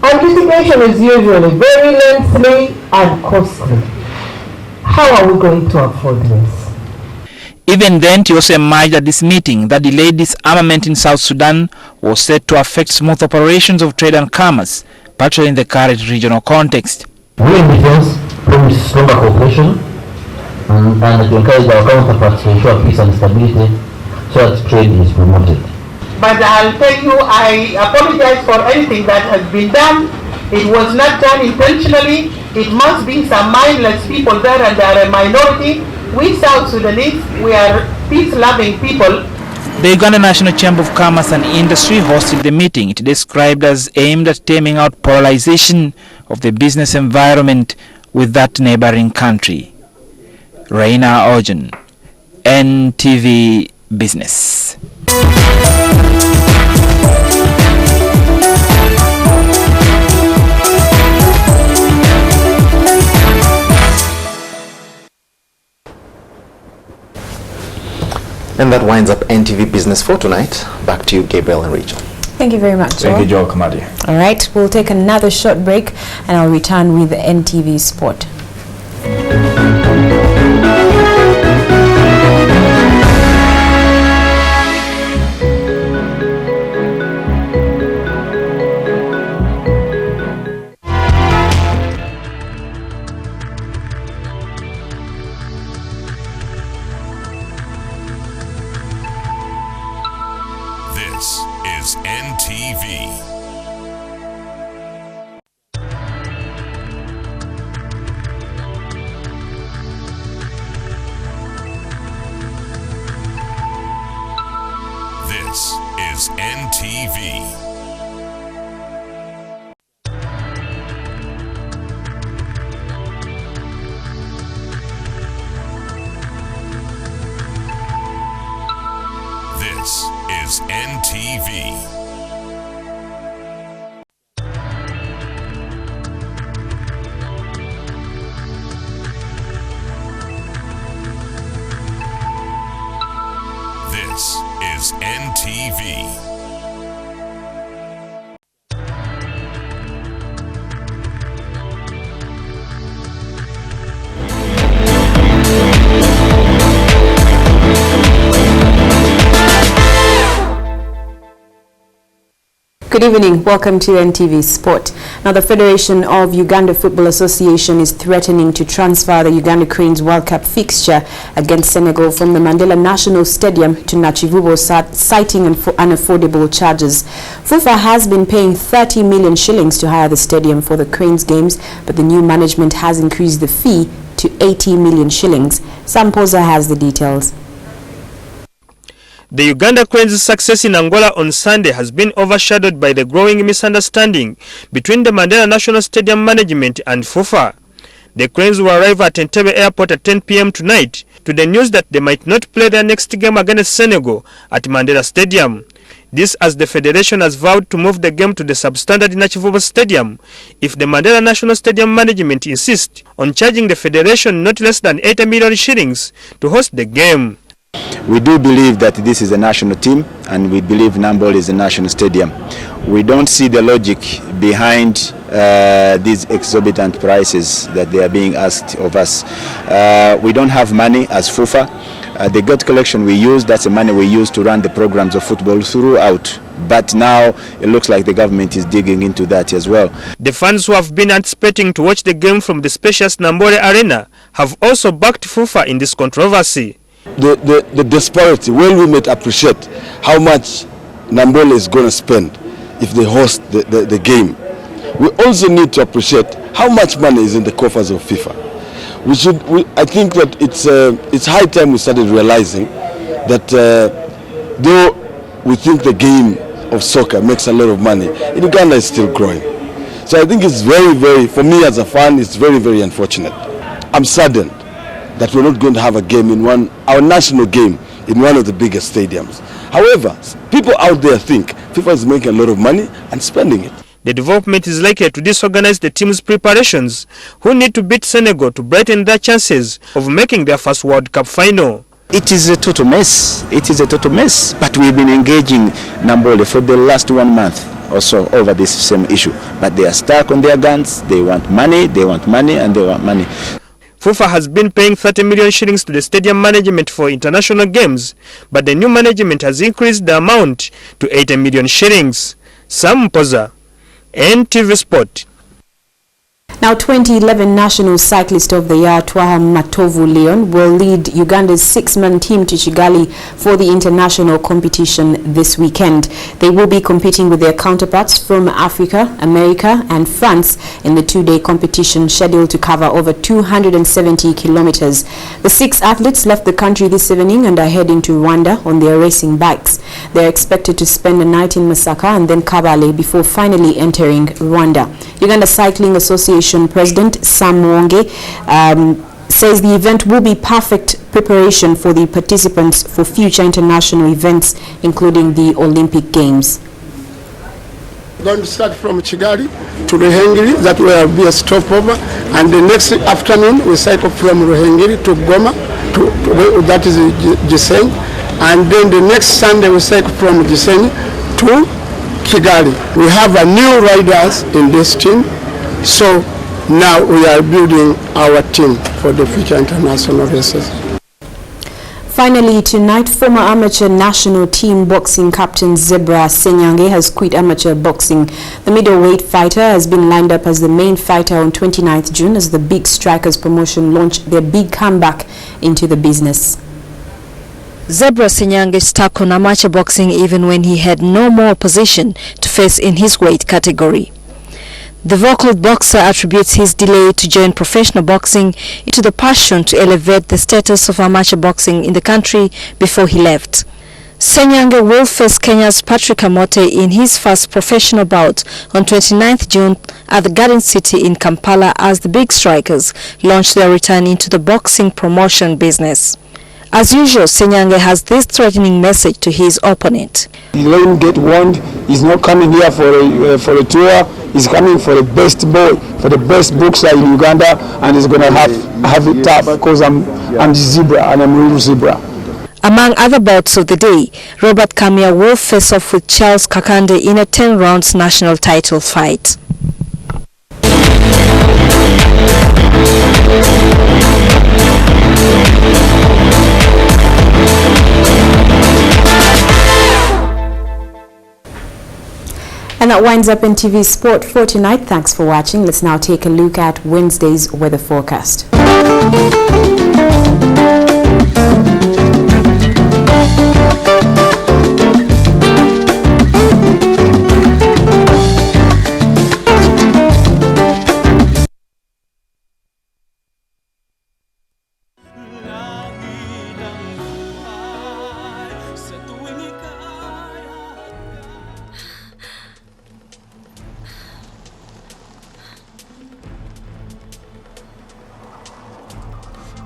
And litigation is usually very lengthy and costly. How are we going to afford this? Even then, it also emerged at this meeting that delayed disarmament in South Sudan was said to affect smooth operations of trade and commerce, particularly in the current regional context. We in defense promise stronger cooperation and to encourage our counterparts to ensure peace and stability so that trade is promoted. But I'll tell you, I apologize for anything that has been done. It was not done intentionally. It must be some mindless people there, and they are a minority. We South Sudanese, we are peace-loving people. The Uganda National Chamber of Commerce and Industry hosted the meeting. It described as aimed at taming out polarization of the business environment with that neighboring country. Raina Ojan, NTV Business. And that winds up NTV Business for tonight. Back to you, Gabriel and Rachel. Thank you very much. Thank you, Joel Kamadi. All right, we'll take another short break and I'll return with NTV Sport. This is NTV. This is NTV. This is NTV. This is NTV. Good evening. Welcome to NTV Sport. Now, the Federation of Uganda Football Association is threatening to transfer the Uganda Cranes World Cup fixture against Senegal from the Mandela National Stadium to Nachivubo, citing unaffordable charges. FIFA has been paying 30 million shillings to hire the stadium for the Cranes games, but the new management has increased the fee to 80 million shillings. Sam Poza has the details. The Uganda Cranes' success in Angola on Sunday has been overshadowed by the growing misunderstanding between the Mandela National Stadium management and FIFA. The Cranes will arrive at Entebbe Airport at 10 p.m. tonight to the news that they might not play their next game against Senegal at Mandela Stadium. This as the Federation has vowed to move the game to the substandard Nachivubo Stadium if the Mandela National Stadium management insists on charging the Federation not less than 80 million shillings to host the game. We do believe that this is a national team, and we believe Namboole is a national stadium. We don't see the logic behind these exorbitant prices that they are being asked of us. We don't have money as FIFA. The gut collection we use, that's the money we use to run the programs of football throughout. But now it looks like the government is digging into that as well. The fans who have been anticipating to watch the game from the spacious Namboole Arena have also backed FIFA in this controversy. The disparity, when we might appreciate how much Namboole is going to spend if they host the game, we also need to appreciate how much money is in the coffers of FIFA. I think that it's high time we started realizing that though we think the game of soccer makes a lot of money, in Uganda it's still growing. So I think it's very, for me as a fan, it's very unfortunate. I'm saddened that we're not going to have a game our national game in one of the biggest stadiums. However, people out there think FIFA is making a lot of money and spending it. The development is likely to disorganize the team's preparations, who need to beat Senegal to brighten their chances of making their first World Cup final. It is a total mess. But we've been engaging Namboole for the last 1 month or so over this same issue. But they are stuck on their guns. They want money, and they want money. FIFA has been paying 30 million shillings to the stadium management for international games, but the new management has increased the amount to 80 million shillings. Sam Poza, NTV Sport. Now, 2011 National Cyclist of the Year Twaha Matovu Leon will lead Uganda's 6-man team to Kigali for the international competition this weekend. They will be competing with their counterparts from Africa, America and France in the 2-day competition scheduled to cover over 270 kilometers. The 6 athletes left the country this evening and are heading to Rwanda on their racing bikes. They are expected to spend a night in Masaka and then Kabale before finally entering Rwanda. Uganda Cycling Association President Sam Mwonge says the event will be perfect preparation for the participants for future international events, including the Olympic Games. We're going to start from Kigali to Ruhengeri, that will be a stopover, and the next afternoon we cycle from Ruhengeri to Goma, that is Gisenyi, and then the next Sunday we cycle from Gisenyi to Kigali. We have a new riders in this team, so now we are building our team for the future international races. Finally, tonight, former amateur national team boxing captain Zebra Senyange has quit amateur boxing. The middleweight fighter has been lined up as the main fighter on 29th June as the Big Strikers promotion launched their big comeback into the business. Zebra Senyange stuck on amateur boxing even when he had no more opposition to face in his weight category. The vocal boxer attributes his delay to join professional boxing into the passion to elevate the status of amateur boxing in the country before he left. Senyange will face Kenya's Patrick Amote in his first professional bout on 29th June at the Garden City in Kampala as the big strikers launch their return into the boxing promotion business. As usual, Senyange has this threatening message to his opponent. He let him get warned. He's not coming here for a tour. He's coming for the best boy, for the best boxer in Uganda, and he's going to have it tough because I'm the zebra and I'm real zebra. Among other bouts of the day, Robert Kamia will face off with Charles Kakande in a 10 rounds national title fight. And that winds up NTV Sport for tonight. Thanks for watching. Let's now take a look at Wednesday's weather forecast.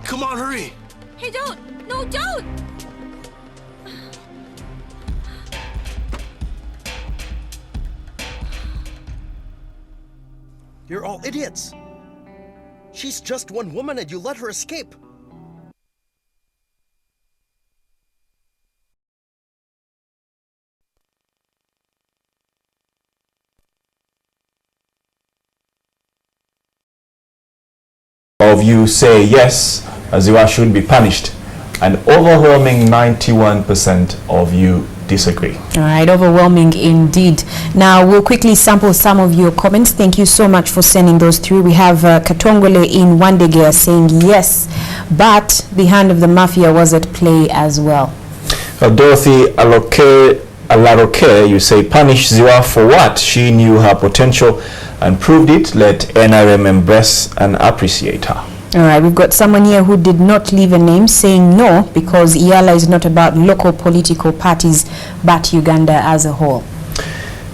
Come on, hurry! Hey, don't! No, don't! You're all idiots! She's just one woman and you let her escape! Of you say yes, Aziwa should be punished. An overwhelming 91% of you disagree. All right, overwhelming indeed. Now, we'll quickly sample some of your comments. Thank you so much for sending those through. We have Katongole in Wandegea saying yes, but the hand of the mafia was at play as well. Dorothy Alaroke, you say punish Ziwa for what? She knew her potential and proved it. Let NRM embrace and appreciate her. All right, we've got someone here who did not leave a name saying no because IALA is not about local political parties but Uganda as a whole.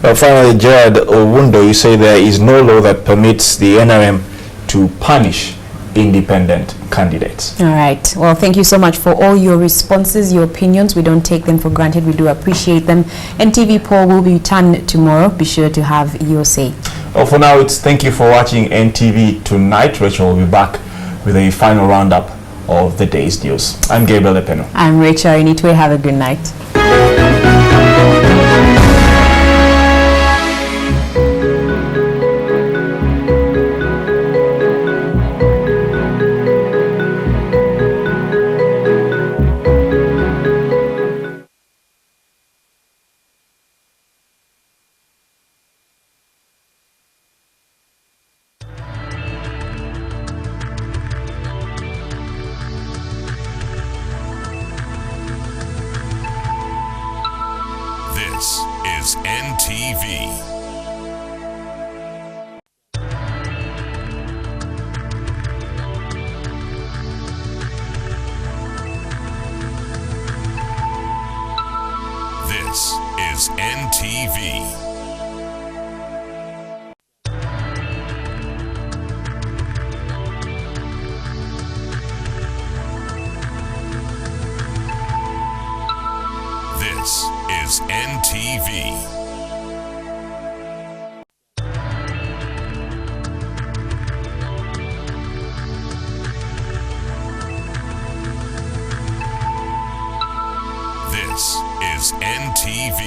Finally, Gerard Owundo, you say there is no law that permits the NRM to punish independent candidates. All right. Well, thank you so much for all your responses, your opinions. We don't take them for granted. We do appreciate them. NTV poll will be returned tomorrow. Be sure to have your say. Well, for now, it's thank you for watching NTV Tonight. Rachel will be back with a final roundup of the day's news. I'm Gabriel Epeno. I'm Rachel Initwe. Have a good night. This is NTV. This is NTV. This is NTV. This is NTV.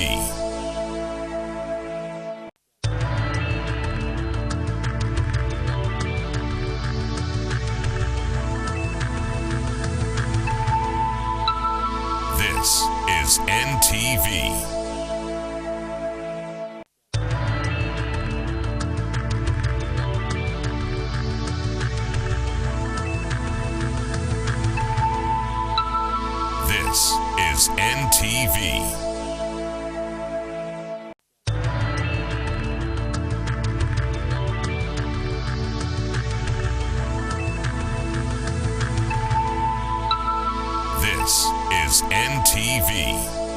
This is NTV. This is is NTV. This is NTV.